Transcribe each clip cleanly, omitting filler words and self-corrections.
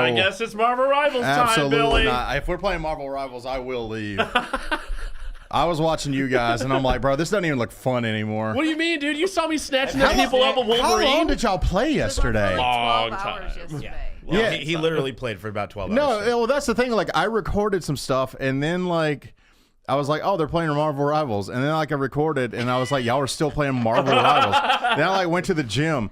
I guess it's Marvel Rivals time, Billy. Not. If we're playing Marvel Rivals, I will leave. I was watching you guys, and I'm like, bro, this doesn't even look fun anymore. What do you mean, dude? You saw me snatching the people up a Wolverine. How long did y'all play yesterday? Long time. Well, he literally played for about 12 hours. No, well, that's the thing. Like, I recorded some stuff, and then, like, I was like, oh, they're playing Marvel Rivals. And then, like, I recorded, and I was like, y'all are still playing Marvel Rivals. Then I, like, went to the gym,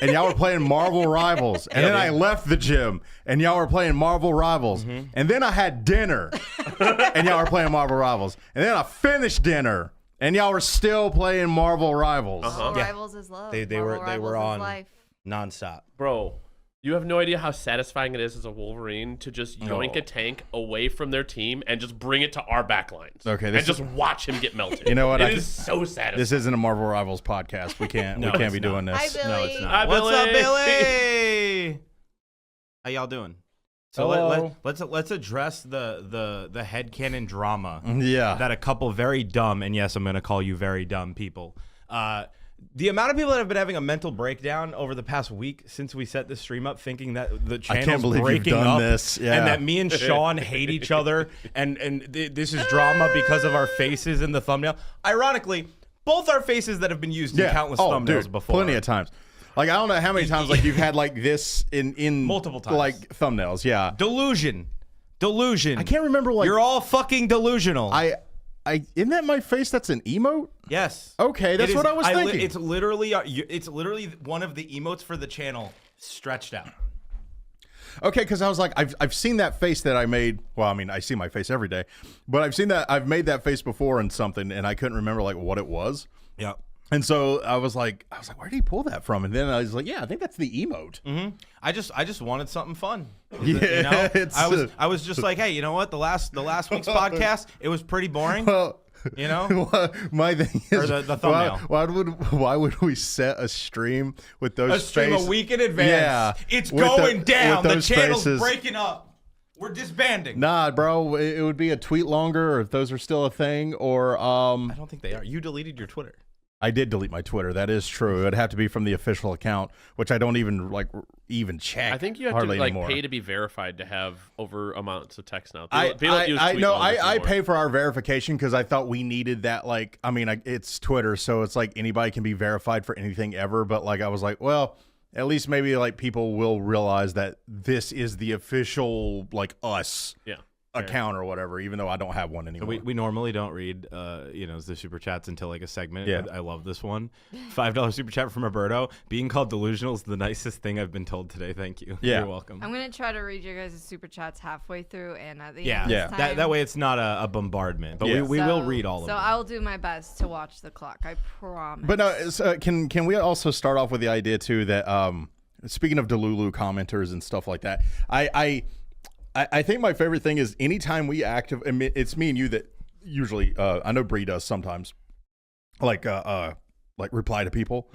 and y'all were playing Marvel Rivals. And then I left the gym, and y'all were playing Marvel Rivals. And then I had dinner, and y'all were playing Marvel Rivals. And then I finished dinner, and y'all were still playing Marvel Rivals. Marvel Rivals is love. They were on nonstop. Bro, you have no idea how satisfying it is as a Wolverine to just yoink a tank away from their team and just bring it to our back lines. Okay, and just watch him get melted. You know what? It is so satisfying. This isn't a Marvel Rivals podcast. We can't be doing this. Hi, Billy. No, it's not. Hi, What's Billy. up, Billy? How y'all doing? So let's address the headcanon drama that a couple very dumb, and yes, I'm going to call you very dumb people. The amount of people that have been having a mental breakdown over the past week since we set this stream up, thinking that the channel's breaking up, and that me and Sean hate each other, and this is drama because of our faces in the thumbnail. Ironically, both our faces that have been used in countless thumbnails before. Plenty of times. Like, I don't know how many times like you've had like this in multiple times, like thumbnails. Yeah, delusion. I can't remember. Like, you're all fucking delusional. Isn't that my face? That's an emote. Yes. Okay, that's what I was thinking. It's literally one of the emotes for the channel stretched out. Okay, because I was like, I've seen that face that I made. Well, I mean, I see my face every day, but I've made that face before in something, and I couldn't remember like what it was. Yeah. And so I was like, where did he pull that from? And then I was like, yeah, I think that's the emote. I just wanted something fun. Yeah, you know? I was just like, hey, you know what? The last week's podcast, it was pretty boring. You know, my thing is, or the thumbnail. Why would we set a stream with those a week in advance? Yeah, it's going down. The channel's breaking up. We're disbanding. Nah, bro, it would be a tweet longer, or if those are still a thing, or I don't think they are. You deleted your Twitter. I did delete my Twitter. That is true. It'd have to be from the official account, which I don't even check. I think you have to anymore. pay to be verified to have over amounts of text now. I pay for our verification because I thought we needed that. Like, I mean, it's Twitter, so it's like anybody can be verified for anything ever. But like, I was like, well, at least maybe like people will realize that this is the official like us. Yeah. Account or whatever, even though I don't have one anymore. So we normally don't read the super chats until like a segment. Yeah. I love this one. $5 super chat from Roberto. Being called delusional is the nicest thing I've been told today. Thank you. Yeah. You're welcome. I'm gonna try to read your guys' super chats halfway through and at the end. Yeah. That way it's not a bombardment, but we will read all of them. So I'll do my best to watch the clock. I promise. But no, can we also start off with the idea too that speaking of Delulu commenters and stuff like that, I think my favorite thing is anytime we it's me and you that usually, I know Bree does sometimes, like reply to people,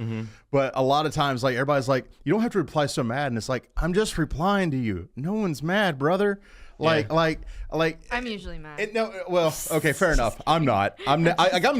but a lot of times like everybody's like, you don't have to reply so mad, and it's like, I'm just replying to you. No one's mad, brother. Like I'm usually mad. Okay, fair enough. I'm not. I'm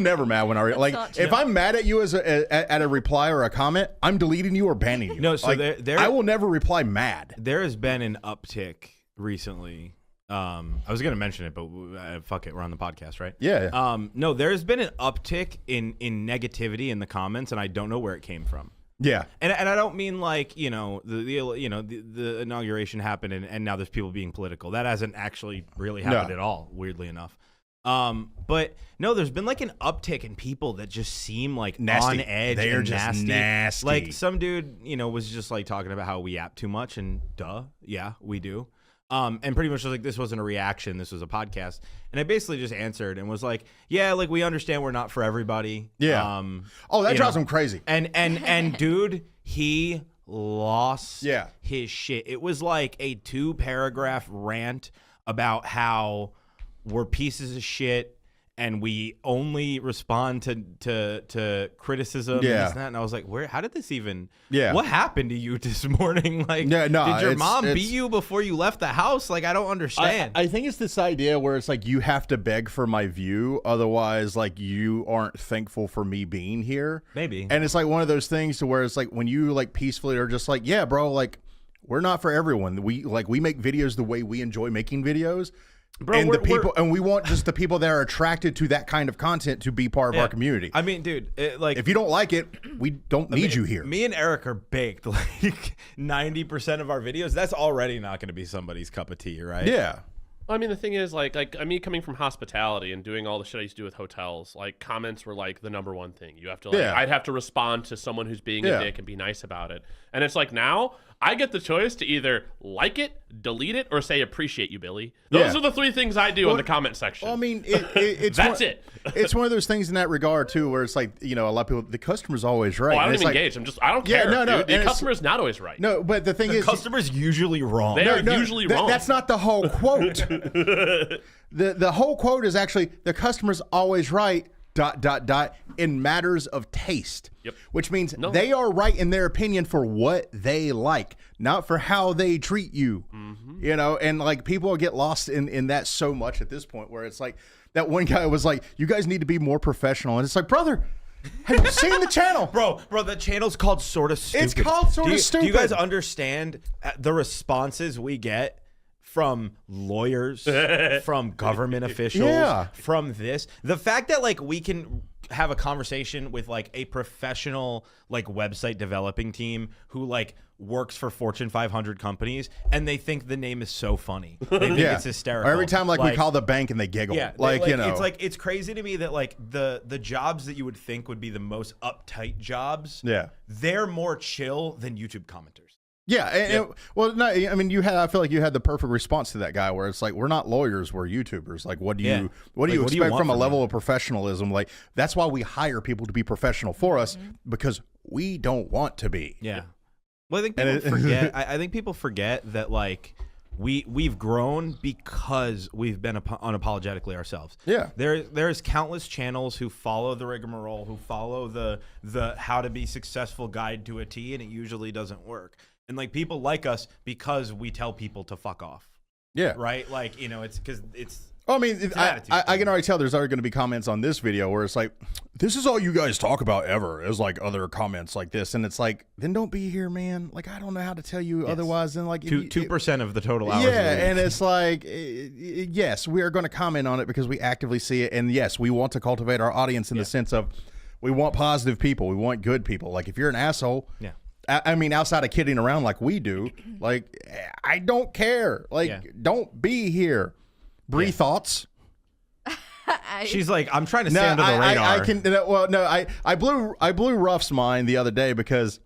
never mad when if I'm mad at you at a reply or a comment, I'm deleting you or banning you. No, so I will never reply mad. There has been an uptick recently. I was gonna mention it, but fuck it, we're on the podcast, right? Yeah. No, there's been an uptick in negativity in the comments, and I don't know where it came from. Yeah. And I don't mean like, the inauguration happened and now there's people being political. That hasn't actually really happened at all, weirdly enough. But no, there's been like an uptick in people that just seem like nasty. On edge. They're just nasty. Like some dude, was just like talking about how we yap too much, and yeah, we do. And pretty much was like, this wasn't a reaction, this was a podcast. And I basically just answered and was like, yeah, like we understand we're not for everybody. Yeah. That drives him crazy. And dude, he lost Yeah. his shit. It was like a 2-paragraph rant about how we're pieces of shit and we only respond to criticism and this and that. And I was like, how did this even what happened to you this morning? Like, did your mom beat you before you left the house? Like, I don't understand. I think it's this idea where it's like, you have to beg for my view, otherwise like you aren't thankful for me being here. Maybe. And it's like one of those things to where it's like when you like peacefully are just like, yeah, bro, like we're not for everyone. We make videos the way we enjoy making videos. Bro, and we want just the people that are attracted to that kind of content to be part of our community. I mean, dude, if you don't like it, we don't need you here. Me and Eric are baked. Like 90% of our videos, that's already not going to be somebody's cup of tea, right? Yeah. Well, I mean, the thing is, like me coming from hospitality and doing all the shit I used to do with hotels, like comments were like the number one thing. You have to, I'd have to respond to someone who's being a dick and be nice about it. And it's like now I get the choice to either like it, delete it, or say appreciate you, Billy. Those are the 3 things I do in the comment section. Well, I mean, it's it's one of those things in that regard too, where it's like, you know, a lot of people, the customer's always right. Oh, I don't even engage. I don't care. Dude. The customer's not always right. No, but the thing is, the customer's usually wrong. They are usually wrong. That's not the whole quote. The whole quote is actually the customer's always right. ... in matters of taste. Yep. Which means they are right in their opinion for what they like, not for how they treat you. You know, and like people get lost in that so much at this point, where it's like that one guy was like, you guys need to be more professional, and it's like, brother, have you seen the channel? Bro, the channel's called Sorta Stupid. It's called Sorta Stupid. Do you guys understand the responses we get from lawyers, from government officials, from this? The fact that like we can have a conversation with like a professional like website developing team who like works for Fortune 500 companies, and they think the name is so funny. They think it's hysterical. Or every time like we call the bank and they giggle. Yeah, like you know, it's crazy to me that like the jobs that you would think would be the most uptight jobs, they're more chill than YouTube commenters. Yeah, well, no, I mean, I feel like you had the perfect response to that guy, where it's like, we're not lawyers, we're YouTubers. Like, what do you expect from a level of professionalism? Like, that's why we hire people to be professional for us, because we don't want to be. Yeah. Well, I think people forget. I think people forget that like we've grown because we've been unapologetically ourselves. Yeah. There's countless channels who follow the rigmarole, who follow the how to be successful guide to a T, and it usually doesn't work. And like people like us because we tell people to fuck off. Yeah. Right? Like, you know, it's because it's. I mean, I can already tell there's already going to be comments on this video where it's like, this is all you guys talk about ever, is like other comments like this. And it's like, then don't be here, man. Like, I don't know how to tell you otherwise than like 2% of the total hours. Yeah. And it's like, yes, we are going to comment on it because we actively see it. And yes, we want to cultivate our audience in the sense of we want positive people. We want good people. Like if you're an asshole. Yeah. I mean, outside of kidding around like we do, like, I don't care. Like, don't be here. Bree, thoughts? She's like, I'm trying to stay under the radar. I blew Ruff's mind the other day because,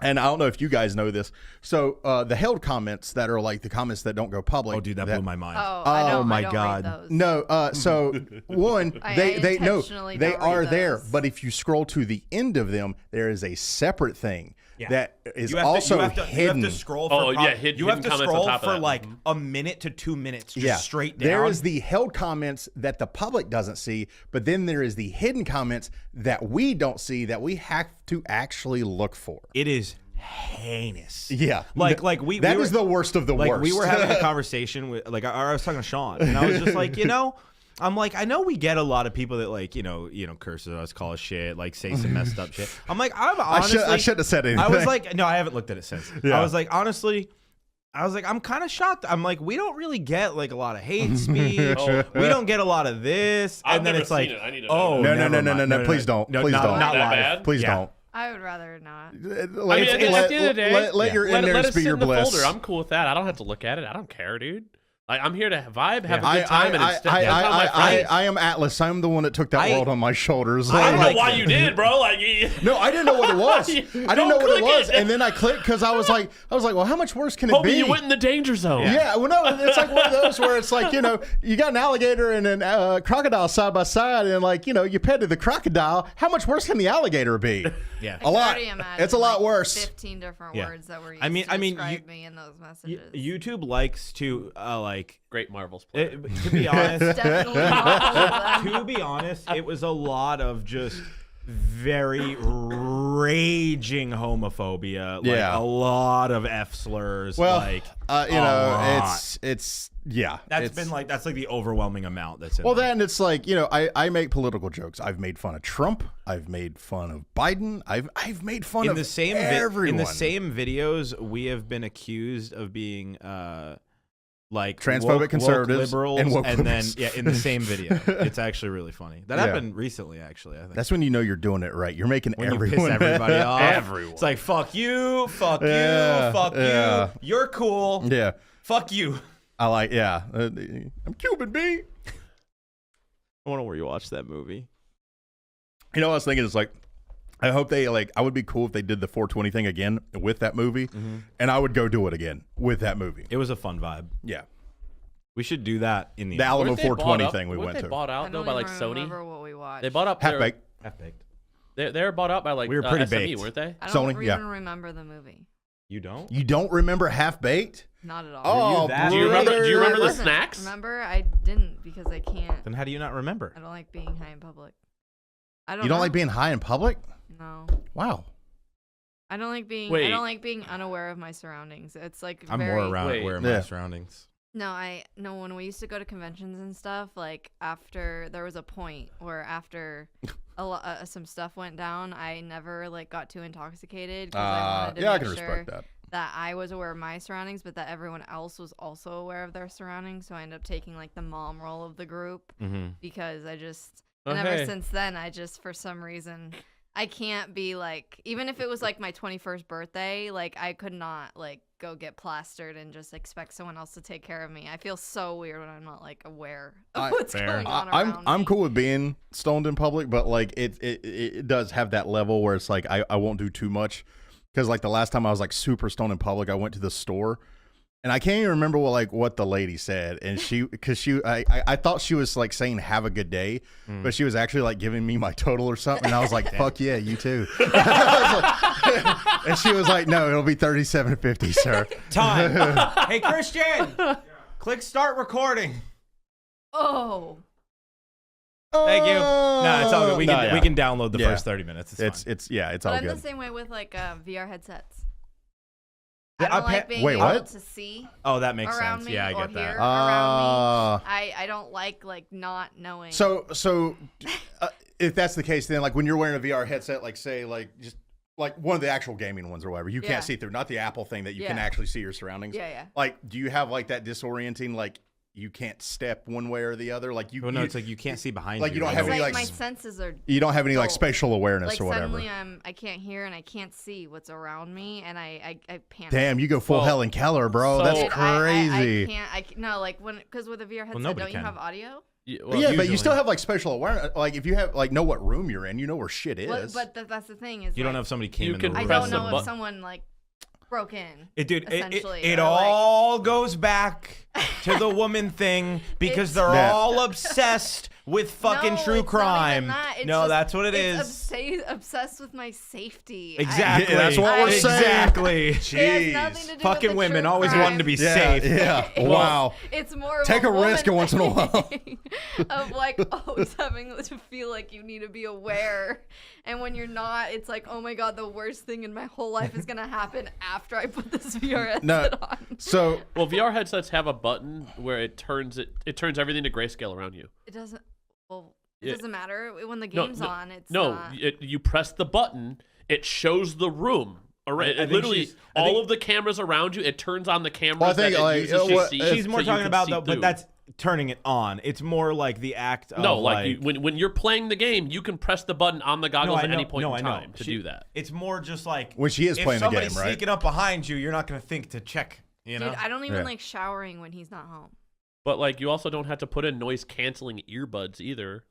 and I don't know if you guys know this. So the held comments that are like the comments that don't go public. Oh, dude, that blew my mind. Oh my God. Read those. No. So one, they are there, but if you scroll to the end of them, there is a separate thing. That is also hidden. You have to scroll for you have to scroll for like a minute to 2 minutes just straight down. There is the held comments that the public doesn't see, but then there is the hidden comments that we don't see that we have to actually look for. It is heinous. Yeah. That is the worst of the worst. We were having a conversation with I was talking to Sean, and I was just like, I'm like, I know we get a lot of people that like, curse at us, call us shit, like say some messed up shit. I'm like, honestly, I shouldn't have said anything. I was like, no, I haven't looked at it since. Yeah. I was like, honestly, I'm kind of shocked. I'm like, we don't really get like a lot of hate speech. We don't get a lot of this. I've and then never it's like, seen it. I need to no, please don't. No, please don't. Not live. Bad? Please don't. I would rather not. At the end of the day, let your in there be your bliss. Folder. I'm cool with that. I don't have to look at it. I don't care, dude. Like, I'm here to vibe, have a good time, and I am Atlas. I'm the one that took that world on my shoulders. I don't know why you did, bro. Like, no, I didn't know what it was. I didn't know what it was, and then I clicked because I was like, well, how much worse can it be? You went in the danger zone. Yeah, well, no, it's like one of those where it's like, you got an alligator and a crocodile side by side, and like, you petted the crocodile. How much worse can the alligator be? Yeah, a lot. It's a lot worse. 15 different words that were used to describe me in those messages. YouTube likes to great Marvel's player. To be honest, Definitely not all of them. to be honest, it was a lot of just very raging homophobia. Like a lot of F slurs. Well, like it's yeah. That's like the overwhelming amount that's in Well, there. then it's like, I make political jokes. I've made fun of Trump. I've made fun of Biden. I've made fun of everyone. In the same videos, we have been accused of being like transphobic conservatives liberals, and then in the same video. It's actually really funny. That happened recently, actually. I think that's when you know you're doing it right. You're making when everyone you piss everybody off. Everyone. It's like fuck you, fuck you, fuck you. You're cool. Yeah. Fuck you. I like I'm Cuban B. I want to rewatch that movie. I was thinking, it's like, I hope they I would be cool if they did the 420 thing again with that movie, and I would go do it again with that movie. It was a fun vibe. Yeah. We should do that in the Alamo 420 thing we went they to. bought out though by like Sony. Remember what we watched. They bought up Half Baked. They were bought out by like we were pretty SME, baked, weren't they? I don't Sony, even remember the movie. You don't? You don't remember Half Baked? Not at all. Oh, do you remember the Wasn't. snacks? Remember? I didn't because I can't. Then how do you not remember? I don't like being high in public. I don't. You don't know. like being high in public? No. Wow. I don't like being. Wait. I don't like being unaware of my surroundings. It's like I'm very, more around aware of my surroundings. No, when we used to go to conventions and stuff, like after there was a point where after some stuff went down, I never got too intoxicated because I wanted to I can make sure respect that I was aware of my surroundings, but that everyone else was also aware of their surroundings. So I ended up taking the mom role of the group because I just and ever since then I just for some reason I can't be even if it was my 21st birthday, I could not go get plastered and just expect someone else to take care of me. I feel so weird when I'm not aware of what's going on around I'm me. cool with being stoned in public, but it does have that level where it's I won't do too much, because the last time I was super stoned in public, I went to the store. And I can't even remember what the lady said, and I thought she was saying have a good day, but she was actually giving me my total or something, and I was like, fuck yeah, you too. And she was like, no, it'll be $37.50, sir. Time. Hey Christian, click start recording. Oh. Thank you. No, it's all good. We can download the first 30 minutes. It's fine. It's all but good. I'm the same way with VR headsets. I don't like being wait, able what? to see. Oh, that makes around sense. Me Yeah, I or get that. hear around me. I don't like not knowing. So if that's the case, then when you're wearing a VR headset, say just one of the actual gaming ones or whatever, you can't see through, not the Apple thing that you can actually see your surroundings. Yeah. Do you have that disorienting you can't step one way or the other? It's you can't see behind you. You don't have any my senses are. You don't have any dulled. spatial awareness or whatever. Suddenly I can't hear and I can't see what's around me, and I panic. Damn, you go full Helen Keller, bro. That's crazy. I can't because with a VR headset, don't you have audio? Yeah, but you still have spatial awareness. If you have know what room you're in, you know where shit is. Well, but that's the thing is you don't know if somebody came in the room. I don't know if someone broke in. It all goes back to the woman thing because they're all obsessed with fucking true crime. That's what it is. Obsessed with my safety. Exactly. That's what we're saying. Exactly. Jeez. Fucking women always wanting to be safe. Yeah. Wow. It's more of take a risk once in a while. Of always having to feel like you need to be aware, and when you're not, it's oh my god, the worst thing in my whole life is gonna happen after I put this VR headset on. So VR headsets have a button where it turns everything to grayscale around you. It doesn't. Well, it doesn't matter when the game's on. It's you press the button, it shows the room. Literally, all of the cameras around you, it turns on the cameras that it uses to see. She's more talking about though, but that's turning it on. It's more the act of when you're playing the game, you can press the button on the goggles at any point in time to do that. It's more just when she is playing the game, right? If somebody's sneaking up behind you, you're not going to think to check. Dude, I don't even like showering when he's not home. But you also don't have to put in noise canceling earbuds either.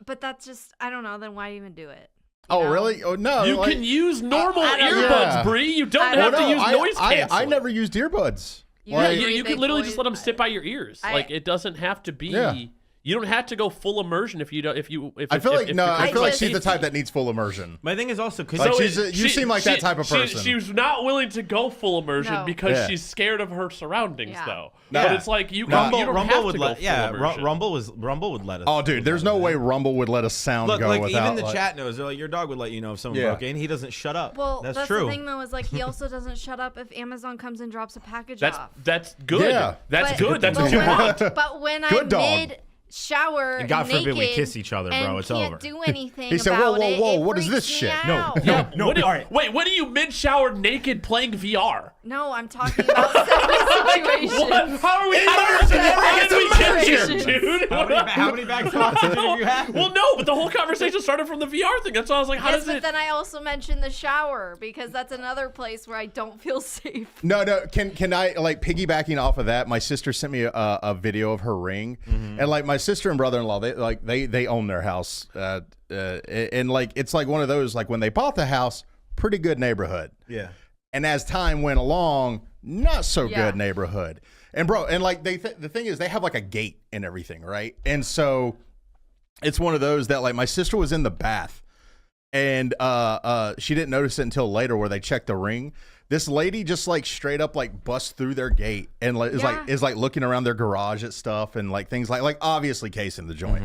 But that's just I don't know. Then why even do it? Oh really? Oh no! You can use normal earbuds, Bree. You don't have to use noise canceling. I never used earbuds. You can literally just let them sit by your ears. It doesn't have to be. you don't have to go full immersion if you don't. I feel like she's the type that needs full immersion. My thing is also because like you seem like that type of person. She's not willing to go full immersion because she's scared of her surroundings, though. No. But it's like you don't have to go full immersion. Rumble would let us. Oh, dude, there's no way Rumble would let a sound go like without. Even the chat knows. They're like, your dog would let you know if someone broke in. He doesn't shut up. Well, that's true. The thing though is like he also doesn't shut up if Amazon comes and drops a package off. That's good. Yeah. That's good. That's what you want. But when I'm mid-shower and God forbid naked we kiss each other, bro. It's over. Can't do anything. He said, "Whoa! What is this shit?" No. Wait, what are you mid-shower naked playing VR? No, I'm talking about separate situations. How are we dude? How many bags of oxygen do you have? Well, no, but the whole conversation started from the VR thing. That's why I was like, how does it? But then I also mentioned the shower because that's another place where I don't feel safe. No. Can I, like, piggybacking off of that? My sister sent me a video of her ring, and like my sister and brother-in-law, they own their house, and like it's like one of those, like when they bought the house, pretty good neighborhood. Yeah. And as time went along, not so good neighborhood. And bro, and like the thing is, they have like a gate and everything, right? And so it's one of those that like my sister was in the bath, and she didn't notice it until later where they checked the ring. This lady just like straight up like busts through their gate and is looking around their garage at stuff and like things like obviously casing the joint,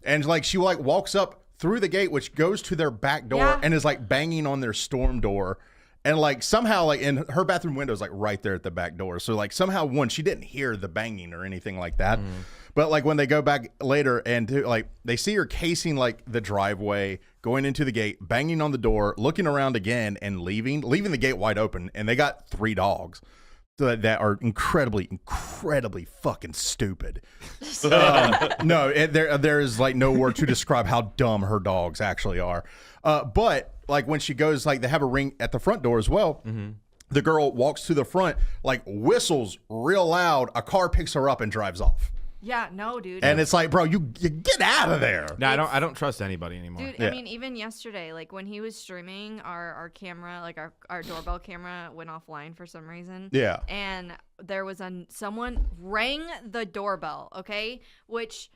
and like she like walks up through the gate, which goes to their back door and is like banging on their storm door. And like somehow like in her bathroom window is like right there at the back door. So like somehow she didn't hear the banging or anything like that. But like when they go back later and like they see her casing like the driveway, going into the gate, banging on the door, looking around again and leaving the gate wide open. And they got 3 dogs that are incredibly fucking stupid. No, there is like no word to describe how dumb her dogs actually are. But like when she goes, like they have a ring at the front door as well. The girl walks to the front, like whistles real loud. A car picks her up and drives off. Yeah, no, dude. And it's like, bro, you get out of there. No, I don't trust anybody anymore. Dude, I mean, even yesterday, like when he was streaming, our camera, like our doorbell camera went offline for some reason. Yeah. And there was someone rang the doorbell, okay? Which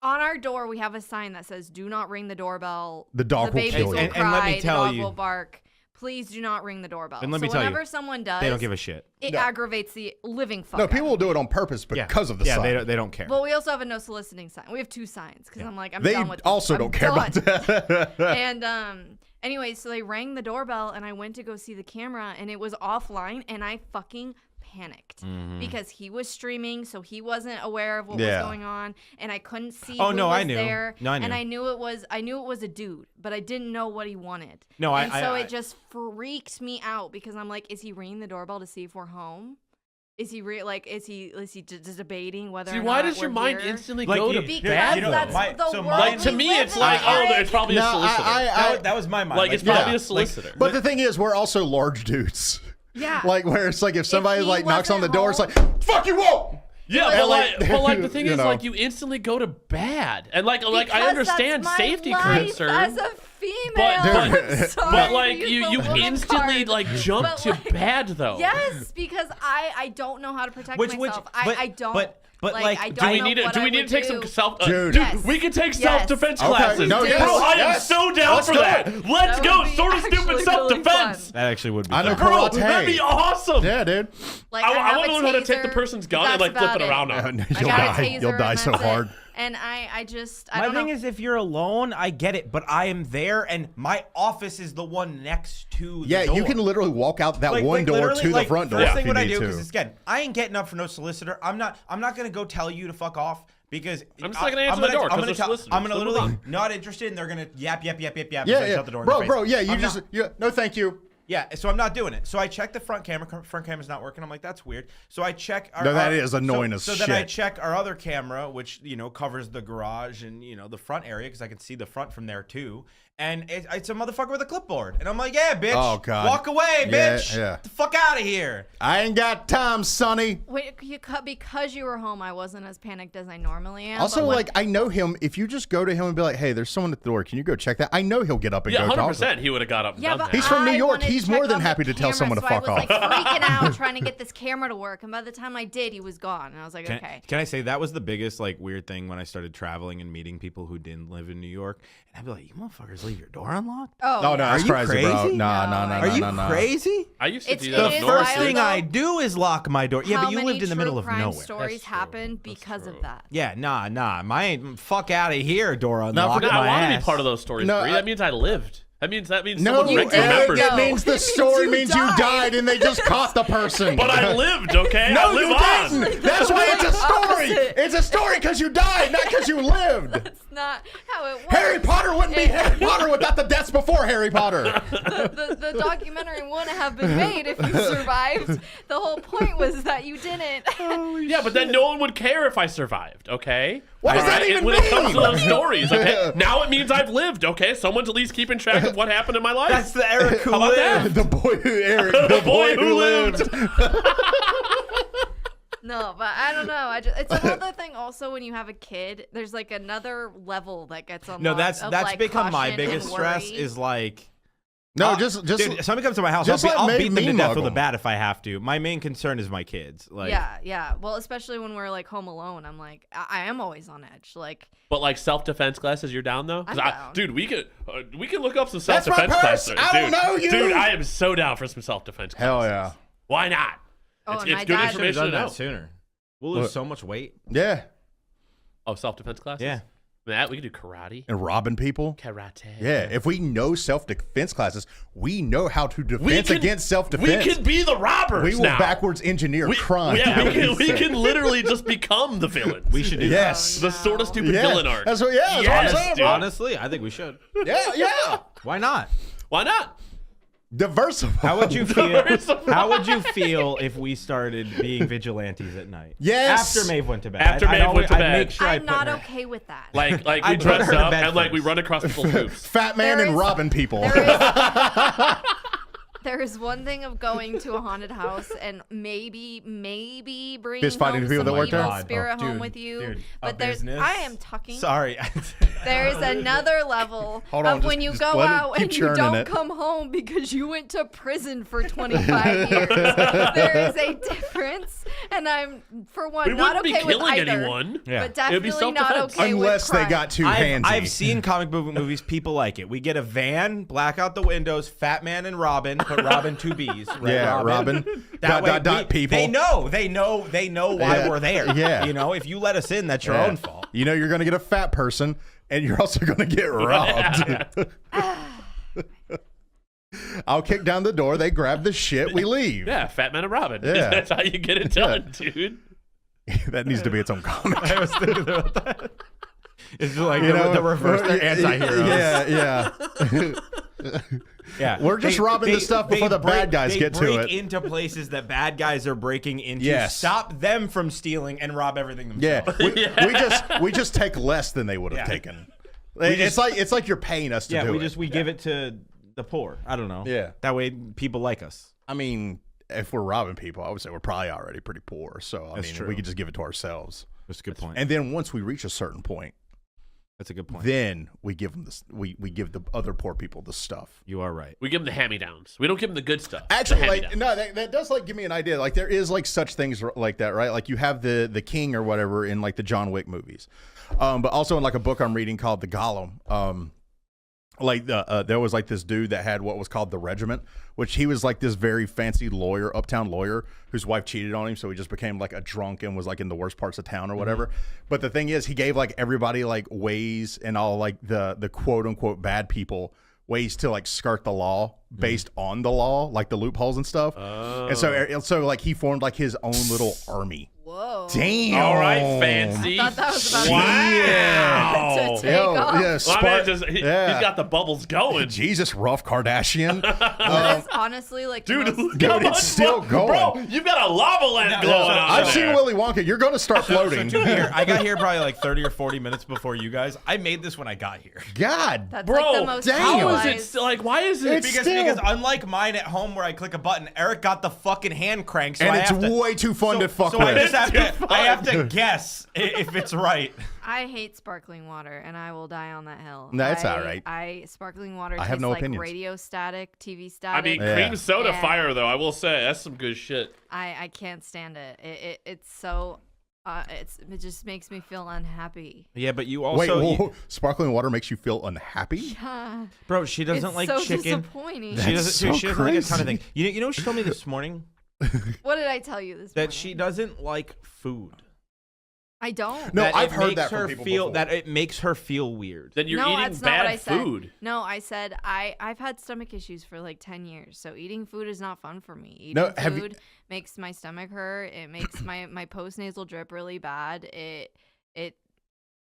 on our door we have a sign that says "Do not ring the doorbell. The dog will kill you." And let me tell you, the dog will bark. Please do not ring the doorbell. And let me tell you, whenever someone does, they don't give a shit. It aggravates the living fuck. No, people will do it on purpose because of the sign. Yeah, they don't care. Well, we also have a no soliciting sign. We have 2 signs because I'm like, I'm they done with. They also don't care about that. And anyway, so they rang the doorbell, and I went to go see the camera, and it was offline, and I fucking panicked because he was streaming, so he wasn't aware of what was going on, and I couldn't see who was there. No, I knew. And I knew it was a dude, but I didn't know what he wanted. No, it just freaks me out because I'm like, is he ringing the doorbell to see if we're home? Is he is he just debating whether or not why does we're your mind here? instantly go to Because bad? that's the world like to me, it's like, it's probably a solicitor. That was my mind. Like it's probably a solicitor. But the thing is, we're also large dudes. Yeah. Like where it's like if somebody like knocks on the door, it's like, fuck you won't. Yeah, but like the thing is, like you instantly go to bad, and like I understand safety concerns. As a female, but like you instantly like jump to bad though. Yes, because I don't know how to protect myself. I don't. But like, do we need to take some self? Dude, yes. We can take self-defense classes. Okay. No, bro, I am so down for that. Let's go. Sort of stupid self-defense. That actually would be. I know Bro, karate. that'd be awesome. Yeah, dude. Like, I want to learn how to take the person's gun and like flip it around on him. You'll die so hard. And I my thing is, if you're alone, I get it, but I am there, and my office is the one next to the door. You can literally walk out that one door to the front door. First thing what I do, because again, I ain't getting up for no solicitor. I'm not gonna go tell you to fuck off because I'm just not gonna answer the door. I'm gonna literally not interested, and they're gonna yap. Yeah, shut the door. Bro, no, thank you. Yeah, so I'm not doing it. So I check the front camera. Front camera's not working. I'm like, that's weird. So I check. That is annoying as shit. So then I check our other camera, which covers the garage and the front area because I can see the front from there too. And it's a motherfucker with a clipboard. And I'm like, yeah, bitch. Oh, God. Walk away, bitch. Yeah. Get the fuck out of here. I ain't got time, Sonny. Wait, because you were home, I wasn't as panicked as I normally am. Also, like, I know him. If you just go to him and be like, hey, there's someone at the door. Can you go check that? I know he'll get up and go talk. 100% he would have got up and done that. He's from New York. He's more than happy to tell someone to fuck off. I was like freaking out trying to get this camera to work. And by the time I did, he was gone. And I was like, okay. Can I say that was the biggest like weird thing when I started traveling and meeting people who didn't live in New York? And I'd be like, you motherfuckers leave your door unlocked? Oh, no, that's crazy, bro. No. No. Are you crazy? I used to do The that. first thing I do is lock my door. Yeah, but you lived in the middle of nowhere. Stories happen because of that. Yeah, nah. Fuck out of here, door unlocked. I want to be part of those stories. Bree. That means I lived. That means no, someone remembers. It means the story means you died and they just caught the person. But I lived, okay? No, I live you on. didn't. That's why it's a story. It's a story because you died, not because you lived. That's not how it works. Harry Potter wouldn't be Harry Potter without the deaths before Harry Potter. The documentary wouldn't have been made if you survived. The whole point was that you didn't. Yeah, but then no one would care if I survived, okay? What does that even when mean? It comes to those stories, okay? Now it means I've lived, okay? Someone's at least keeping track of what happened in my life. That's the Eric who How about lived. that? The boy who Eric. The boy who lived. No, but I don't know. It's another thing. Also, when you have a kid, there's like another level that gets unlocked. No, that's like become my caution biggest and stress. worry. Is like. No, just Dude, if somebody comes to my house, I'll beat them to death with a bat if I have to. My main concern is my kids. Like, yeah. Well, especially when we're like home alone, I'm like, I am always on edge. Like, but like self-defense classes, you're down though? I'm down. Dude, we can look up some That's my self-defense purse. classes. I don't know you. Dude, I am so down for some self-defense classes. Hell yeah. Why not? Oh, It's and my good dad information to know. sooner. We'll lose so much weight. Yeah. Oh, self-defense classes? Yeah. That we could do karate. And robbing people. Karate. Yeah. If we know self-defense classes, we know how to defense against self-defense. We can be the robbers. We will now. backwards engineer crime. Yeah, we can literally just become the villains. We should do yes. The sort of stupid villain art. That's what I'm saying, bro. Honestly, I think we should. Yeah. Why not? Why not? Diversify. How would you feel? How would you feel if we started being vigilantes at night? Yes. After Maeve went to bed. After Maeve went to bed. I'd make sure I'm not okay with that. Like we I'd put dress her to up bed and like we first. run across people's hoops. Fat man and robbing people. There is one thing of going to a haunted house and maybe bringing Fist fighting home people some that work there? evil spirit home Dude, with you. dude, but there's, business. I am tucking. Sorry. There's another level Hold on, of when you just go let it out keep and you churning don't it. come home because you went to prison for 25 years. There is a difference, and I'm for one We not wouldn't okay be with killing either, anyone. Yeah. but It would be definitely not self-defense. okay Unless with they crime. got too handsy. I've seen comic book movies. People like it. We get a van, black out the windows, Fat Man and Robin. Put Robin 2 B's. Right, Yeah, Robin. That People. They know why we're there. Yeah. You know, if you let us in, that's your own fault. You know you're going to get a fat person, and you're also going to get robbed. I'll kick down the door. They grab the shit. We leave. Yeah, Fat Man and Robin. Yeah. That's how you get it done, dude. That needs to be its own comic. I was thinking about that. It's like the reverse. They're anti-heroes. Yeah. Yeah, We're just robbing the stuff before the bad guys get to They it. break into places that bad guys are breaking into. Yes. Stop them from stealing and rob everything themselves. Yeah. We just take less than they would have taken. It's like you're paying us to do it. We give it to the poor. I don't know. Yeah. That way people like us. I mean, if we're robbing people, I would say we're probably already pretty poor. So I That's mean, true. we could just give it to ourselves. That's a good point. And then once we reach a certain point, That's a good point. then we give them this. We give the other poor people the stuff. You are right. We give them the hand-me-downs. We don't give them the good stuff. Actually, The like hand-me-downs. that does like give me an idea. Like there is like such things like that, right? Like you have the king or whatever in like the John Wick movies, but also in like a book I'm reading called The Golem. There was like this dude that had what was called the Regiment, which he was like this very fancy lawyer, uptown lawyer, whose wife cheated on him, so he just became like a drunk and was like in the worst parts of town or whatever. But the thing is, he gave like everybody like ways and all like the quote unquote bad people ways to like skirt the law based on the law, like the loopholes and stuff. And so like he formed like his own little army. Whoa. Whoa. Damn. All right, fancy. I thought that was about wow. to take off. Yeah, He's got the bubbles going. Jesus, rough Kardashian. That's honestly like Dude, it's still going. Bro, you've got a lava lamp going on. I've seen Willy Wonka. You're going to start floating. I got here probably like 30 or 40 minutes before you guys. I made this when I got here. God. That's bro, like the most how is it still, like, why is it? Because unlike mine at home where I click a button, Eric got the fucking hand crank. So and it's way too fun to fuck with. I have to guess if it's right. I hate sparkling water, and I will die on that hill. No, it's all right. Sparkling water I have tastes no like opinions. Radio static, TV static. I mean, cream soda fire, though, I will say. That's some good shit. I can't stand it. It's so... it just makes me feel unhappy. Yeah, but you also... Wait, sparkling water makes you feel unhappy? Yeah. Bro, she doesn't like so chicken. Disappointing. She doesn't like a ton of crazy. things. You know what she told me this morning? What did I tell you this morning? That she doesn't like food. I don't. No, That I've it heard makes that from her people feel before. that it makes her feel weird. Then you're No, eating that's not what I bad said. food. No, I said I've had stomach issues for like 10 years, so eating food is not fun for me. Eating food makes my stomach hurt. It makes my postnasal drip really bad.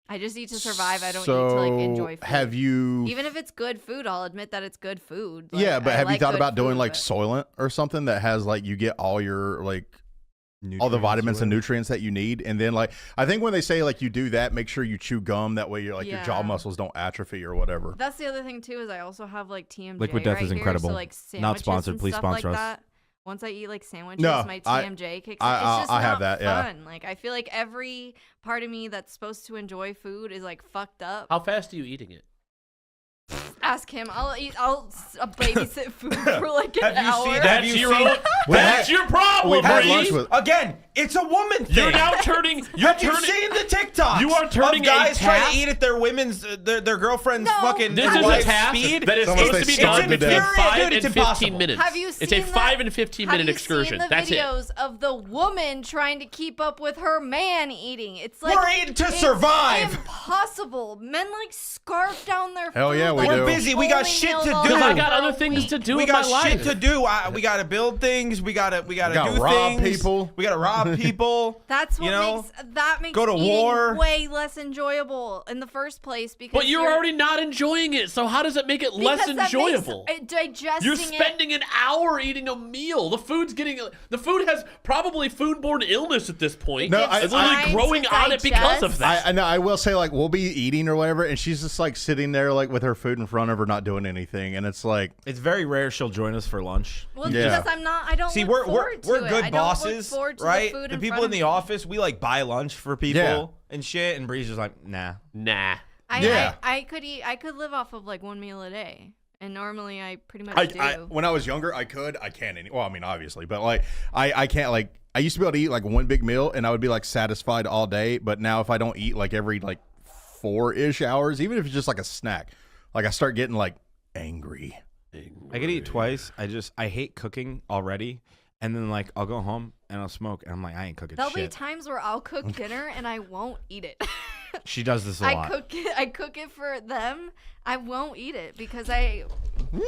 I just eat to survive. I don't eat to like enjoy food. Have you? Even if it's good food, I'll admit that it's good food. Like, yeah, but have you thought about doing like Soylent or something that has like you get all your like all the vitamins and nutrients that you need, and then like I think when they say like you do that, make sure you chew gum. That way you're like your jaw muscles don't atrophy or whatever. That's the other thing too is I also have like TMJ. Liquid Death is incredible. So, like, not sponsored. Please sponsor us. That. Once I eat like sandwiches, my TMJ kicks in. It's just I have not that, fun. Like I feel like every part of me that's supposed to enjoy food is like fucked up. How fast are you eating it? Ask him. I'll babysit food for like an hour. That's your problem, Bree. Again, it's a woman thing. You're now turning. Have you seen the TikToks? You are turning of guys a trying task. to eat at their women's, their girlfriends' fucking. This is a task that is supposed to be done between 5 and 15 minutes. Have you seen It's a 5 and 15 minute excursion. Have you seen the That's videos of the woman trying to keep up with her man eating? It's like we're eating to survive. Impossible. Men like scarf down their Hell food. yeah, we like, do. We're busy. We got shit to do. Because I got other things to do We in my got life. shit to do. We got to build things. We got to do rob things. people. We got to rob people. That's what makes go to eating war. way less enjoyable in the first place because But you're already not enjoying it, so how does it make it less enjoyable? Digesting You're spending an hour eating a meal. The food has probably foodborne illness at this point. No, it's literally growing on it because of that. I know. I will say like we'll be eating or whatever, and she's just like sitting there like with her food in front of her, not doing anything, and it's like it's very rare she'll join us for lunch. Well, because I don't see look we're good bosses, right? The people in the office, we like buy lunch for people and shit, and Bree's just like nah. I could live off of like one meal a day. And normally I pretty much do. When I was younger, I can't well, I mean, obviously, but like I can't like I used to be able to eat like one big meal and I would be like satisfied all day. But now if I don't eat like every like 4-ish hours, even if it's just like a snack, like I start getting like angry. I could eat twice. I hate cooking already. And then like I'll go home and I'll smoke and I'm like, I ain't cooking There'll shit. be times where I'll cook dinner and I won't eat it. She does this a lot. I cook it for them. I won't eat it because No!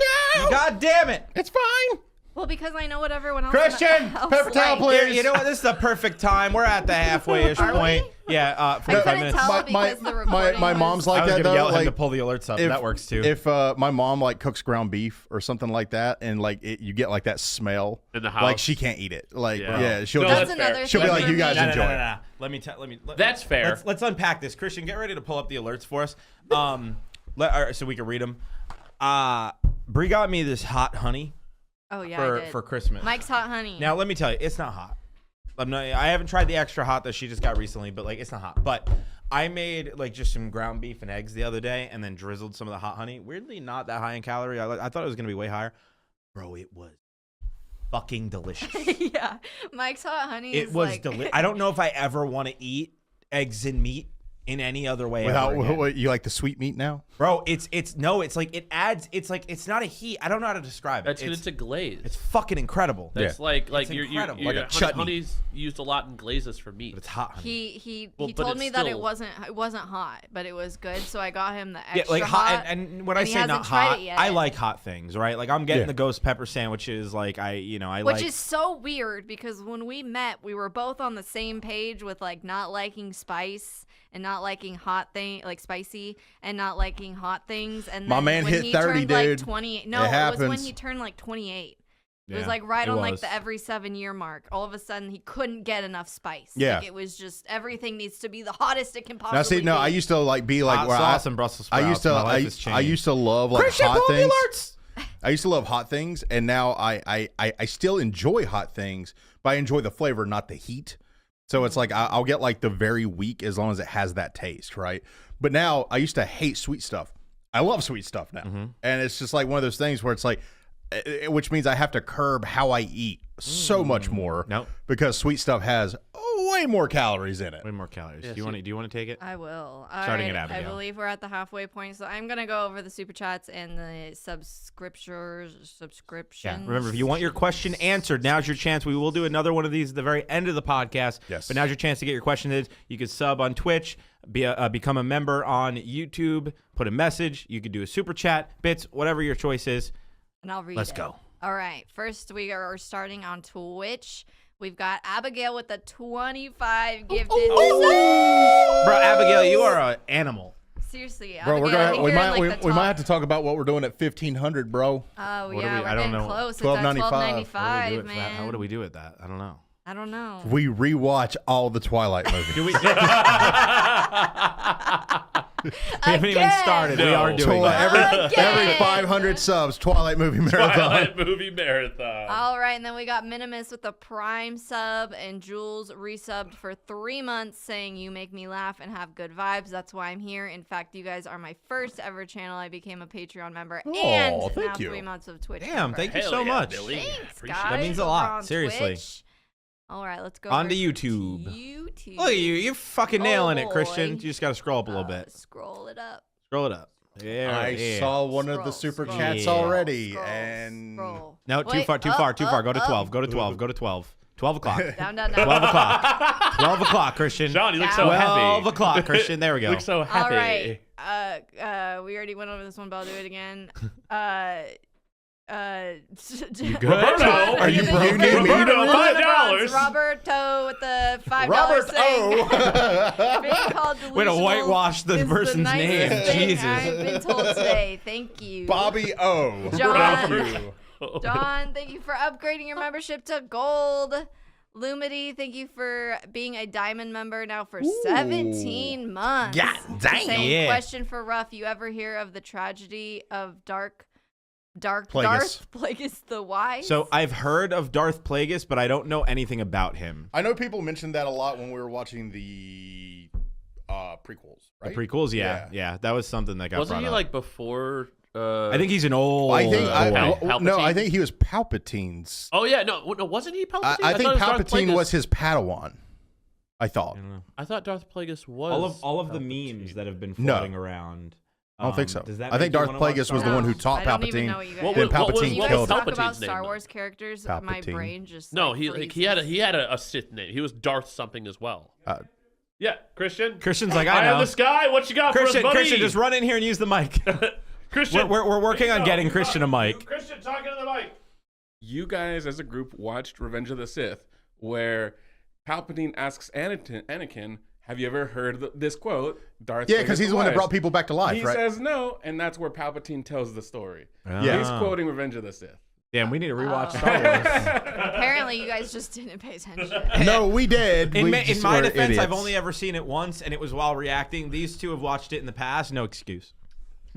God damn it! It's fine. Well, because I know what everyone else. Christian, paper towel, please. Here, you know what? This is the perfect time. We're at the halfway-ish point. Yeah, 45 minutes. My mom's like that though. Yell at him like, to pull the alerts up. That works too. If my mom like cooks ground beef or something like that, and like you get like that smell in the house, like she can't eat it. Like she'll she'll be like, you guys enjoy it. Let me. That's fair. Let's unpack this. Christian, get ready to pull up the alerts for us. So we can read them. Bree got me this hot honey. Oh yeah, for Christmas. Mike's hot honey. Now let me tell you, it's not hot. I haven't tried the extra hot that she just got recently, but like it's not hot. But I made like just some ground beef and eggs the other day, and then drizzled some of the hot honey. Weirdly, not that high in calorie. I thought it was gonna be way higher. Bro, it was fucking delicious. Yeah, Mike's hot honey. It was delicious. I don't know if I ever want to eat eggs and meat in any other way. What, you like the sweet meat now, bro? It's like it adds. It's not a heat. I don't know how to describe it. It's a glaze. It's fucking incredible. It's like you're like a chutney. Honey's used a lot in glazes for meat. But it's hot. Honey. He told me that it wasn't hot, but it was good. So I got him the extra like hot. And when I say not hot, I like hot things, right? Like I'm getting the ghost pepper sandwiches. Like which is so weird because when we met, we were both on the same page with like not liking spice and not liking hot thing, like spicy, and not liking hot things. And then my man when hit he 30, turned dude. Like 20. No, it was when he turned like 28. It was like right on like the every 7-year mark. All of a sudden, he couldn't get enough spice. Yeah, like, it was just everything needs to be the hottest it can possibly be. I used to like be like hot sauce and Brussels sprouts. I used to love like Christian, hot things. Alerts! I used to love hot things, and now I still enjoy hot things, but I enjoy the flavor, not the heat. So it's like I'll get like the very weak as long as it has that taste, right? But now I used to hate sweet stuff. I love sweet stuff now, and it's just like one of those things where it's like, which means I have to curb how I eat so much more. Because sweet stuff has way more calories in it. Way more calories. Do you want to take it? I will. Starting at Abigail. I believe we're at the halfway point, so I'm gonna go over the super chats and the subscriptions. Yeah. Remember, if you want your question answered, now's your chance. We will do another one of these at the very end of the podcast. Yes. But now's your chance to get your question in. You could sub on Twitch, become a member on YouTube, put a message. You could do a super chat, bits, whatever your choice is. And I'll read Let's it. go. All right. First, we are starting on Twitch. We've got Abigail with the 25 gifted. Bro, Abigail, you are an animal. Seriously, bro, Abigail, we might have to talk about what we're doing at 1500, bro. Oh yeah, we're getting close. It's at $12.95, man. What do we do with that? I don't know. We rewatch all the Twilight movies. Do we? We haven't even started. We are doing that. Every 500 subs, Twilight movie marathon. Twilight movie marathon. All right, and then we got Minimus with the Prime sub, and Jules resubbed for 3 months, saying you make me laugh and have good vibes. That's why I'm here. In fact, you guys are my first ever channel. I became a Patreon member, and now thank you. 3 months of Twitch. Damn, thank you so much. Billy. Thanks, guys. That means a lot. Seriously. Twitch. All right, let's go on to YouTube. Look at you. You're fucking nailing it, Christian. You just got to scroll up a little bit. Scroll it up. Scroll it up. I saw one of the super chats already. Scroll. No, too far. Go to 12. Go to 12. Go to 12. 12 o'clock. Down. 12 o'clock. 12 o'clock, Christian. John, you look so happy. 12 o'clock, Christian. There we go. You look so happy. All right. We already went over this one, but I'll do it again. You good? Roberto, are you broke? $5. Roberto with the $5 Robert O. Being called way to whitewash the person's name. Jesus. I've been told today. Thank you. Bobby O. John, thank you for upgrading your membership to gold. Lumity, thank you for being a diamond member now for 17 months. Yeah, dang. Question for Ruff. You ever hear of the tragedy of Darth Plagueis the Wise? So I've heard of Darth Plagueis, but I don't know anything about him. I know people mentioned that a lot when we were watching the prequels, right? The prequels, yeah. That was something that got Wasn't brought he up. like before? I think he's an old. I Palpatine? think he was Palpatine's. Oh yeah, no, wasn't he Palpatine? I think Palpatine was his Padawan. I thought. I thought Darth Plagueis was all of the memes that have been floating around. I don't think so. I think Darth Plagueis was the one who taught Palpatine. Then Palpatine killed him. Talk about Star Wars characters. Palpatine. My brain just he had a Sith name. He was Darth something as well. Yeah, Christian. Christian's like, I know. Eye of the sky. What you got for us, buddy? Christian, just run in here and use the mic. Christian, we're working on getting Christian a mic. Christian, talking to the mic. You guys, as a group, watched Revenge of the Sith, where Palpatine asks Anakin, have you ever heard this quote? Darth yeah, because he's the one that brought people back to life, right? He says no, and that's where Palpatine tells the story. Yeah. He's quoting Revenge of the Sith. Damn, we need to rewatch Star Wars. Apparently, you guys just didn't pay attention. No, we did. In my defense, idiots. I've only ever seen it once, and it was while reacting. These two have watched it in the past. No excuse.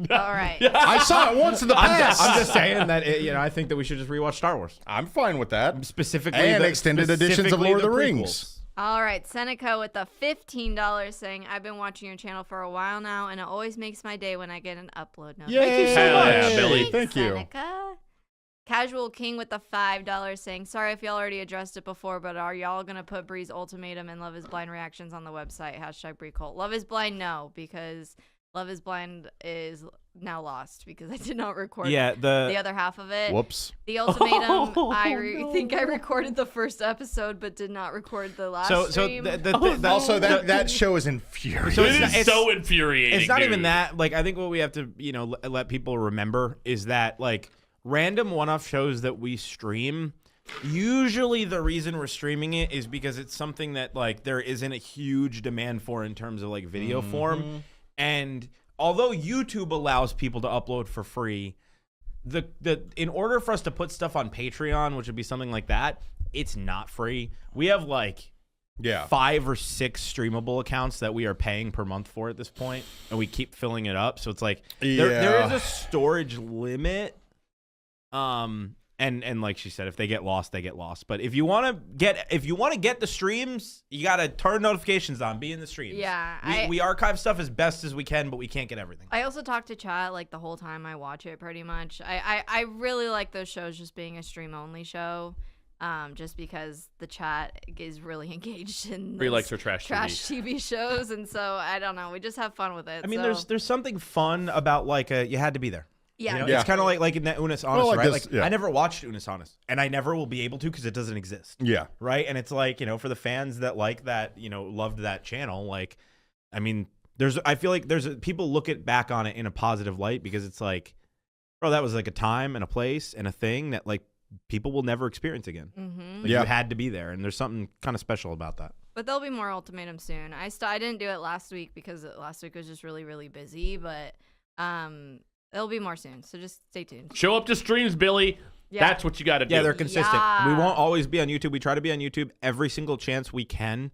All right. I saw it once in the past. I'm just saying that I think that we should just rewatch Star Wars. I'm fine with that. Specifically, and extended editions of Lord of the Rings. All right, Seneca with the $15 saying, I've been watching your channel for a while now, and it always makes my day when I get an upload notification. Thank you so much. Yeah, Billy. Thank you. Seneca. Casual King with the $5 saying, sorry if y'all already addressed it before, but are y'all going to put Bree's ultimatum and Love is Blind reactions on the website? Hashtag Bree Cult. Love is Blind, no, because Love is Blind is now lost because I did not record the other half of it. Whoops. The ultimatum, think I recorded the first episode, but did not record the last stream. Also, that show is infuriating. So it's so infuriating. It's not dude. even that. Like, I think what we have to, let people remember is that, like, random one-off shows that we stream, usually the reason we're streaming it is because it's something that, like, there isn't a huge demand for in terms of, like, video form. And although YouTube allows people to upload for free, in order for us to put stuff on Patreon, which would be something like that, it's not free. We have, like, 5 or 6 streamable accounts that we are paying per month for at this point, and we keep filling it up. So it's like there is a storage limit. And like she said, if they get lost, they get lost. But if you want to get the streams, you got to turn notifications on, be in the streams. Yeah. We archive stuff as best as we can, but we can't get everything. I also talk to chat like the whole time I watch it pretty much. I really like those shows just being a stream only show. Just because the chat is really engaged in Bree likes her trash TV shows, and so I don't know, we just have fun with it. I mean, there's something fun about like you had to be there. Yeah, It's kind of like in that Unis Honest, right? This, I never watched Unis Honest, and I never will be able to because it doesn't exist. Yeah. Right? And it's like, for the fans that like that, loved that channel, like, I mean, I feel like people look back on it in a positive light because it's like, bro, that was like a time and a place and a thing that like people will never experience again. Mm-hmm. Like, you had to be there, and there's something kind of special about that. But there'll be more ultimatums soon. I didn't do it last week because last week was just really, really busy, but there'll be more soon, so just stay tuned. Show up to streams, Billy. Yeah. That's what you got to do. Yeah, they're consistent. Yeah. We won't always be on YouTube. We try to be on YouTube every single chance we can.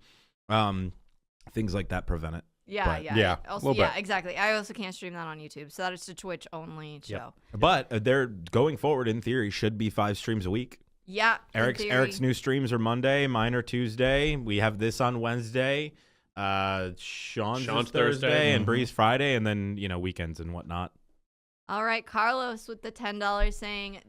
Things like that prevent it. Yeah. Also, exactly. I also can't stream that on YouTube, so that is a Twitch only show. But they're going forward, in theory, should be 5 streams a week. Yeah. Eric's new streams are Monday. Mine are Tuesday. We have this on Wednesday. Sean's Thursday, and Bree's Friday, and then weekends and whatnot. All right, Carlos with the $10 saying,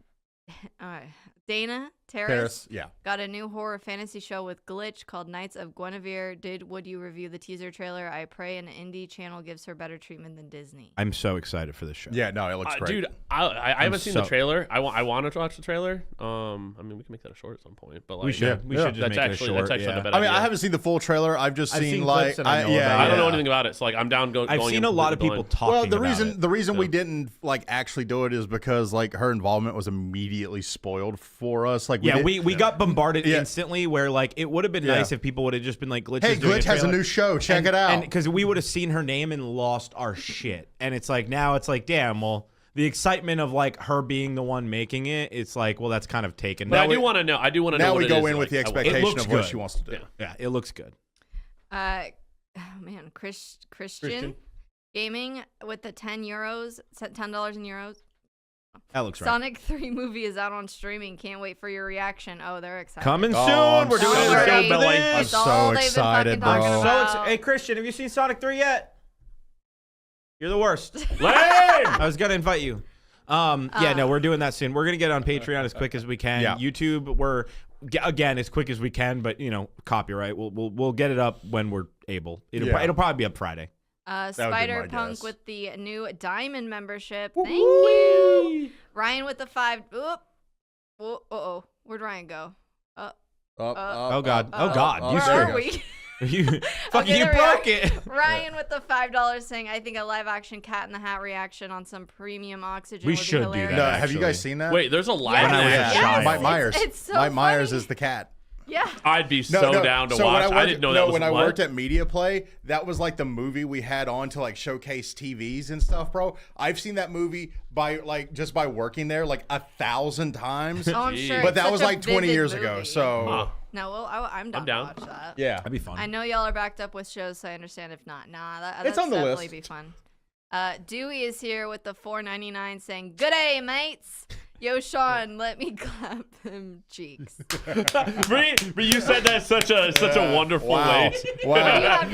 Dana Terrace got a new horror fantasy show with Glitch called Knights of Guinevere. Would you review the teaser trailer? I pray an indie channel gives her better treatment than Disney. I'm so excited for this show. Yeah, no, it looks great. Dude, I haven't seen the trailer. I want to watch the trailer. I mean, we can make that a short at some point, but like, we should just make it a short. That's actually a better idea. I haven't seen the full trailer. I've just seen like clips and I don't know anything about it, so like I'm down going. I've seen a lot of people talking. Well, the about reason we didn't like actually do it is because like her involvement was immediately spoiled for us. Like we got bombarded instantly. Where like it would have been nice if people would have just been like, Glitch. Hey, Glitch has a new show. Check it out. And because we would have seen her name and lost our shit. And it's like now it's like, damn. Well, the excitement of like her being the one making it, it's like, well, that's kind of taken. But I do want to know. Now what we it go is, in with the expectation of what she wants to do. Yeah, it looks good. Oh man, Christian Gaming with the $10 in euros. That looks right. Sonic 3 movie is out on streaming. Can't wait for your reaction. Oh, they're excited. Coming soon. We're doing it. I'm so excited, bro. Hey, Christian, have you seen Sonic 3 yet? You're the worst. Lame! I was going to invite you. We're doing that soon. We're going to get on Patreon as quick as we can. Yeah. YouTube, we're, again, as quick as we can, but, copyright. We'll get it up when we're able. It'll probably be up Friday. Spider-Punk with the new Diamond membership. Thank you. Ryan with the 5. Uh-oh. Where'd Ryan go? Oh, God. Where are we? You broke it. Ryan with the $5 saying, I think a live-action Cat in the Hat reaction on some premium oxygen we would should be hilarious. do that. No, have you guys seen that? Wait, there's a live action. Mike Myers. It's so Mike Myers funny. is the cat. Yeah. I'd be down to watch. I didn't know that was when I worked at Media Play, that was like the movie we had on to like showcase TVs and stuff, bro. I've seen that movie just by working there like 1,000 times. Oh, I'm sure. But that was like 20 years ago. So no, well, I'm down to watch that. Yeah, that'd be fun. I know y'all are backed up with shows, so I understand if not. That's it's on the definitely list. Be fun. Dewey is here with the $4.99 saying, "Good day, mates." Yo, Sean, let me clap them cheeks. Bree, you said that such a wonderful way. Why?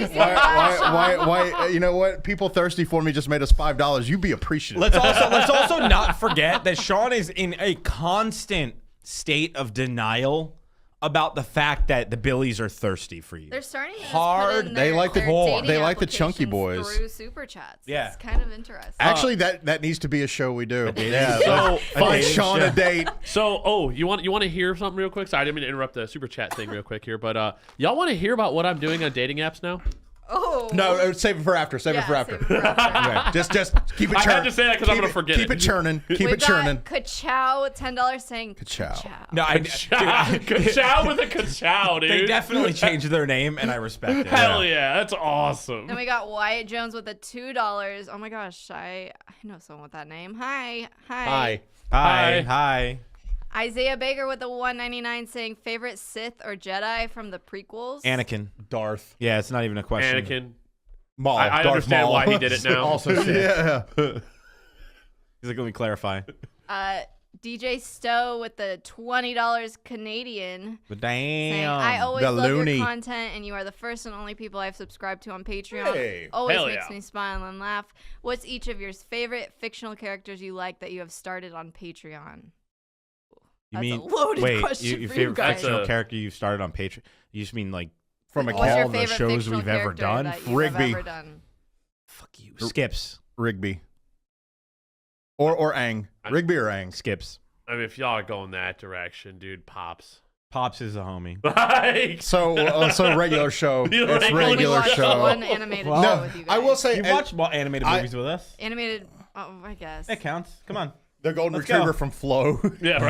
You know what? People thirsty for me just made us $5. You be appreciative. Let's also not forget that Sean is in a constant state of denial about the fact that the Billies are thirsty for you. They're starting to hard. Put They like the dating they like the chunky applications boys through super chats. Yeah. It's kind of interesting. Actually, that needs to be a show we do. Yeah. So Find Sean a date. So, you want to hear something real quick? Sorry, I didn't mean to interrupt the super chat thing real quick here, but y'all want to hear about what I'm doing on dating apps now? Oh. No, save it for after. Save it for after. Okay. Just keep it churning. I had to say that because I'm gonna forget Keep it churning. Keep it churning. Ka-chow, $10 saying Ka-chow. No, Ka-chow with a ka-chow, dude. They definitely changed their name, and I respect it. Hell yeah, that's awesome. Then we got Wyatt Jones with a $2. Oh my gosh, I know someone with that name. Hi. Hi. Isaiah Baker with a $1.99 saying favorite Sith or Jedi from the prequels. Anakin. Darth. Yeah, it's not even a question. Anakin. Maul. I Darth understand Maul. why he did it now. Also sick. Yeah. He's like, let me clarify. DJ Stowe with the $20 Canadian. But Saying, damn. I always The love loony. your content, and you are the first and only people I've subscribed to on Patreon. Hey. Always Hell makes yeah. me smile and laugh. What's each of your favorite fictional characters you like that you have started on Patreon? You That's mean, a loaded wait, question your for you favorite guys. fictional character you started on Patreon? You just mean like From What's your all the favorite shows fictional we've ever character done? that you've Rigby. ever done? Fuck you. Skips. Rigby. Or Aang. Rigby or Aang. Skips. I mean, if y'all are going that direction, dude, Pops. Pops is a homie. Like, So regular show. You It's like Only regular watched show. one animated Well, show No, with you guys. I will say You watched animated movies with us? Animated, I guess. That counts. Come on. the golden Let's retriever go. from Flow. yeah,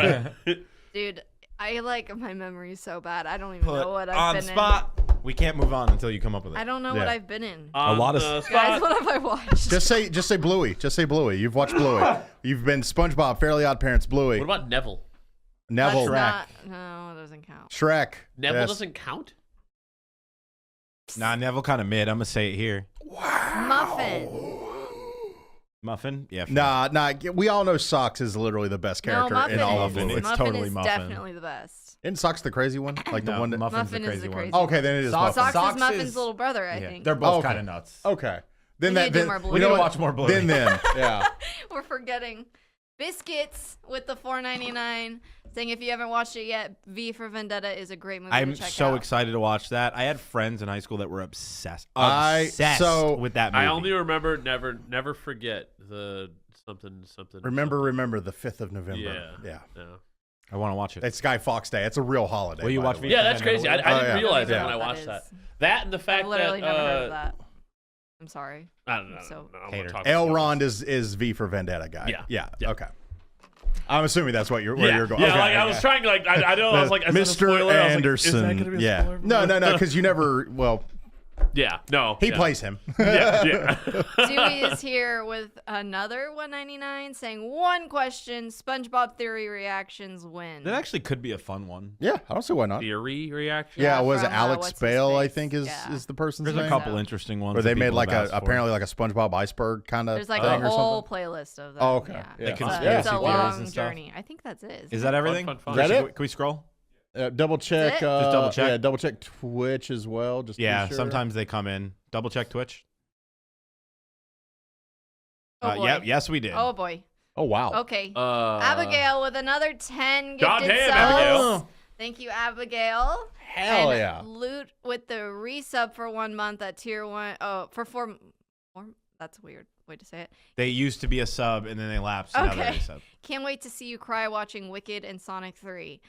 right. Dude, I like my memory so bad. I don't even Put know what I've on been spot. We can't move on until you come up with in. it. I don't know what Yeah. I've been in. A lot of Guys, what have I watched? Just say Bluey. Just say Bluey. You've watched Bluey. You've been SpongeBob, Fairly Odd Parents, Bluey, What about Neville? Neville, That's not, no, it doesn't count. Shrek. Neville Yes. doesn't count? Nah, Neville kind of mid. I'm going to say it here. Muffin. Muffin? Yeah. Nah. We all know Socks is literally the best No, character Muffin in all is. of Bluey. It's Muffin totally is Muffin. definitely the best. Isn't Socks the crazy one? Like the No, one that. Muffin's Muffin the is crazy the one. crazy Okay, then it is Socks- Muffin. Socks is Socks Muffin's is- little brother, I Yeah, think. they're both Okay. kind of nuts. Okay. We need to do more Bluey. We need know to what? watch more Bluey. Then, yeah. We're forgetting. Biscuits with the $4.99 saying if you haven't watched it yet, V for Vendetta is a great movie I'm to check so out. excited to watch that. I had friends in high school that were obsessed So- with that movie. I only remember never forget the something. Remember the 5th of November. Yeah. Yeah. I want to watch it. It's Guy Fawkes Day. It's a real holiday. Will you by watch the way. V for Yeah, that's Vendetta? crazy. I didn't yeah. realize Yeah. that when I What watched that that. is. That and the fact I've literally that never heard of that. I'm sorry. I don't know. So- I don't Hater. wanna talk Elrond about is V for Vendetta guy. Yeah. Yeah. Okay. I'm assuming that's what where yeah, you're going. Yeah, Okay, like I okay. was trying, like I know, I was like, is that a Mr. spoiler? I was like, Anderson. is that gonna be a spoiler? No, because you never. Well, Yeah, no. he yeah. plays him. Yeah. Dewey is here with another $1.99 saying one question: SpongeBob theory reactions win. That actually could be a fun one. Yeah, I don't see why not. Theory reaction. Yeah, Yeah, was it from, Alex what's his Bale? I face? think is Yeah. is the person's There's name. a couple so. interesting ones. Or they that made people like have asked for. apparently like a SpongeBob iceberg kind of. There's like thing a or whole something. playlist of them. Oh, okay. Yeah. Yeah. It's conspiracy a theories long and stuff. journey. I think that's it. Is that everything? Fun. Is that it? Can we scroll? Double check. it? Just double check? Yeah, double check Twitch as well. Just to be Yeah, sure. sometimes they come in. Double check Twitch. Oh boy. Yes, we did. Oh boy. Oh wow. Okay. Abigail with another 10 gifted Goddamn, subs. Abigail. Thank you, Abigail. Hell and yeah. Loot with the resub for 1 month at tier 1. Oh, for four. That's a weird way to say it. They used to be a sub and then they lapsed. And now they're Okay. a sub. Can't wait to see you cry watching Wicked and Sonic 3.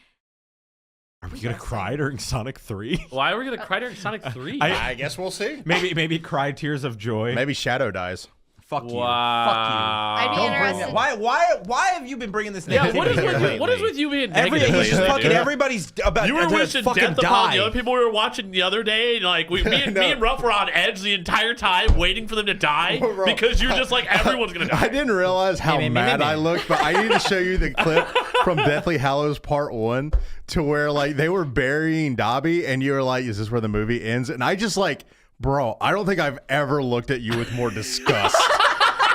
Are we gonna cry during Sonic 3? Why are we gonna cry during Sonic 3? I guess we'll see. maybe cry tears of joy. Maybe Shadow dies. Fuck you. Wow. Fuck you. I'd be Don't bring interested. that. Why have you been bringing this? Yeah, what is negativity with here you? What is lately? with you being Every negative it's just lately, fucking dude? everybody's about You were to wishing fucking death upon die. the other people we were watching the other day. Like me and Ruff were on edge the entire time, waiting for them to die Bro. because you're just like everyone's gonna die. I didn't realize how mad I looked, but I need to show you the clip from Deathly Hallows Part 1 to where like they were burying Dobby and you were like, is this where the movie ends? And I just like, bro, I don't think I've ever looked at you with more disgust.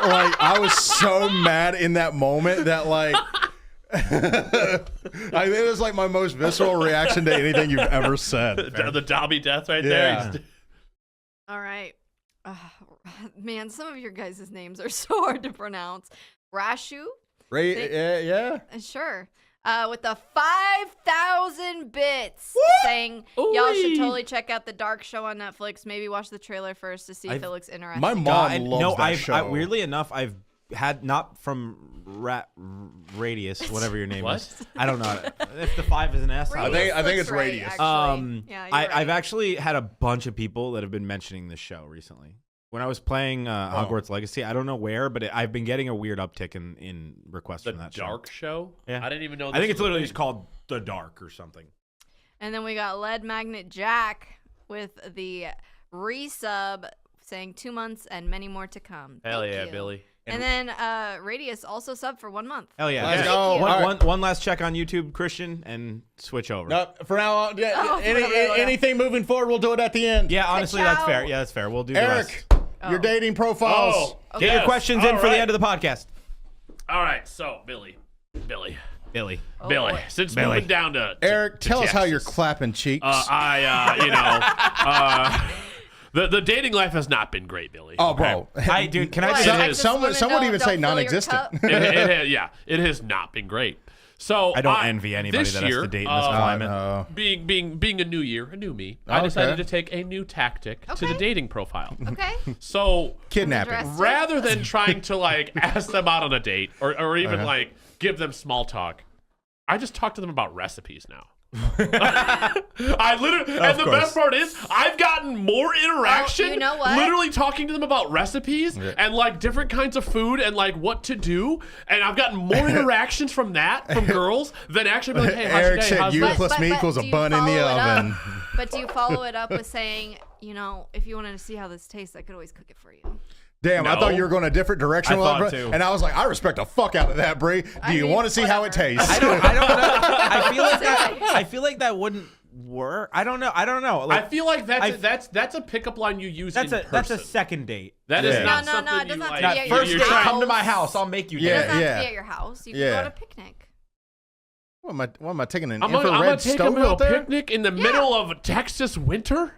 Like I was so mad in that moment that like I think it was like my most visceral reaction to anything you've ever said. The Dobby death right there. All right. Man, some of your guys' names are so hard to pronounce. Rashu? Yeah. Sure. With the 5,000 bits, saying y'all should totally check out the Dark Show on Netflix. Maybe watch the trailer first to see if it looks interesting. My mom loves that show. Weirdly enough, I've had not from Radius, whatever your name is. I don't know if the 5 is an S. I think it's Radius. I've actually had a bunch of people that have been mentioning this show recently. When I was playing Hogwarts Legacy, I don't know where, but I've been getting a weird uptick in requests from that show. The Dark Show? Yeah. I didn't even know. I think it's literally just called The Dark or something. And then we got Lead Magnet Jack with the resub saying 2 months and many more to come. Hell Thank yeah, you. Billy. And then Radius also subbed for 1 month. Hell yeah. Let's go. One last check on YouTube, Christian, and switch over. No, for now on, anything moving forward, we'll do it at the end. Yeah, honestly, that's fair. Yeah, that's fair. We'll do Eric, the rest. your dating profiles. Get your questions in for the end of the podcast. All right, so Billy. Oh, Since moving down to Eric, tell us Texas, how you're clapping cheeks. The dating life has not been great, Billy. Oh, bro. Dude, can I What? just Texas Some would women even don't say fill your non-existent. cup? It has not been great. So I don't envy anybody that has to date in this climate. Being a new year, a new me, I decided to take a new tactic to the dating profile. Okay. So Kidnapping. rather than trying to ask them out on a date or even give them small talk, I just talk to them about recipes now. I literally, and the best part is, I've gotten more interaction. You know what? Literally talking to them about recipes and different kinds of food and what to do, and I've gotten more interactions from girls than actually being like, "Hey, how's your Eric day? said How's you this?" plus me equals a bun in the oven. But do you follow it up with saying, if you wanted to see how this tastes, I could always cook it for you? Damn, I thought you were going a different direction. I thought too. And I was like, I respect the fuck out of that, Bree. Do you want to see how it tastes? I don't know. I feel like that wouldn't work. I don't know. I feel like that's a pickup line you use in person. That's a second date. That is not No, something it doesn't you have like. to be at First your date, house. come to my house. I'll make you It dinner. doesn't have to be at your house. You can go on a picnic. What am I taking an I'm gonna infrared take stove them to a out there? picnic in the middle of Texas winter.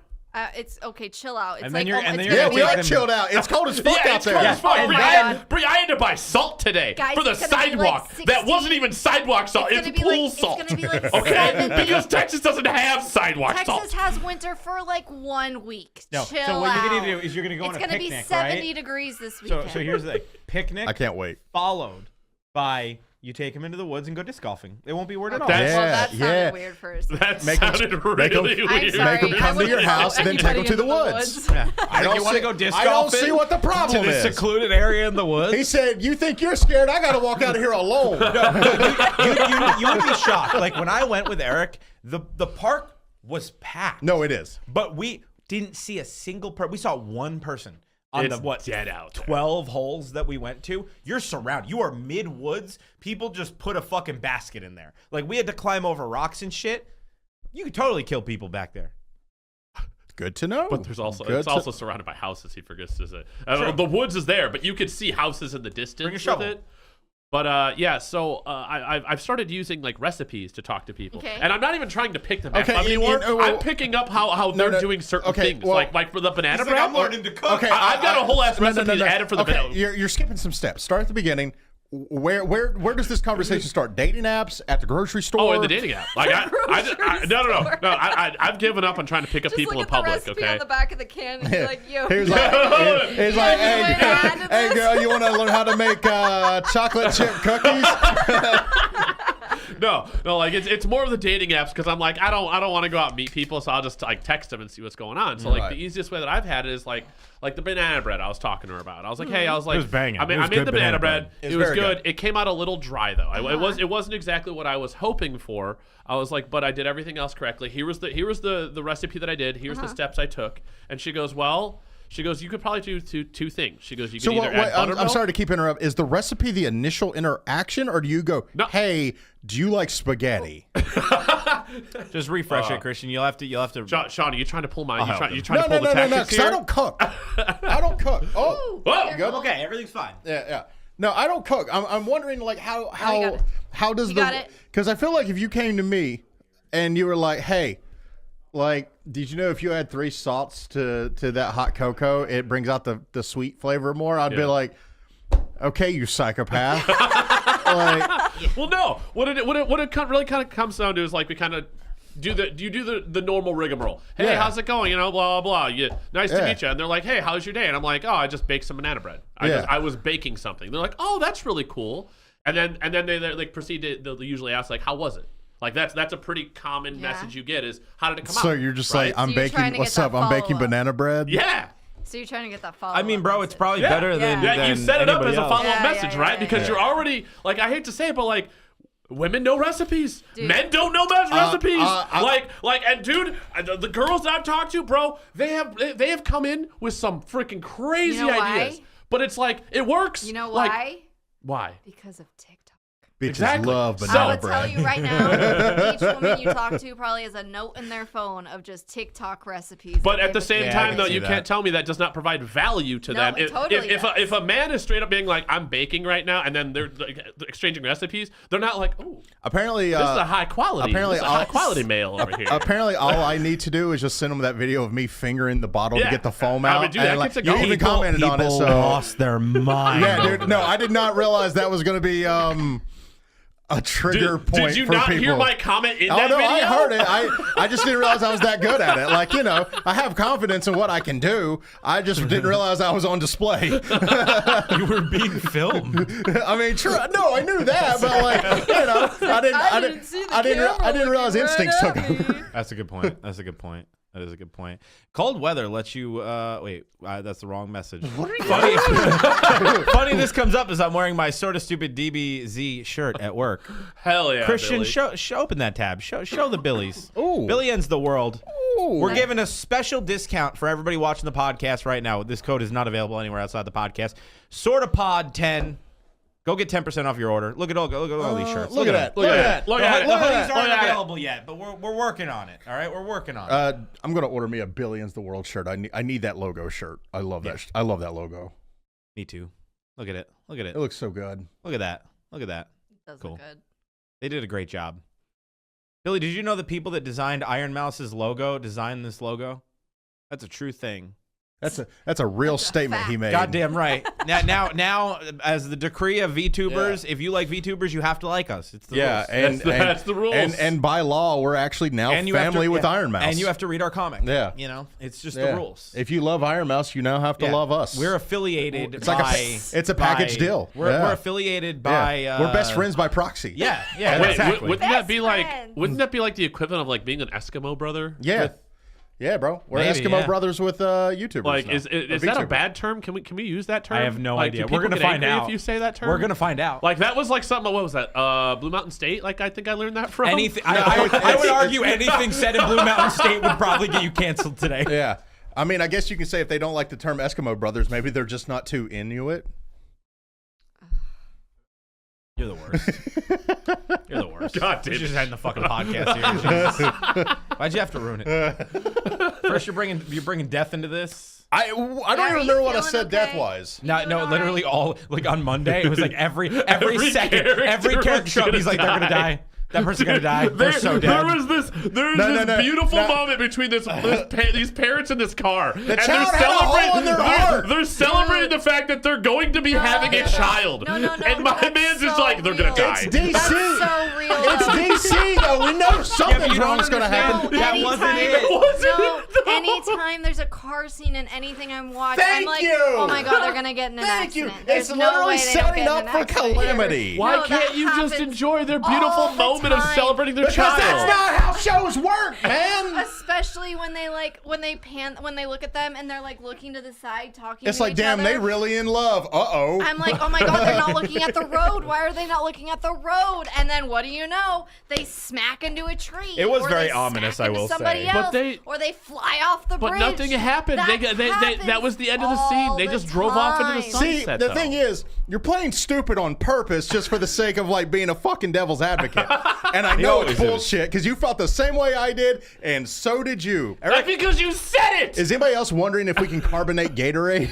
It's okay. Chill out. It's And then like you're- and then it's you're Yeah, gonna we take are them- chilled out. It's cold as fuck out it's there. cold as fuck. And Bree, then- I had to buy salt today Guys, for the it's gonna be like sidewalk. 60. That wasn't even sidewalk salt. It's It's gonna be pool like- salt. it's gonna be like Okay, 70. because Texas doesn't have sidewalk Texas salt. has winter for 1 week. No. Chill So what you're gonna out. do is you're gonna go on a It's gonna picnic, be 70 right? degrees this So weekend. here's the thing: picnic. I can't wait. Followed by you take them into the woods and go disc golfing. It won't be weird at all. That's- Well, that sounded Yeah. weird for a second. That Make 'em- sounded make 'em- really I'm weird. sorry. Make 'em come to your wouldn't house, throw then take 'em anybody to the into woods. Yeah. I don't want to go disc I don't golfing. see what the problem to the is. secluded area in the woods. He said, "You think you're scared? I got to walk out of here alone." you would be shocked. Like when I went with Eric, the park was packed. No, it is. But we didn't see a single person. We saw one person on It's the dead out there. 12 holes that we went to. You're surrounded. You are mid woods. People just put a fucking basket in there. Like we had to climb over rocks and shit. You could totally kill people back there. Good to know. But there's also surrounded by houses. He forgets to say. The woods is there, but you could see houses in the distance Bring a with shovel. it. But so I've started using recipes to talk to people, Okay. and I'm not even trying to pick them back Okay, up anymore. well, I'm picking up how they're doing certain things, well, like for the banana bread. I'm learning to cook. Okay, I've got a whole ass no, recipe added for the okay, banana. you're skipping some steps. Start at the beginning. Where does this conversation start? Dating apps, at the grocery store? Oh, in the dating app. Like I've given up on trying to pick up Just people look in at public. the recipe Okay. on the back of the can and be like, yo. He was like, wanna add to hey this?" girl, you want to learn how to make chocolate chip cookies? No, like it's more of the dating apps because I'm like I don't want to go out and meet people, so I'll just text them and see what's going on. So Right. the easiest way that I've had it is like the banana bread I was talking to her about. I was like, hey, I was like, was banging. I mean, It was I made good the banana banana bread. bread. It was very good. good. It came out a little dry though. It wasn't exactly what I was hoping for. I was like, but I did everything else correctly. Here was the recipe that I did. Here's the steps I took. And she goes, you could probably do two things. She goes, you could either add buttermilk. I'm sorry to keep interrupting. Is the recipe the initial interaction, or do you go, No. hey, do you like spaghetti? Just refresh it, Christian. You'll have to. Sean, are you trying to pull my? help You him. trying to pull the tactics because here? I don't cook. I don't cook. Oh, Whoa. good. Okay, everything's fine. Yeah. No, I don't cook. I'm wondering like how does because I feel like if you came to me and you were like, hey, like, did you know if you add 3 salts to that hot cocoa, it brings out the sweet flavor more? I'd be like, okay, you psychopath. Well, no. What it really kind of comes down to is like we kind of do the normal rigmarole. Hey, how's it going? You know, blah blah blah. Nice to meet you. And they're like, hey, how's your day? And I'm like, oh, I just baked some banana bread. I was baking something. They're like, oh, that's really cool. And then they like proceed to they'll usually ask like, how was it? Like that's a pretty common message you get is how did it come out? So you're just like, I'm baking. What's up? I'm baking banana bread. Yeah. So you're trying to get that follow-up. I mean, bro, it's probably better than you set it up as a follow-up message, right? Because you're already like, I hate to say it, but like, women know recipes. Dude. Men don't know recipes. And dude, the girls that I've talked to, bro, they have come in with some freaking crazy ideas. Why? But it's like it works. You know why? Like, why? Because of TikTok. Bitches love banana bread. I will tell you right now, each woman you talk to probably has a note in their phone of just TikTok recipes. But at the same time, though, you can't tell me that does not provide value to them. If a man is straight up being like, I'm baking right now, and then they're like, exchanging recipes, they're not like, oh, apparently this is a high quality. This is a high quality male over here. Apparently, all I need to do is just send them that video of me fingering the bottle to get the foam out. I mean, dude, that gets a you even commented on it. So lost their mind. Yeah, dude. No, I did not realize that was going to be a trigger point. Did you for not people. Hear my comment in that video? I heard it. I just didn't realize I was that good at it. Like, you know, I have confidence in what I can do. I just didn't realize I was on display. You were being filmed. I mean, no, I knew that, but like, you know, I didn't realize instincts took over. That's a good point. That is a good point. Cold weather lets you wait. That's the wrong message. What are you funny this comes up as I'm wearing my Sorta Stupid DBZ shirt at work. Hell yeah, Christian, Billy. show open that tab. Show the Billies. Ooh. Billy ends the world. Ooh. We're giving a special discount for everybody watching the podcast right now. This code is not available anywhere outside the podcast. SortaPod10. Go get 10% off your order. Look at all these shirts. Look at that. Look at that. The hoodies aren't available yet, but we're working on it. All right, we're working on it. I'm gonna order me a Billions the World shirt. I need that logo shirt. I love that. I love that logo. Me too. Look at it. It looks so good. Look at that. It does look good. They did a great job. Billy, did you know the people that designed Iron Mouse's logo designed this logo? That's a true thing. That's a real statement he made. Goddamn right. Now, as the decree of VTubers, if you like VTubers, you have to like us. It's the rules. That's the rules. And by law, we're actually now family with Iron Mouse. And you have to read our comic. Yeah. You know, it's just the rules. If you love Iron Mouse, you now have to love us. We're affiliated it's a package deal. We're affiliated by we're best friends by proxy. Yeah. Wait, exactly. wouldn't that be like the equivalent of like being an Eskimo brother? Yeah. Yeah, bro. We're Eskimo brothers with YouTubers. Like, is that a bad term? Can we use that term? I have no idea. We're gonna find out if you say that term. We're gonna find out. Like that was like something. What was that? Blue Mountain State. Like I think I learned that from. Anything. I would argue anything said in Blue Mountain State would probably get you canceled today. Yeah. I mean, I guess you can say if they don't like the term Eskimo brothers, maybe they're just not too Inuit. You're the worst. You're the worst. God damn. You just had in the fucking podcast here. Why'd you have to ruin it? First, you're bringing death into this. I don't even remember what I said death-wise. No, literally all like on Monday. It was like every second, every character show up. He's like, they're gonna die. That person's gonna die. They're so dead. There was this beautiful moment between these parents in this car, and they're celebrating the fact that they're going to be having a child. No, and my man's just like, they're gonna die. It's DC. That's so real. It's DC though. We know something wrong's gonna happen. That wasn't it. Anytime there's a car scene in anything I'm watching, I'm like, you. oh my god, they're gonna get in an accident. There's It's no literally way they don't setting get up in an for accident. calamity. Why can't you just enjoy their beautiful moment of celebrating their child? That's not how shows work, man. Especially when they look at them and they're like looking to the side talking. It's to like, each damn, other. they really in love. Uh-oh. I'm like, oh my god, they're not looking at the road. Why are they not looking at the road? And then what do you know? They smack into a tree. It was or very they ominous, smack I will into somebody say. else, But or they fly off the bridge. But nothing happened. That was the end of the scene. They just drove off into the sunset. See, the thing is, you're playing stupid on purpose just for the sake of like being a fucking devil's advocate. And I know it's bullshit because you felt the same way I did, and so did you. That's because you said it. Is anybody else wondering if we can carbonate Gatorade?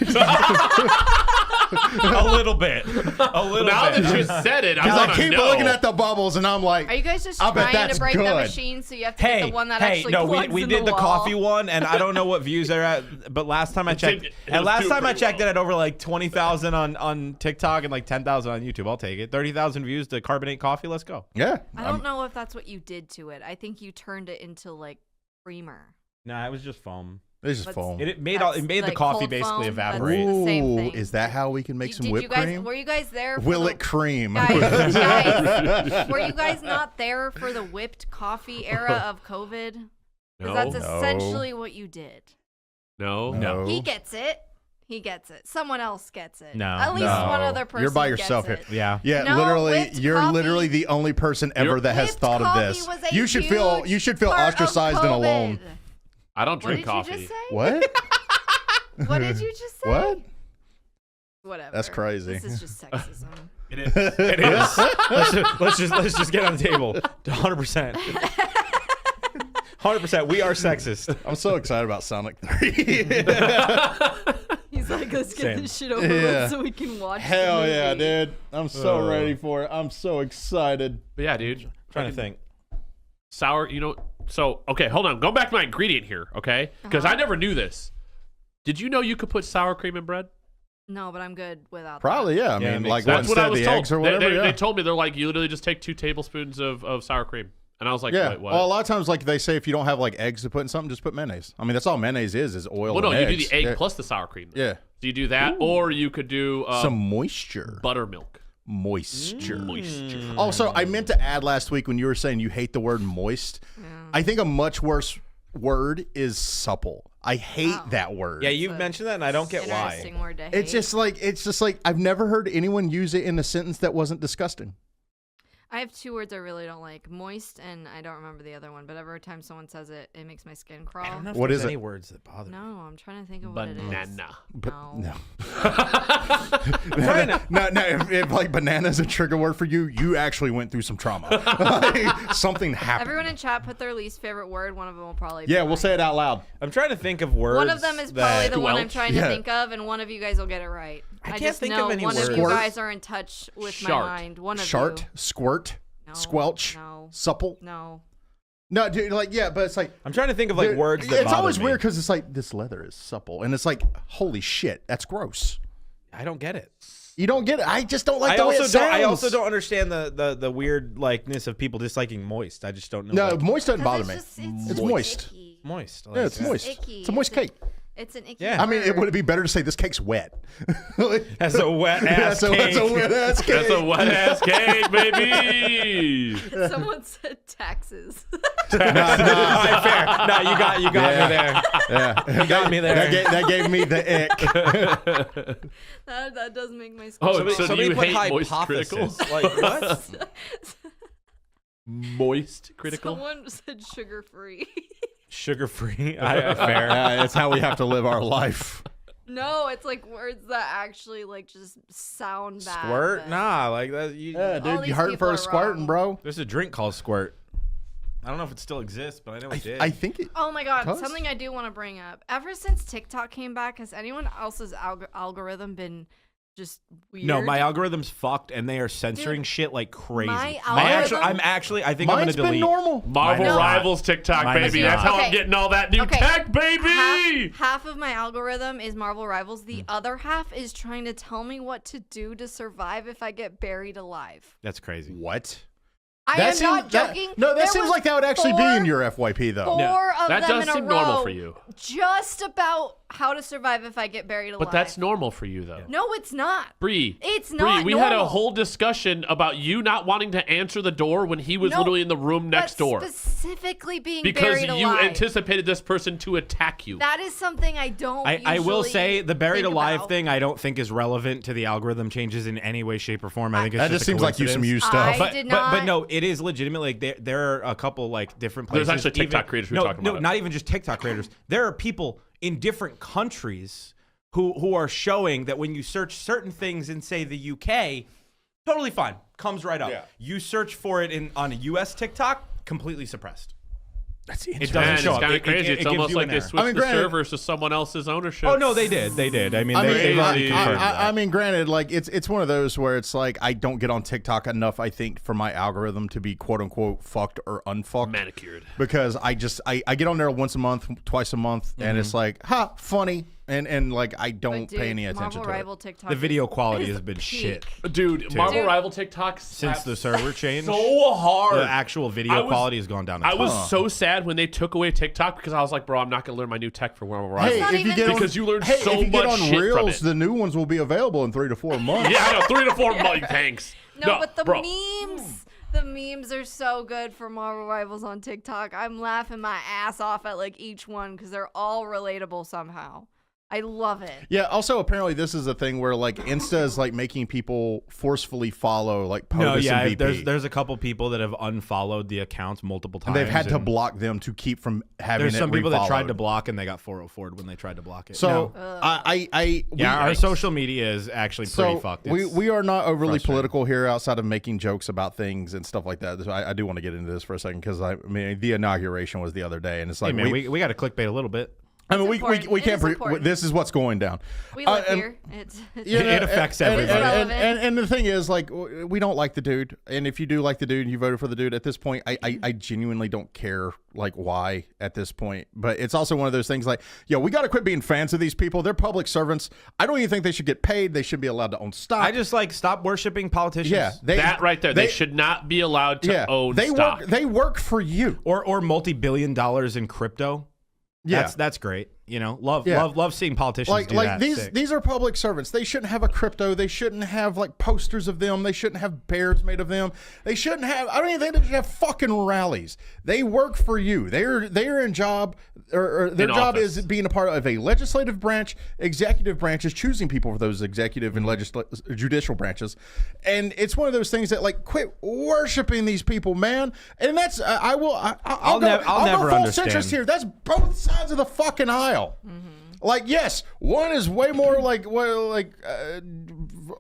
A little bit. Now that you said it, I keep looking at the bubbles, and I'm like, are you guys just I bet trying to that's break the good. machine so you have to get the one that actually no, plugs we in did the wall? coffee one, and I don't know what views they're at, but last time I checked, it at over like 20,000 on TikTok and like 10,000 on YouTube. I'll take it. 30,000 views to Carbonate Coffee. Let's go. Yeah. I don't know if that's what you did to it. I think you turned it into like creamer. Nah, it was just foam. It's just foam. It made That's the like coffee cold basically foam. evaporate. That's the same thing. Is that how we can make some whipped cream? Were you guys there? Will it cream? Guys, were you guys not there for the whipped coffee era of COVID? Because that's essentially what you did. No. He gets it. He gets it. Someone else gets it. No. At least one other person. You're by yourself gets here. it. Yeah. No, literally, you're coffee- literally the only person ever that has Whipped thought of coffee this. was a You should feel huge part of ostracized and alone. COVID. I don't drink What coffee. did you just say? What? What did you just say? What? Whatever. That's crazy. This is just sexism. It is. It is. let's just get on the table. 100%. 100%. We are sexist. I'm so excited about Sonic 3. He's like, let's get Same. this shit over with so we can watch. Hell the movie. yeah, dude. I'm so ready for it. I'm so excited. But yeah, dude. Trying to think. Sour, so, okay, hold on. Go back to my ingredient here, okay? Because I never knew this. Did you know you could put sour cream in bread? No, but I'm good without Probably, that. yeah. I Yeah, mean, it like makes That's what instead I of was the told. eggs or whatever. They told me, they're like, you literally just take 2 tablespoons of sour cream. And I was like, yeah. wait, what? Well, a lot of times, like they say, if you don't have like eggs to put in something, just put mayonnaise. I mean, that's all mayonnaise is oil. Well, no, and you eggs. do the egg Yeah. plus the sour cream. Yeah. So you do that, or you could do Some moisture. buttermilk. Moisture. Moisture. Also, I meant to add last week when you were saying you hate the word moist. Yeah. I think a much worse word is supple. I hate that word. Yeah, you've mentioned that, and I don't get why. Interesting word to hate. It's just like I've never heard anyone use it in a sentence that wasn't disgusting. I have 2 words I really don't like: moist, and I don't remember the other one. But every time someone says it, it makes my skin crawl. I don't know if What there's is any it? words that bother me. No, I'm trying to think of what it is. Banana. No. No, if like banana's a trigger word for you, you actually went through some trauma. Like, something happened. Everyone in chat put their least favorite word. One of them will probably be Yeah, we'll mine. say it out loud. I'm trying to think of words. One of them is probably the one I'm Squelch? trying to Yeah. think of, and one of you guys will get it right. I can't just think know of any one of words. you Squirt? guys are in touch with Shart. my mind. One of Shart, you. squirt, No, squelch, No. supple. No. No, dude, like yeah, but it's like I'm trying to think of like dude, words that it's bother always me. weird because it's like this leather is supple, and it's like holy shit, that's gross. I don't get it. You don't get it. I just don't like I the way it also don't. I sounds. also don't understand the weird likeness of people disliking moist. I just don't know. No, like, moist doesn't bother me. It's moist. icky. moist. Yeah, it's Like, moist. icky. It's a moist cake. It's an icky. Yeah. I mean, would it be better to say this cake's wet? That's a wet ass cake. That's a wet ass cake. That's a wet ass cake, baby. Someone said taxes. All right, fair. No, you got me there. Yeah, You got me there. that gave me the ick. that does make my skin. Oh, crawl. so do you hate moist critical? hypothesis. Like what? Moist critical? Someone said sugar free. Sugar free. Fair. It's how we have to live our life. No, it's like words that actually like just sound bad. Squirt? but- Nah, like that. Yeah, All dude, you these hurting people for are a squirting, wrong. bro. There's a drink called Squirt. I don't know if it still exists, but I know it did. I think it. Oh my god, Does? something I do want to bring up. Ever since TikTok came back, has anyone else's algorithm just weird? No, my algorithm's fucked, and they are censoring Dude, shit like crazy. my I algorithm- think I'm Mine's gonna been delete. normal. Marvel Mine is not. Rivals TikTok, Mine is baby. not. That's how I'm Okay. getting all that new Okay. tech, baby. Half of my algorithm is Marvel Rivals. The other half is trying to tell me what to do to survive if I get buried alive. That's crazy. What? I am not joking. No, that There seems was like that would actually be in four- your FYP though. Four of That them does in a seem row, normal for you. just about how to survive if I get buried alive. But that's normal for you, though. No, it's not. Bree. It's Bree, not we had a normal. whole discussion about you not wanting to answer the door when he was No, literally in the room next but door. specifically being Because buried you alive. anticipated this person to attack you. That is something I don't. I will usually say the buried think alive about. thing I don't think is relevant to the algorithm changes in any way, shape, or form. I think it's That just just a seems like you some coincidence. used stuff. I But, did but not. no, it is legitimate. Like there are a couple like different There's places. actually TikTok creators who are talking about it. not even just TikTok creators. There are people in different countries who are showing that when you search certain things in say the UK, totally fine, comes right up. Yeah. You search for it on a US TikTok, completely suppressed. That's it doesn't show up. It's kind of crazy. It's almost like they switched the granted, servers to someone else's ownership. Oh no, they did. I mean, they've already confirmed that. I mean, granted, like it's one of those where it's like I don't get on TikTok enough. I think for my algorithm to be quote unquote fucked or unfucked, manicured, because I get on there once a month, twice a month, and it's like funny. And like I don't pay any attention to it. TikTok the video quality has been shit, dude. Marvel Rival TikTok since the server changed. So hard. The actual video quality has gone down. I was so sad when they took away TikTok because I was like, bro, I'm not gonna learn my new tech for Marvel Rival. Hey, if you get because you learn so much shit from it. If you get on Reels, the new ones will be available in 3 to 4 months. Yeah, I know, 3 to 4 months. Thanks. No, but the memes. The memes are so good for Marvel Rivals on TikTok. I'm laughing my ass off at like each one because they're all relatable somehow. I love it. Yeah. Also, apparently, this is a thing where like Insta is like making people forcefully follow like POTUS and VP. There's a couple people that have unfolled the accounts multiple times. And they've had to block them to keep from having it. There's some people that tried to block and they got 404'd when they tried to block it. So our social media is actually pretty fucked. We are not overly political here outside of making jokes about things and stuff like that. I do want to get into this for a second because I mean the inauguration was the other day and it's like hey man, we got to clickbait a little bit. I mean, we can't. This is what's going down. We live here. It affects everybody. And the thing is, like, we don't like the dude. And if you do like the dude and you voted for the dude, at this point, I genuinely don't care, like, why at this point. But it's also one of those things like, we got to quit being fans of these people. They're public servants. I don't even think they should get paid. They should be allowed to own stock. I just stop worshiping politicians. Yeah, that right there. They should not be allowed to own stock. They work for you. Or multi-billion dollars in crypto. Yeah, that's great. Love seeing politicians do that. These are public servants. They shouldn't have a crypto. They shouldn't have like posters of them. They shouldn't have bears made of them. They shouldn't have. I don't even think they should have fucking rallies. They work for you. They're in job or their job is being a part of a legislative branch. Executive branch is choosing people for those executive and judicial branches, and it's one of those things that like quit worshiping these people, man. And that's I'll never understand. Centrist here. That's both sides of the fucking aisle. Like, yes, one is way more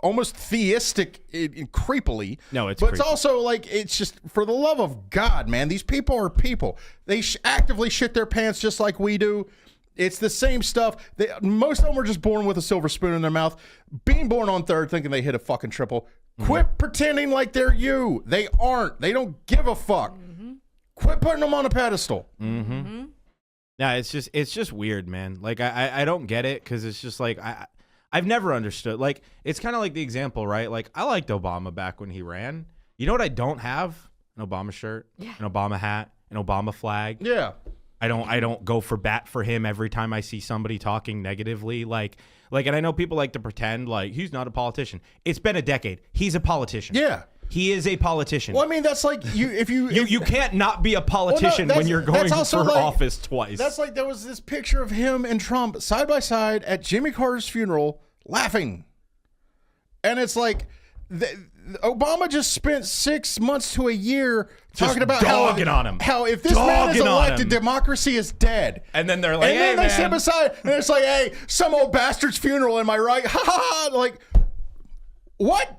almost theistic and creepily. No, it's it's also like it's just for the love of God, man. These people are people. They actively shit their pants just like we do. It's the same stuff. Most of them were just born with a silver spoon in their mouth. Being born on third, thinking they hit a fucking triple. Quit pretending like they're you. They aren't. They don't give a fuck. Quit putting them on a pedestal. Yeah, it's just weird, man. Like I don't get it because it's just like I've never understood. Like it's kind of like the example, right? Like I liked Obama back when he ran. You know what I don't have? An Obama shirt, an Obama hat, an Obama flag. Yeah. I don't go for bat for him every time I see somebody talking negatively. Like, and I know people like to pretend like he's not a politician. It's been a decade. He's a politician. Yeah. He is a politician. Well, I mean, that's like you can't not be a politician when you're going for office twice. That's like there was this picture of him and Trump side by side at Jimmy Carter's funeral laughing. And it's like Obama just spent 6 months to a year talking about how if this man is elected, democracy is dead. And then they're like, and then they sit beside and it's like, hey, some old bastard's funeral, am I right? Ha ha ha. Like, what?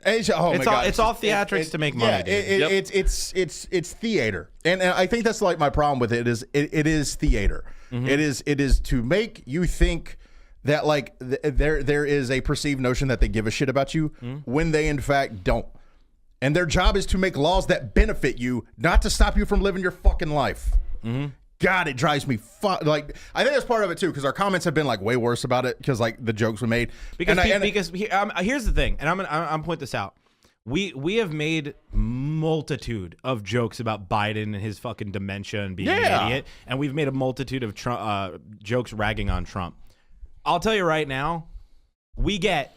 It's all theatrics to make money. It's theater, and I think that's like my problem with it is it is theater. It is to make you think that like there is a perceived notion that they give a shit about you when they in fact don't, and their job is to make laws that benefit you, not to stop you from living your fucking life. God, it drives me like I think that's part of it too because our comments have been like way worse about it because like the jokes we made because here's the thing, and I'm point this out. We have made multitude of jokes about Biden and his fucking dementia and being an idiot, and we've made a multitude of jokes ragging on Trump. I'll tell you right now, we get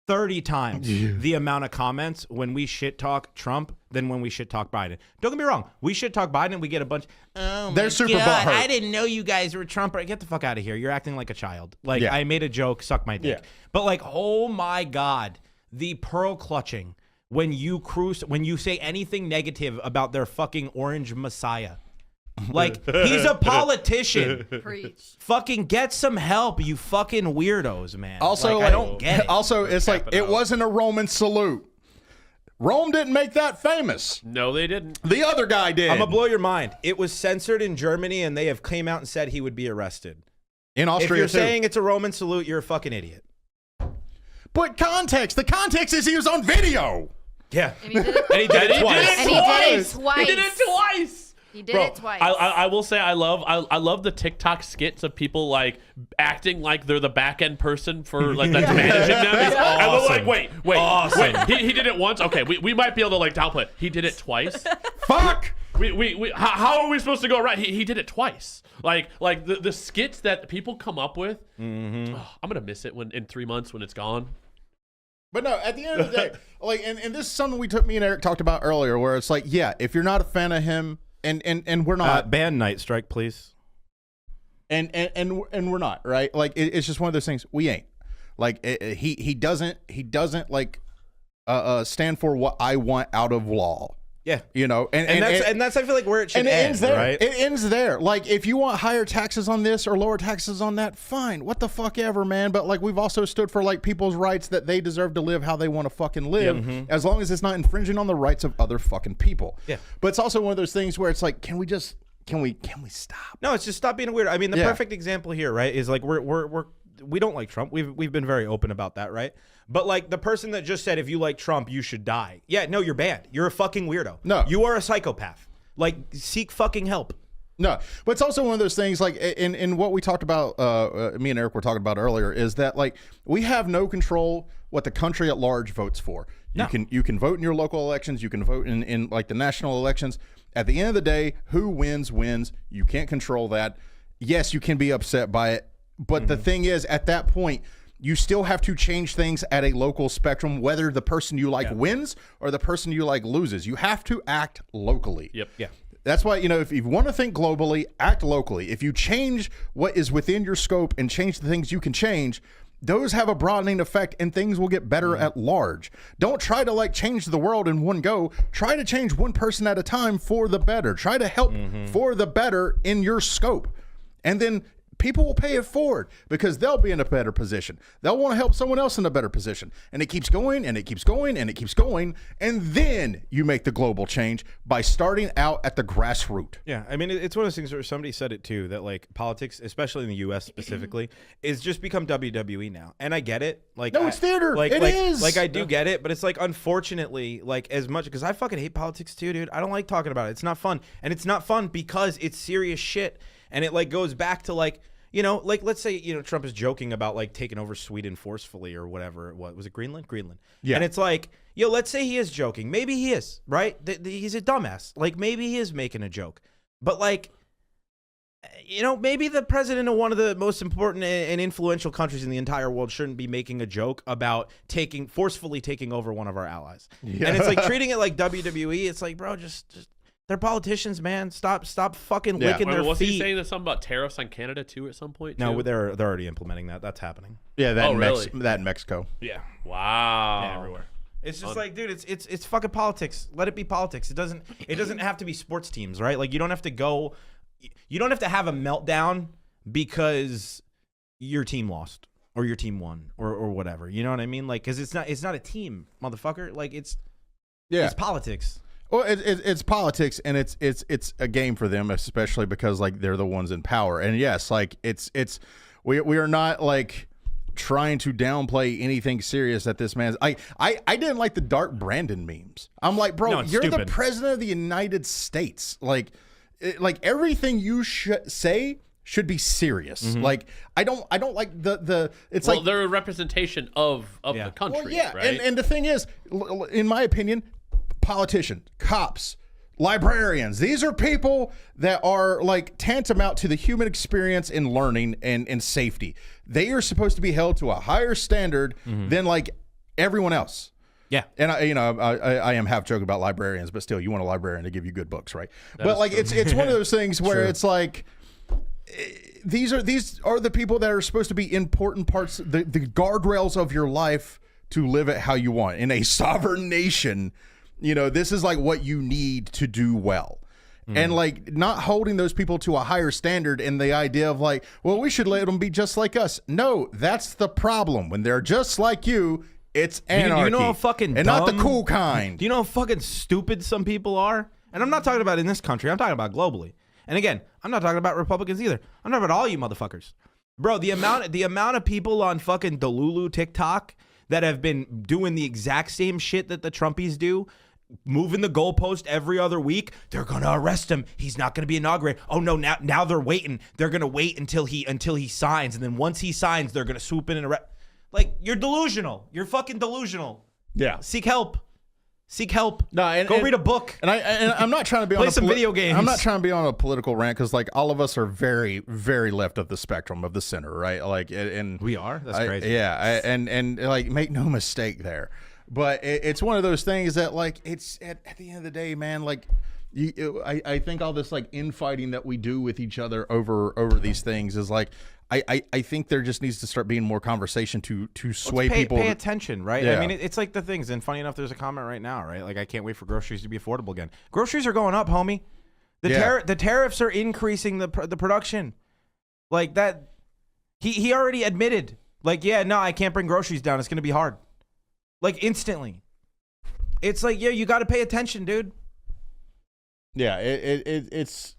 30 times the amount of comments when we shit talk Trump than when we shit talk Biden. Don't get me wrong. We shit talk Biden and we get a bunch. Oh, they're super butthurt. I didn't know you guys were Trump. Get the fuck out of here. You're acting like a child. Like I made a joke, suck my dick. But like, oh my God, the pearl clutching when you say anything negative about their fucking orange messiah. Like, he's a politician. Preach. Fucking get some help, you fucking weirdos, man. Also, I don't get it. Also, it's like, it wasn't a Roman salute. Rome didn't make that famous. No, they didn't. The other guy did. I'm gonna blow your mind. It was censored in Germany, and they have came out and said he would be arrested. In Austria, if you're too. saying it's a Roman salute, you're a fucking idiot. But context. The context is he was on video. Yeah. And he did it, And he did it twice. and he did it twice. He did it twice. He did it twice. I will say I love the TikTok skits of people like acting like they're the back end person for like that's managing them. And they're like, wait. He did it once. Okay, we might be able to like downplay it. He did it twice. Fuck. How are we supposed to go right? He did it twice. Like the skits that people come up with. I'm gonna miss it when in 3 months when it's gone. But no, at the end of the day, like, and this is something me and Eric talked about earlier, where it's like, yeah, if you're not a fan of him, and we're not, ban Night Strike, please. And we're not, right? Like, it's just one of those things. We ain't. Like, he doesn't like stand for what I want out of law. Yeah, you know, and that's I feel like where it should end, ends there. Right? It ends there. Like, if you want higher taxes on this or lower taxes on that, fine. What the fuck ever, man. But like, we've also stood for like people's rights that they deserve to live how they want to fucking live, as long as it's not infringing on the rights of other fucking people. Yeah. But it's also one of those things where it's like, can we stop? No, it's just stop being weird. I mean, the perfect example here, right, is like we don't like Trump. We've been very open about that, right? But like the person that just said, if you like Trump, you should die. Yeah, no, you're bad. You're a fucking weirdo. No. You are a psychopath. Like, seek fucking help. No, but it's also one of those things like in what we talked about, me and Eric were talking about earlier, is that like we have no control what the country at large votes for. You can vote in your local elections. You can vote in like the national elections. At the end of the day, who wins. You can't control that. Yes, you can be upset by it. But the thing is, at that point, you still have to change things at a local spectrum, whether the person you like wins or the person you like loses. You have to act locally. Yep. Yeah. That's why, you know, if you want to think globally, act locally. If you change what is within your scope and change the things you can change, those have a broadening effect and things will get better at large. Don't try to like change the world in one go. Try to change one person at a time for the better. Try to help for the better in your scope. And then people will pay it forward because they'll be in a better position. They'll want to help someone else in a better position. And it keeps going and it keeps going and it keeps going. And then you make the global change by starting out at the grassroots. Yeah. I mean, it's one of those things where somebody said it too, that like politics, especially in the US specifically, is just become WWE now. And I get it. Like, no, it's theater. It is. Like, I do get it. But it's like, unfortunately, like as much, because I fucking hate politics too, dude. I don't like talking about it. It's not fun. And it's not fun because it's serious shit. And it like goes back to like, you know, like let's say, you know, Trump is joking about like taking over Sweden forcefully or whatever. What was it? Greenland? Yeah. And it's like, yo, let's say he is joking. Maybe he is, right? He's a dumbass. Like maybe he is making a joke. But like, you know, maybe the president of one of the most important and influential countries in the entire world shouldn't be making a joke about forcefully taking over one of our allies. Yeah. And it's like treating it like WWE. It's like, bro, just they're politicians, man. Stop fucking licking their feet. Was he saying something about tariffs on Canada too at some point? No, they're already implementing that. That's happening. Yeah, that in Mexico. Yeah. Wow. Yeah, everywhere. It's just like, dude, it's fucking politics. Let it be politics. It doesn't have to be sports teams, right? Like you don't have to have a meltdown because your team lost or your team won or whatever. You know what I mean? Like, because it's not a team, motherfucker. Like it's politics. Well, it's politics, and it's a game for them, especially because like they're the ones in power. And yes, like we are not like trying to downplay anything serious that this man's. I didn't like the Dark Brandon memes. I'm like, bro, you're stupid. The president of the United States. Like everything you say should be serious. Like I don't like the it's like they're a representation of the country. Well, yeah, right? and the thing is, in my opinion, politicians, cops, librarians, these are people that are like tantamount to the human experience in learning and safety. They are supposed to be held to a higher standard than like everyone else. Yeah. And I am half joking about librarians, but still, you want a librarian to give you good books, right? But like it's one of those things where it's like these are the people that are supposed to be important parts, the guardrails of your life to live it how you want in a sovereign nation. You know, this is like what you need to do well. And like not holding those people to a higher standard, and the idea of like, well, we should let them be just like us. No, that's the problem. When they're just like you, It's anarchy. You know how fucking and dumb, not the cool kind. Do you know how fucking stupid some people are? And I'm not talking about in this country. I'm talking about globally. And again, I'm not talking about Republicans either. I'm talking about all you motherfuckers. Bro, the amount of people on fucking Delulu TikTok that have been doing the exact same shit that the Trumpies do, moving the goalpost every other week. They're gonna arrest him. He's not gonna be inaugurated. Oh no, now they're waiting. They're gonna wait until he signs, and then once he signs, they're gonna swoop in and arrest. Like, you're delusional. You're fucking delusional. Yeah. Seek help. Seek help. No, go read a book. And I'm not trying to be play on some video games. I'm not trying to be on a political rant because like all of us are very, very left of the spectrum of the center, right? Like, and we are. That's crazy. Yeah, and like make no mistake there. But it's one of those things that like it's at the end of the day, man. Like, I think all this like infighting that we do with each other over these things is like. I think there just needs to start being more conversation to sway people. Pay attention, right? Yeah. I mean, it's like the things. And funny enough, there's a comment right now, right? Like, I can't wait for groceries to be affordable again. Groceries are going up, homie. The tariffs are increasing the production. Like that, he already admitted. Like, yeah, no, I can't bring groceries down. It's gonna be hard. Like instantly. It's like, yeah, you got to pay attention, dude. Yeah, it's.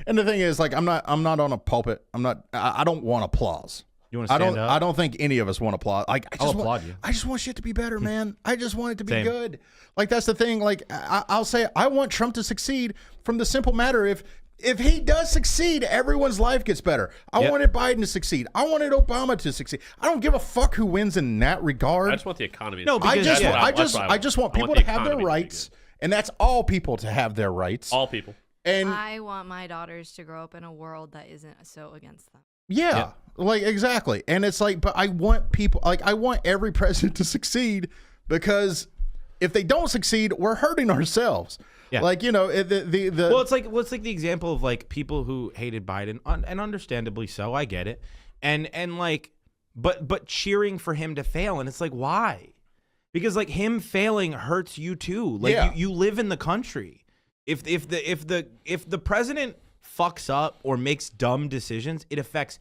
And the thing is, like, I'm not on a pulpit. I don't want applause. You want to stand up? I don't think any of us want applause. Like, I'll applaud you. I just want shit to be better, man. I just want it to be good. Like, that's the thing. Like, I'll say I want Trump to succeed from the simple matter if he does succeed, everyone's life gets better. I wanted Biden to succeed. I wanted Obama to succeed. I don't give a fuck who wins in that regard. I just want the economy. No, because I just want people to have their rights, and that's all people to have their rights. All people. And I want my daughters to grow up in a world that isn't so against them. Yeah, like exactly. And it's like, but I want people, like I want every president to succeed because if they don't succeed, we're hurting ourselves. Yeah. Like, you know, well, it's like the example of like people who hated Biden, and understandably so. I get it, and like, but cheering for him to fail, and it's like, why? Because like him failing hurts you too. Like you live in the country. If the president fucks up or makes dumb decisions, it affects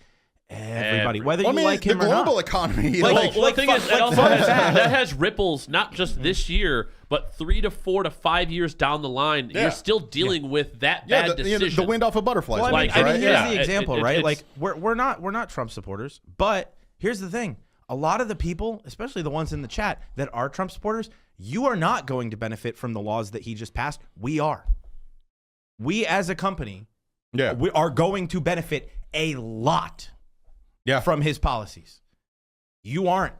everybody, whether you like him or not. The global economy. The thing is, that has ripples not just this year, but 3 to 4 to 5 years down the line. You're still dealing with that bad decision. The wind off a butterfly. Well, I mean, here's the example, right? Like we're not Trump supporters, but here's the thing: a lot of the people, especially the ones in the chat that are Trump supporters, you are not going to benefit from the laws that he just passed. We are. We as a company, we are going to benefit a lot from his policies. You aren't.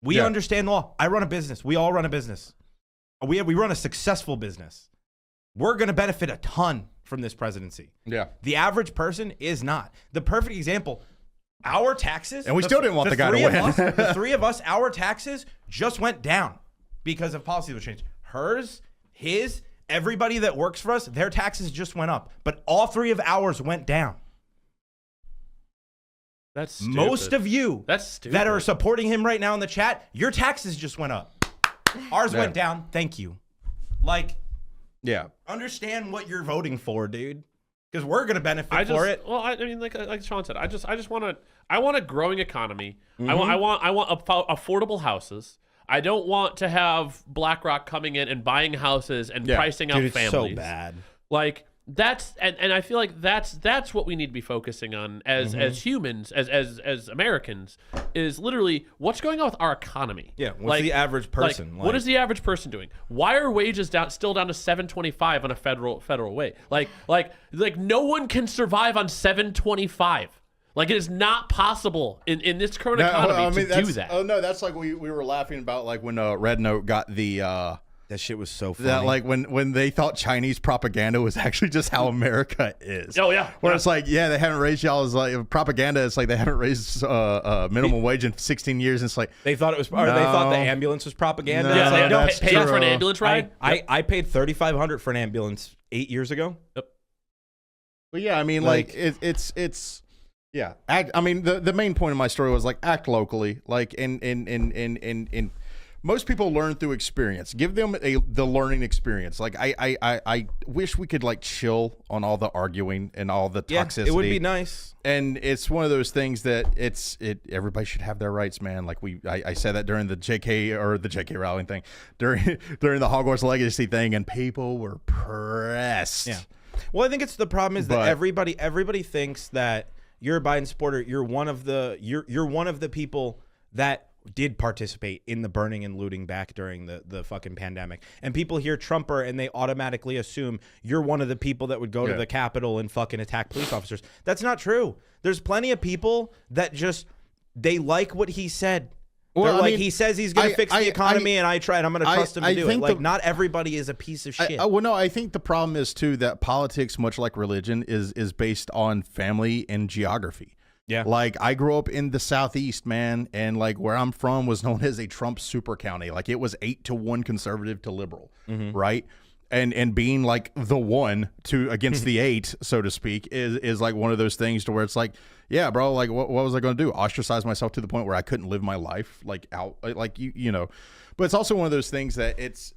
We understand the law. I run a business. We all run a business. We run a successful business. We're going to benefit a ton from this presidency. Yeah. The average person is not. The perfect example, our taxes. And we still didn't want the guy to win. The three of us, our taxes just went down because of policy that changed. Hers, his, everybody that works for us, their taxes just went up. But all three of ours went down. That's stupid. Most of you that are supporting him right now in the chat, your taxes just went up. Ours went down. Thank you. Like, understand what you're voting for, dude. Because we're gonna benefit for it. Well, I mean, like Sean said, I just want a growing economy. I want affordable houses. I don't want to have BlackRock coming in and buying houses and pricing out families. It's so bad. Like that's and I feel like that's what we need to be focusing on as humans, as Americans, is literally what's going on with our economy. Yeah, what's the average person? What is the average person doing? Why are wages still down to $7.25 on a federal way? Like no one can survive on $7.25. Like, it is not possible in this current economy to do that. Oh, no, that's like we were laughing about, like, when Red Note got the... that shit was so funny. That, like, when they thought Chinese propaganda was actually just how America is. Oh, yeah. Where it's like, they haven't raised y'all's, like, propaganda. It's like they haven't raised minimum wage in 16 years. And it's like... They thought it was... Or they thought the ambulance was propaganda. No, pay for an ambulance ride? I paid $3,500 for an ambulance 8 years ago. Yep. Well, yeah, I mean, like it's... Yeah, I mean, the main point of my story was like act locally, like in most people learn through experience. Give them the learning experience. Like I wish we could like chill on all the arguing and all the toxicity. It would be nice. And it's one of those things that everybody should have their rights, man. Like I said that during the JK Rowling thing, during the Hogwarts Legacy thing, and people were pressed. Yeah. Well, I think it's the problem is that everybody thinks that you're a Biden supporter. You're one of the people that did participate in the burning and looting back during the fucking pandemic. And people hear Trumper and they automatically assume you're one of the people that would go to the Capitol and fucking attack police officers. That's not true. There's plenty of people that they like what he said. Well, he says he's going to fix the economy, and I'm going to trust him to do it. Like, not everybody is a piece of shit. I think the problem is, too, that politics, much like religion, is based on family and geography. Yeah. Like, I grew up in the Southeast, man, and, like, where I'm from was known as a Trump super county. Like, it was 8-1 conservative to liberal, right? And being, like, the 1 against the 8, so to speak, is like one of those things to where it's like, yeah, bro, like, what was I going to do? Ostracize myself to the point where I couldn't live my life, like, out, like, you know. But it's also one of those things that it's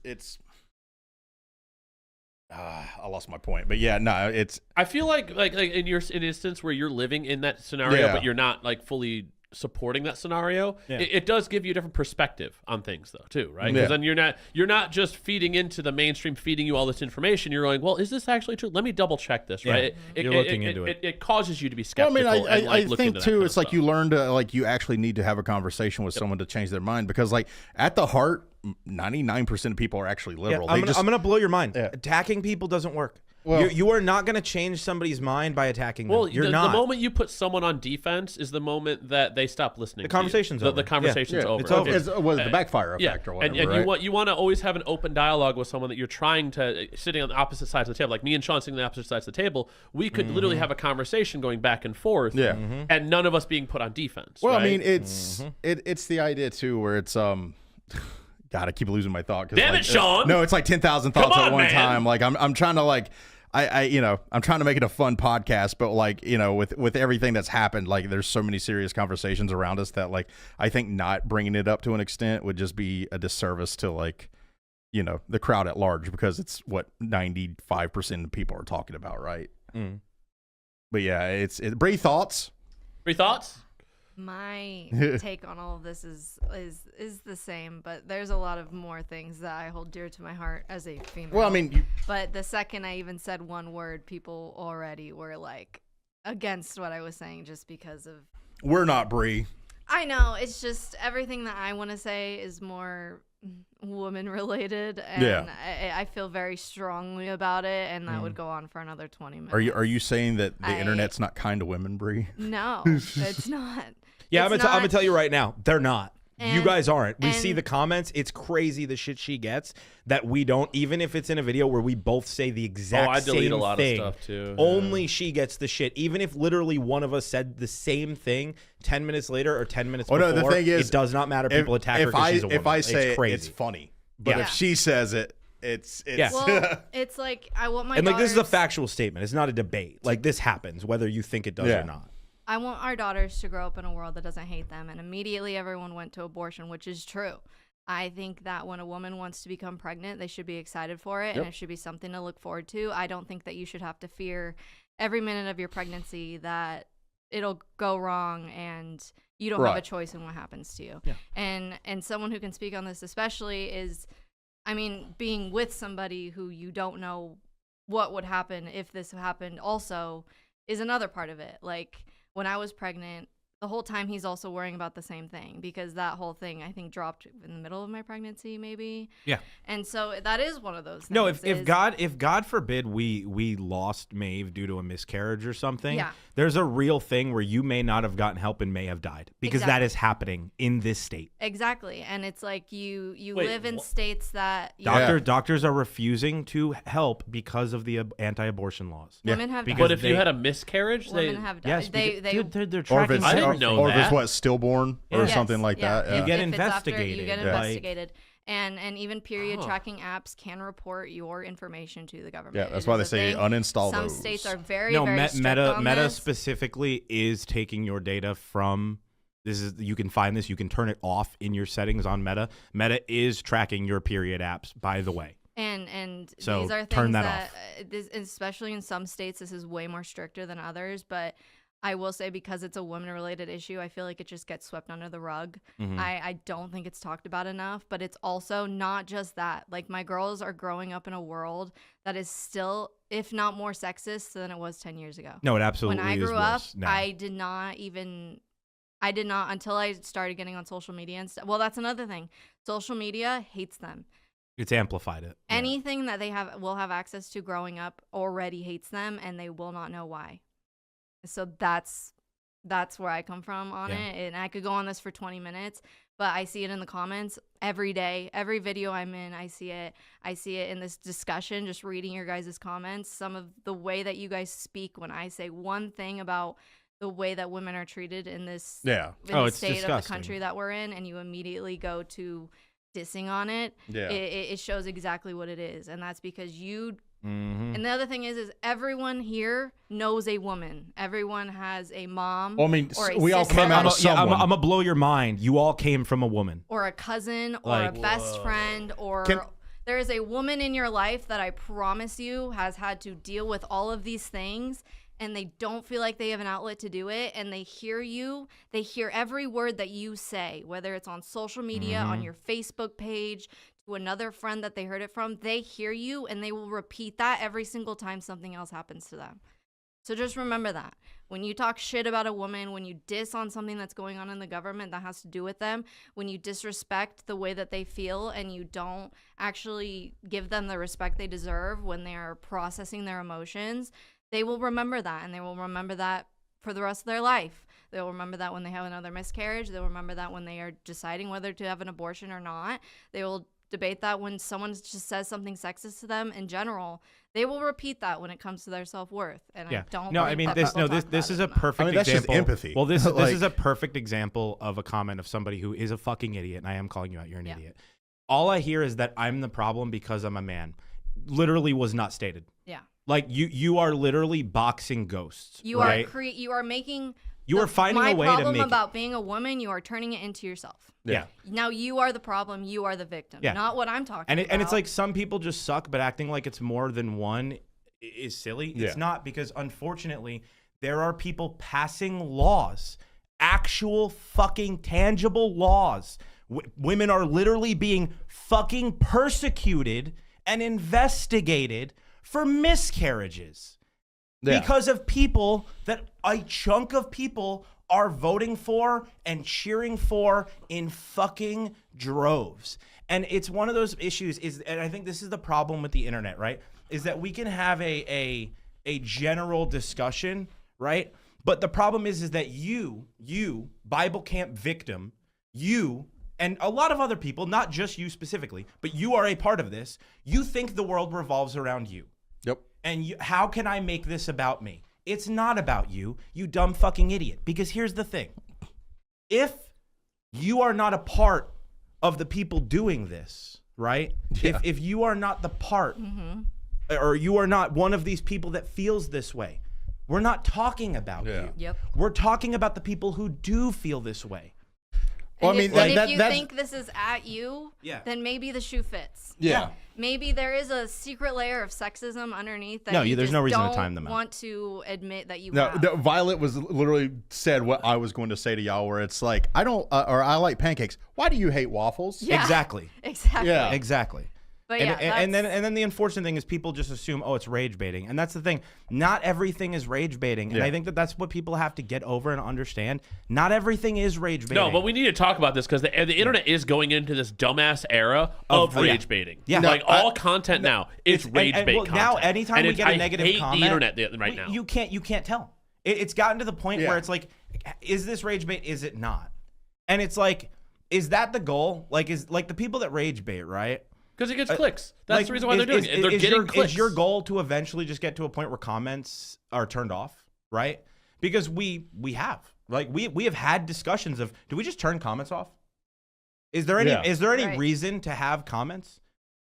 I lost my point, but yeah, no, it's. I feel like in your instance where you're living in that scenario, but you're not like fully supporting that scenario. It does give you a different perspective on things, though, too, right? Because then you're not just feeding into the mainstream, feeding you all this information. You're going, well, is this actually true? Let me double check this, right? You're looking into it. It causes you to be skeptical. Well, I mean, I think too, it's like you learn to like you actually need to have a conversation with someone to change their mind, because like at the heart, 99% of people are actually liberal. I'm gonna blow your mind. Attacking people doesn't work. Well, you are not going to change somebody's mind by attacking them. Well, you're not. The moment you put someone on defense is the moment that they stop listening. The conversation's over. The conversation's over. It's over. It was the backfire effect or whatever. And right? you want to always have an open dialogue with someone that you're trying to sitting on the opposite sides of the table. Like me and Sean sitting on the opposite sides of the table, we could literally have a conversation going back and forth. Yeah. And none of us being put on defense. Well, right? I mean, it's the idea too where it's God, I keep losing my thought. Damn it, Sean! No, it's like 10,000 thoughts at one man. time. Like I'm trying to like. I'm trying to make it a fun podcast, but like, you know, with everything that's happened, like there's so many serious conversations around us that like, I think not bringing it up to an extent would just be a disservice to like, you know, the crowd at large, because it's what 95% of people are talking about. Right. But yeah, Bree, thoughts? Bree, thoughts? My take on all of this is the same, but there's a lot of more things that I hold dear to my heart as a female. Well, I mean, but the second I even said one word, people already were like against what I was saying just because of. We're not Bree. I know, it's just everything that I want to say is more woman related, and I feel very strongly about it, and that would go on for another 20 minutes. Are you saying that the internet's not kind to women, Bree? No, it's not. Yeah, I'm gonna tell you right now, they're not. You guys aren't. We see and- the comments. It's crazy the shit she gets that we don't, even if it's in a video where we both say the exact same thing. I delete a lot of stuff too. Only she gets the shit. Even if literally one of us said the same thing 10 minutes later or 10 minutes before, the thing is, it does not matter. People attack her because she's a woman. If I say it's crazy. it's funny. But if she says it, it's well, it's like I want my and like this is a factual statement. It's not a debate. Like this happens whether you think it does or not. I want our daughters to grow up in a world that doesn't hate them, and immediately everyone went to abortion, which is true. I think that when a woman wants to become pregnant, they should be excited for it, and it should be something to look forward to. I don't think that you should have to fear every minute of your pregnancy that it'll go wrong and you don't have a choice in what happens to you. And someone who can speak on this especially is, I mean, being with somebody who you don't know what would happen if this happened also is another part of it. Like, when I was pregnant, the whole time he's also worrying about the same thing, because that whole thing I think dropped in the middle of my pregnancy, maybe. Yeah. And so that is one of those things. No, if God forbid we lost Maeve due to a miscarriage or something, there's a real thing where you may not have gotten help and may have died, because that is happening in this state. Exactly. And it's like you live in states that doctors are refusing to help because of the anti-abortion laws. Women have died. But if you had a miscarriage, women have died. Yes, they're tracking. I didn't know or that. if it's what, stillborn or something like that. You get investigated. You get investigated. And even period tracking apps can report your information to the government. Yeah, that's why they say uninstall Some those. states are very strict on Meta this. specifically is taking your data from You can find this. You can turn it off in your settings on Meta. Meta is tracking your period apps, by the way. And so these are things turn that off. Especially in some states, this is way more stricter than others. But I will say, because it's a women-related issue, I feel like it just gets swept under the rug. I don't think it's talked about enough, but it's also not just that. Like, my girls are growing up in a world that is still, if not more sexist than it was 10 years ago. No, it absolutely is. When I grew up, now. I did not until I started getting on social media and stuff. Well, that's another thing. Social media hates them. It's amplified it. Anything that they will have access to growing up already hates them, and they will not know why. So that's where I come from on it. And I could go on this for 20 minutes, but I see it in the comments every day. Every video I'm in, I see it. I see it in this discussion, just reading your guys' comments. Some of the way that you guys speak when I say one thing about the way that women are treated in this the state disgusting. of the country that we're in, and you immediately go to dissing on it. It shows exactly what it is. And that's because you... And the other thing is everyone here knows a woman. Everyone has a mom. Well, I mean, or a we all sister, came out of someone. I'm gonna blow your mind. You all came from a woman, or a cousin, or a best friend, or there is a woman in your life that I promise you has had to deal with all of these things, and they don't feel like they have an outlet to do it, and they hear you. They hear every word that you say, whether it's on social media, on your Facebook page, to another friend that they heard it from. They hear you, and they will repeat that every single time something else happens to them. So just remember that. When you talk shit about a woman, when you diss on something that's going on in the government that has to do with them, when you disrespect the way that they feel and you don't actually give them the respect they deserve when they are processing their emotions, they will remember that, and they will remember that for the rest of their life. They'll remember that when they have another miscarriage. They'll remember that when they are deciding whether to have an abortion or not. They will debate that when someone just says something sexist to them in general. They will repeat that when it comes to their self-worth. And I don't this is a perfect example. That's just empathy. Well, this is a perfect example of a comment of somebody who is a fucking idiot, and I am calling you out. You're an idiot. All I hear is that I'm the problem because I'm a man. Literally was not stated. Yeah. Like you are literally boxing ghosts. You right? you are making you are finding a way to make my problem about being a woman, you are turning it into yourself. Yeah. Now you are the problem. You are the victim. Yeah. Not what I'm talking about. And it's like some people just suck, but acting like it's more than one is silly. Yeah. It's not, because unfortunately there are people passing laws, actual fucking tangible laws. Women are literally being fucking persecuted and investigated for miscarriages because of people that a chunk of people are voting for and cheering for in fucking droves. And it's one of those issues and I think this is the problem with the internet, right? Is that we can have a general discussion, right? But the problem is that you, Bible camp victim, you, and a lot of other people, not just you specifically, but you are a part of this. You think the world revolves around you. Yep. And how can I make this about me? It's not about you, you dumb fucking idiot. Because here's the thing. If you are not a part of the people doing this, right? Yeah. If you are not the part, or you are not one of these people that feels this way, we're not talking about you. Yep. We're talking about the people who do feel this way. Well, I mean, if you think this is at you, then maybe the shoe fits. Yeah. Maybe there is a secret layer of sexism underneath that there's no reason to time them out. Want to admit that you Violet was literally said what I was going to say to y'all, where it's like, I don't, or I like pancakes. Why do you hate waffles? Yeah. Exactly. Yeah. Exactly. But and then the unfortunate thing is people just assume, it's rage baiting. And that's the thing. Not everything is rage baiting. And I think that's what people have to get over and understand. Not everything is rage baiting. No, but we need to talk about this because the internet is going into this dumbass era of rage baiting. Yeah. Like all content now, it's rage bait content. Now, anytime we get a negative comment, the internet right now. You can't tell. It's gotten to the point where it's like, is this rage bait? Is it not? And it's like, is that the goal? Like, the people that rage bait, right? Because it gets clicks. That's the reason why they're doing it. They're getting clicks. Is your goal to eventually just get to a point where comments are turned off, right? Because we have had discussions of, do we just turn comments off? Is there any reason to have comments?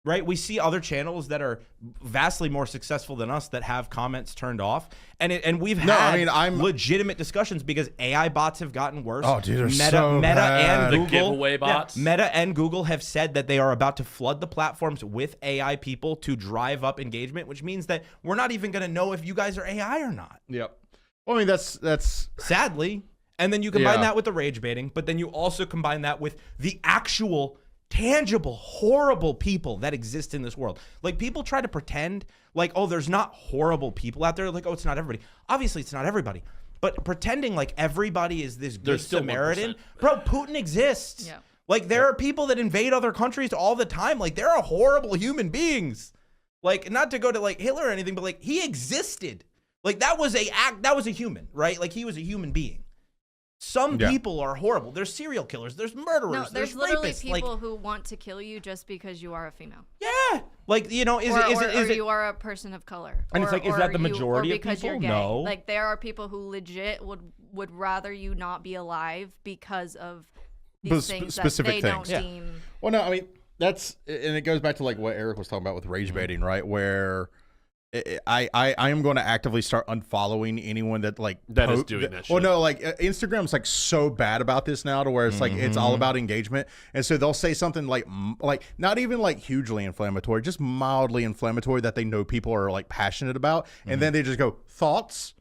right? We see other channels that are vastly more successful than us that have comments turned off. And we've had legitimate discussions because AI bots have gotten worse. Oh, dude, they're Meta so bad. and Google, the giveaway bots. Meta and Google have said that they are about to flood the platforms with AI people to drive up engagement, which means that we're not even going to know if you guys are AI or not. Yep. Well, I mean, that's sadly. And then you combine that with the rage baiting, but then you also combine that with the actual tangible, horrible people that exist in this world. Like, people try to pretend like, oh, there's not horrible people out there. Like, oh, it's not everybody. Obviously, it's not everybody. But pretending like everybody is this good Samaritan. 1%. Bro, Putin exists. Yeah. Like, there are people that invade other countries all the time. Like, there are horrible human beings. Like, not to go to, like, Hitler or anything, but, like, he existed. Like, that was a human, right? Like, he was a human being. Some people are horrible. There's serial killers. There's murderers. No, there's literally rapists. People who want to kill you just because you are a female. Yeah, like, you know, is it you are a person of color? And it's like, is that the majority of people? You're gay. No. Like, there are people who legit would rather you not be alive because of these things specific that they things. don't deem. Well, no, I mean, that's, and it goes back to like what Eric was talking about with rage baiting, right? Where I am going to actively start unfollowing anyone that like is doing that shit. Well, no, like Instagram's like so bad about this now to where it's like it's all about engagement, and so they'll say something like not even like hugely inflammatory, just mildly inflammatory that they know people are like passionate about, and then they just go thoughts.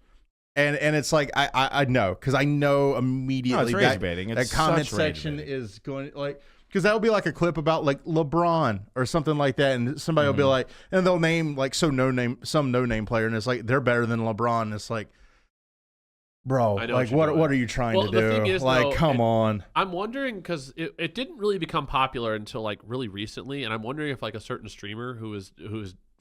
And it's like I know, because I know immediately that comment section is going like. Because that'll be like a clip about like LeBron or something like that, and somebody will be like, and they'll name like some no name player, and it's like they're better than LeBron. And it's like, bro, like what are you trying to do? The thing is, like, come on. I'm wondering, because it didn't really become popular until like really recently, and I'm wondering if like a certain streamer who is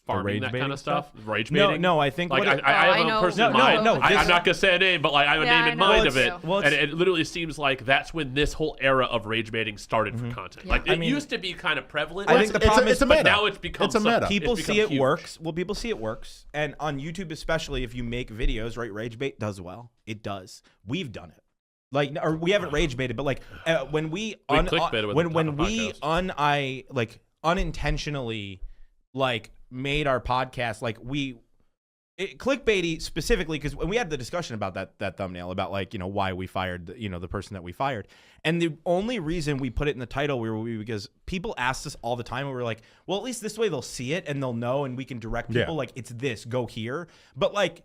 farming that kind of stuff, rage baiting. No, I think like I have a person in mind. I'm not gonna say a name, but like I have a name in mind of it, and it literally seems like that's when this whole era of rage baiting started for content. Like it used to be kind of prevalent. I think the problem is, but now it's become a meta. People see it works. Well, people see it works, and on YouTube especially, if you make videos, right, rage bait does well. It does. We've done it. Like, or we haven't rage baited, but like when we unintentionally like made our podcast, like clickbaity specifically, because when we had the discussion about that thumbnail about like, you know, why we fired the person that we fired, and the only reason we put it in the title because people asked us all the time, and we were like, well, at least this way they'll see it and they'll know, and we can direct people like, it's this, go here. But like,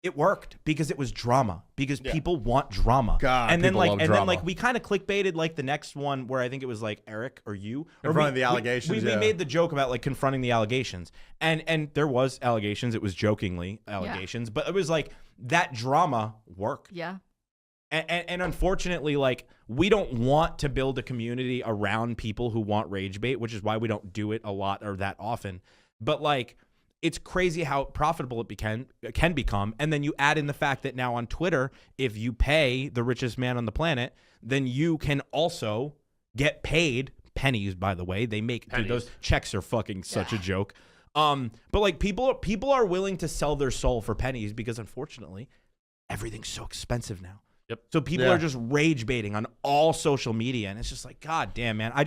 it worked because it was drama, because people want drama. God, and then like we kind of clickbaited like the next one where I think it was like Eric or you confronting the allegations. We made the joke about like confronting the allegations, and there was allegations. It was jokingly allegations, but it was like that drama worked. Yeah. And unfortunately, like, we don't want to build a community around people who want rage bait, which is why we don't do it a lot or that often. But like, it's crazy how profitable it can become. And then you add in the fact that now on Twitter, if you pay the richest man on the planet, then you can also get paid pennies, by the way. They make dude, those checks are fucking such a joke. But like, people are willing to sell their soul for pennies because unfortunately, everything's so expensive now. Yep. So people are just rage baiting on all social media, and it's just like, God damn, man. I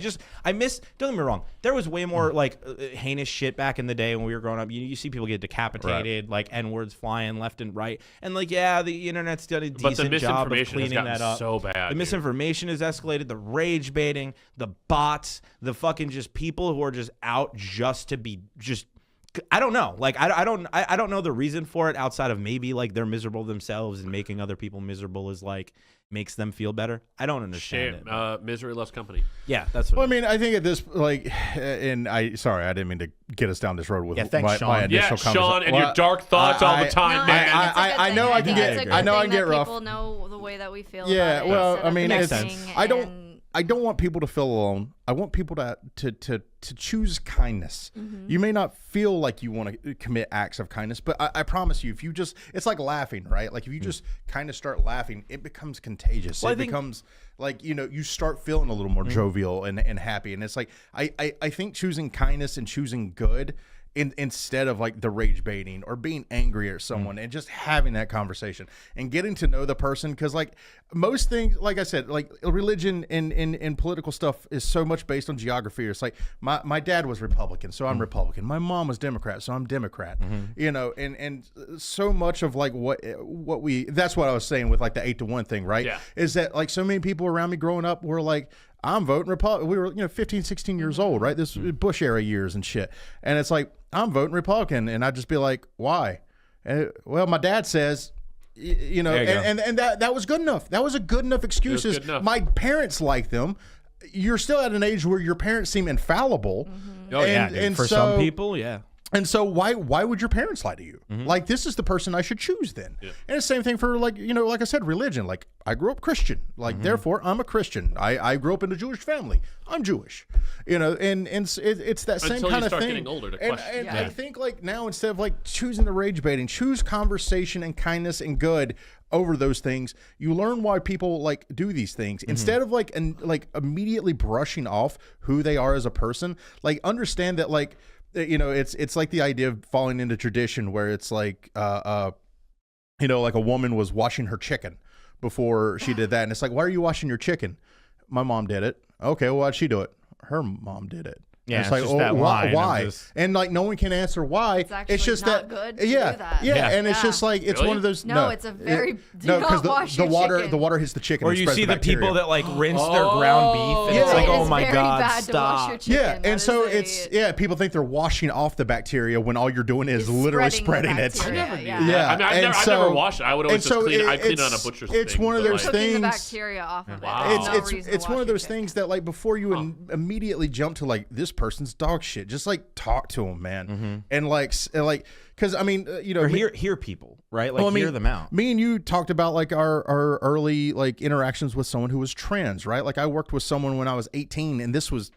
miss. Don't get me wrong. There was way more like heinous shit back in the day when we were growing up. You see people get decapitated, like N-words flying left and right, and like, yeah, the internet's done a decent job of cleaning that up. So bad. The misinformation has escalated. The rage baiting, the bots, the fucking just people who are just out just to be just. I don't know. Like, I don't know the reason for it outside of maybe like they're miserable themselves, and making other people miserable is like makes them feel better. I don't understand it. Misery loves company. Yeah, that's what. Well, I mean, I think at this like, and I didn't mean to get us down this road with thanks, Sean. my initial comments. Sean, and your dark thoughts all the time, man. I know I can get rough. People know the way that we feel. Yeah, about well, it I mean, makes sense. I don't want people to feel alone. I want people to choose kindness. You may not feel like you want to commit acts of kindness, but I promise you, if you just, it's like laughing, right? Like if you just kind of start laughing, it becomes contagious. Well, it becomes like, you start feeling a little more jovial and happy. And it's like, I think choosing kindness and choosing good instead of like the rage baiting or being angry at someone and just having that conversation and getting to know the person. Because like most things, like I said, like religion and political stuff is so much based on geography. It's like my dad was Republican, so I'm Republican. My mom was Democrat, so I'm Democrat. You know, and so much of like what we, that's what I was saying with like the 8-to-1 thing, right? Yeah. Is that like so many people around me growing up were like, I'm voting Republican. We were, 15, 16 years old, right? This Bush era years and shit. And it's like, I'm voting Republican. And I'd just be like, why? Well, my dad says, and that was good enough. That was a good enough excuse. My parents like them. You're still at an age where your parents seem infallible. Oh, and for some people, yeah. And so why would your parents lie to you? Like, this is the person I should choose then. Yeah. And the same thing for like, like I said, religion. Like, I grew up Christian. Like, therefore, I'm a Christian. I grew up in a Jewish family. I'm Jewish. And it's that same Until kind you of start thing. Getting older to and question. I think like now, instead of like choosing the rage baiting, choose conversation and kindness and good over those things. You learn why people like do these things instead of like immediately brushing off who they are as a person. Like, understand that like, it's like the idea of falling into tradition where it's like, like a woman was washing her chicken before she did that. And it's like, why are you washing your chicken? My mom did it. Okay, well, why'd she do it? Her mom did it. Yeah, it's like, just that why? And like, no one can answer why. It's just not that good to do that. And it's just like it's one of those. No, it's a very because the water hits the chicken. Or you see the people that like rinse their ground beef, and it's like, oh my god, stop. Yeah, and so people think they're washing off the bacteria when all you're doing is literally spreading it. I never knew that. I mean, I've never washed it. I would always just clean it on a butcher's thing. It's one of those things. The bacteria off of it. It's one of those things that like before you immediately jump to like this person's dog shit. Just like talk to them, man, and like, because I mean, or hear people, right? Like, hear them out. Me and you talked about like our early like interactions with someone who was trans, right? Like, I worked with someone when I was 18, and this was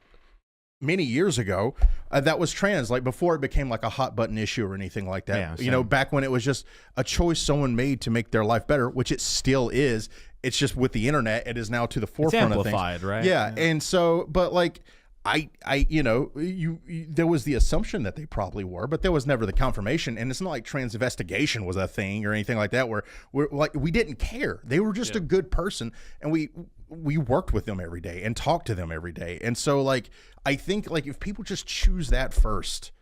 many years ago. That was trans, like before it became like a hot button issue or anything like that. Yeah, back when it was just a choice someone made to make their life better, which it still is. It's just with the internet, it is now to the forefront of things, right? Yeah, and so, but like. There was the assumption that they probably were, but there was never the confirmation. And it's not like transvestigation was a thing or anything like that, where we didn't care. They were just a good person, and we worked with them every day and talked to them every day. And so, like, I think like if people just choose that first,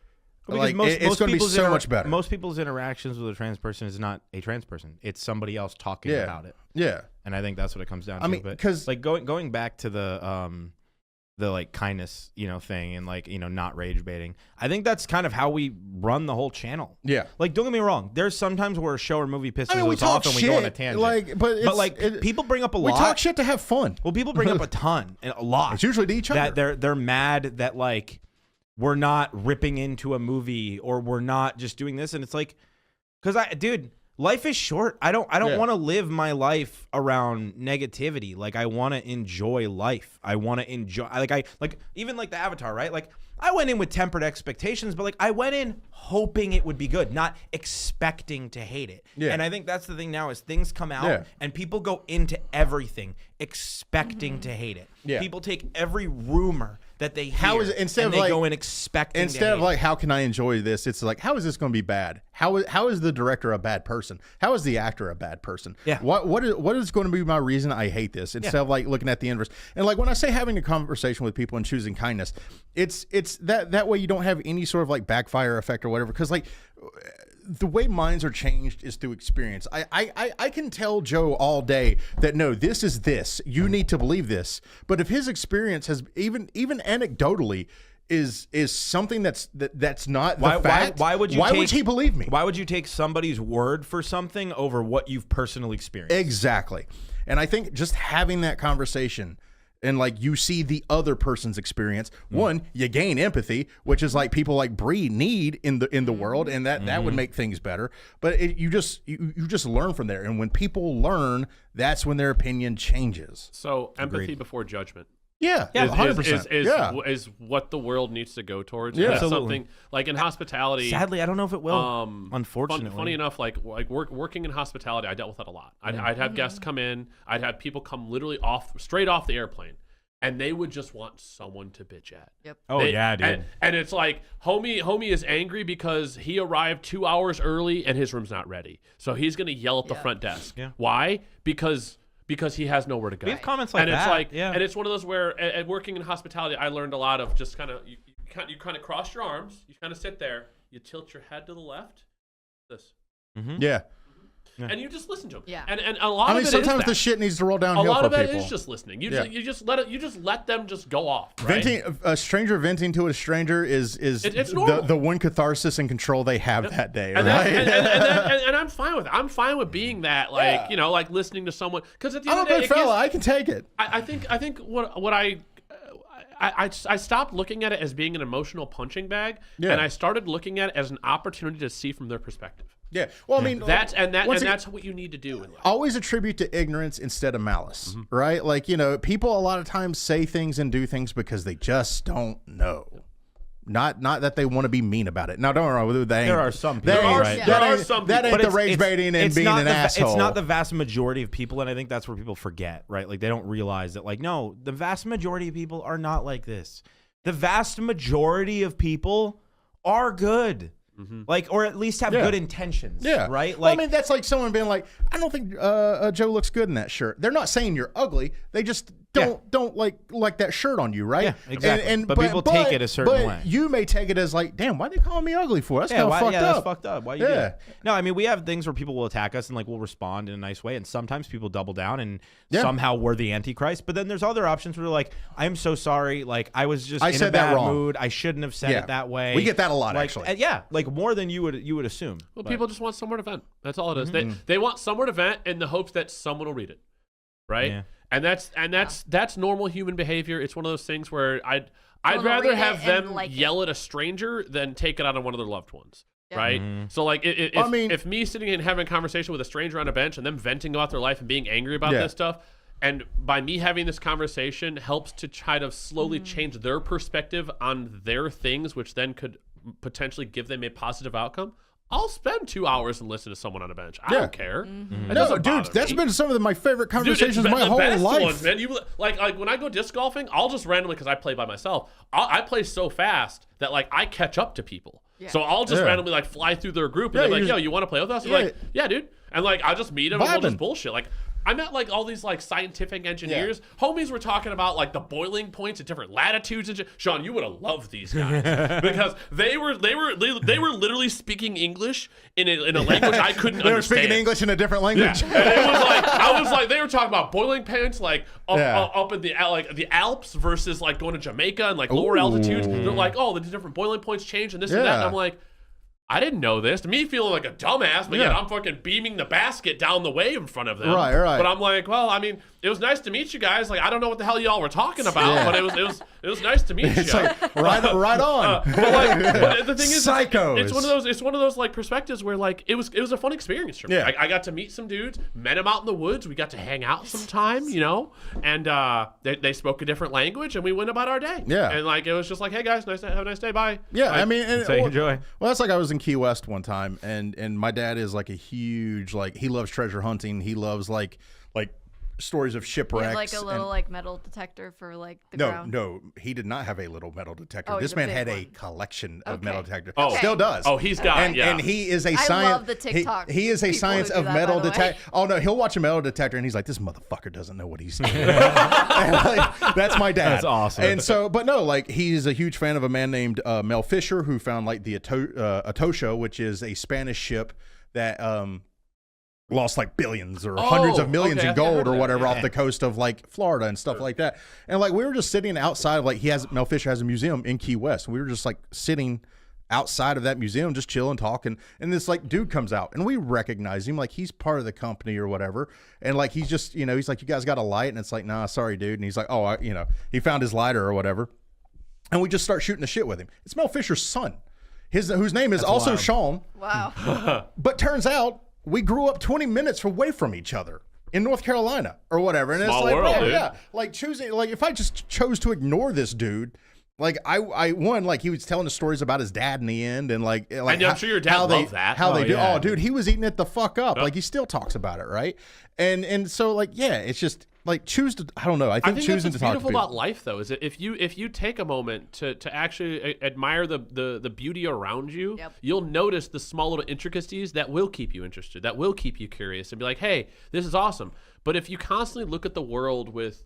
like it's going to be so much better. Most people's interactions with a trans person is not a trans person; it's somebody else talking about it. Yeah, and I think that's what it comes down to. I mean, because like going back to the like kindness, thing, and like, not rage baiting. I think that's kind of how we run the whole channel. Yeah. Like, don't get me wrong. There's sometimes where a show or movie pisses us off and we go on a tangent. But people bring up a lot. We talk shit to have fun. Well, people bring up a ton and a lot. It's usually to each other. That they're mad that like we're not ripping into a movie or we're not just doing this. And it's like, dude, life is short. I don't want to live my life around negativity. Like, I want to enjoy life. I want to enjoy even like the Avatar, right? Like, I went in with tempered expectations, but like I went in hoping it would be good, not expecting to hate it. Yeah. And I think that's the thing now is things come out and people go into everything expecting to hate it. Yeah. People take every rumor that they hear and they go in expecting instead of like, how can I enjoy this? It's like, how is this going to be bad? How is the director a bad person? How is the actor a bad person? Yeah. What is going to be my reason I hate this? Instead of like looking at the inverse. And like when I say having a conversation with people and choosing kindness, it's that way you don't have any sort of like backfire effect or whatever. Because like the way minds are changed is through experience. I can tell Joe all day that no, this is this. You need to believe this. But if his experience has even anecdotally is something that's not the fact, why would he believe me? Why would you take somebody's word for something over what you've personally experienced? Exactly. And I think just having that conversation and like you see the other person's experience, one, you gain empathy, which is like people like Bree need in the world, and that would make things better. But you just learn from there, and when people learn, that's when their opinion changes. So empathy before judgment. Yeah, 100%. Is what the world needs to go towards. Yeah, absolutely. Something like in hospitality. Sadly, I don't know if it will. Unfortunately, funny enough, working in hospitality, I dealt with that a lot. I'd have guests come in. I'd have people come literally straight off the airplane, and they would just want someone to bitch at. Yep. Oh yeah, dude. And it's like homie is angry because he arrived 2 hours early and his room's not ready, so he's gonna yell at the front desk. Yeah. Why? Because he has nowhere to go. We have comments like and that. it's like, yeah. and it's one of those where at working in hospitality, I learned a lot of just kind of you kind of cross your arms, you kind of sit there, you tilt your head to the left, this. Mm-hmm. Yeah. And you just listen to them. Yeah. And a lot of it sometimes is the shit needs to roll a downhill lot for of it people. is just listening. You just let them just go off. Right? Venting, a stranger venting to a stranger is it's normal. the one catharsis and control they have that day, and right? and I'm fine with it. I'm fine with being that, like like listening to someone, because at the end of the day, I'm a big fella. I can take it. I think what I stopped looking at it as being an emotional punching bag, and I started looking at it as an opportunity to see from their perspective. Yeah. Well, I mean, that's what you need to do in life. Always attribute to ignorance instead of malice, Mm-hmm. right? Like, people a lot of times say things and do things because they just don't know. Not that they want to be mean about it. Now, don't worry. There are some people. There are some people. That ain't the rage baiting and being an asshole. It's not the vast majority of people, and I think that's where people forget, right? Like, they don't realize that, like, no, the vast majority of people are not like this. The vast majority of people are good. Mm-hmm. Like, or at least have good intentions. Yeah. Right? Well, Like, I mean, that's like someone being like, I don't think Joe looks good in that shirt. They're not saying you're ugly. They just don't like that shirt on you, right? Yeah, exactly. But people take it a certain way. You may take it as like, damn, why are they calling me ugly for? That's kind of fucked up. That's fucked up. Why you do that? No, I mean, we have things where people will attack us and like we'll respond in a nice way, and sometimes people double down and somehow we're the Antichrist. But then there's other options where they're like, I'm so sorry, like I was just in a bad mood. I shouldn't have said it that way. We get that a lot, like, actually. like more than you would assume. Well, people just want somewhere to vent. That's all it is. They want somewhere to vent in the hopes that someone will read it, right? Yeah. And that's normal human behavior. It's one of those things where I'd rather have them yell at a stranger than take it out on one of their loved ones, right? So like if me sitting and having a conversation with a stranger on a bench and them venting about their life and being angry about this stuff, and by me having this conversation helps to try to slowly change their perspective on their things, which then could potentially give them a positive outcome, I'll spend 2 hours and listen to someone on a bench. I don't care. No, dude, that's been some of my favorite conversations my whole life. Ones, man. You like when I go disc golfing, I'll just randomly, because I play by myself. I play so fast that like I catch up to people. Yeah. So I'll just randomly like fly through their group and they're like, "Yo, you want to play with us?" I'm like, "Yeah, dude." And like I'll just meet them and we'll just bullshit. Like I met like all these like scientific engineers. Homies were talking about like the boiling points at different latitudes and shit. Sean, you would have loved these guys because they were literally speaking English in a language I couldn't understand. They were speaking English in a different language. Yeah. And it was like I was like they were talking about boiling points like up in the Alps versus like going to Jamaica and like lower altitudes. They're like, oh, the different boiling points change and this and that. And I'm like, I didn't know this. To me, feeling like a dumbass, but yet I'm fucking beaming the basket down the way in front of them. Right. But I'm like, well, I mean, it was nice to meet you guys. Like, I don't know what the hell y'all were talking about, but it was nice to meet you. It's like right on. But the thing is, psychos. It's one of those like perspectives where like it was a fun experience for me. Yeah. I got to meet some dudes, met them out in the woods. We got to hang out sometime, and they spoke a different language, and we went about our day. Yeah. And like it was just like, hey guys, have a nice day, bye. Yeah, Bye. I mean, enjoy. Well, that's like I was in Key West one time, and my dad is like a huge he loves treasure hunting. He loves like stories of shipwrecks. Like a little like metal detector for like the ground. No, he did not have a little metal detector. Oh, this man had one. a collection of metal detectors. Oh, still does. Oh, he's got and he is a science. I love the TikTok. He is a science of metal detector. Oh no, he'll watch a metal detector and he's like, this motherfucker doesn't know what he's doing. That's my dad. That's awesome. And so, but no, like he's a huge fan of a man named Mel Fisher who found like the Atocha, which is a Spanish ship that lost like billions or hundreds of millions in gold or whatever off the coast of like Florida and stuff like that. And like we were just sitting outside, like Mel Fisher has a museum in Key West, and we were just like sitting outside of that museum just chilling, talking, and this like dude comes out and we recognize him, like he's part of the company or whatever, and like he's just he's like, you guys got a light? And it's like, nah, sorry dude. And he's like, oh, he found his lighter or whatever, and we just start shooting the shit with him. It's Mel Fisher's son, whose name is also wild. Sean. Wow. But turns out we grew up 20 minutes away from each other in North Carolina or whatever. And Small it's like, world, bro, dude. like choosing, like if I just chose to ignore this dude, Like I like he was telling the stories about his dad in the end, and like I'm sure your dad loved that. How they do. Yeah. Oh, dude, he was eating it the fuck up. Yep. Like he still talks about it, right? And so like it's just like choose to. I don't know. I think choosing to talk to people. What's beautiful about life though is that if you take a moment to actually admire the beauty around you, you'll notice the small little intricacies that will keep you interested, that will keep you curious, and be like, hey, this is awesome. But if you constantly look at the world with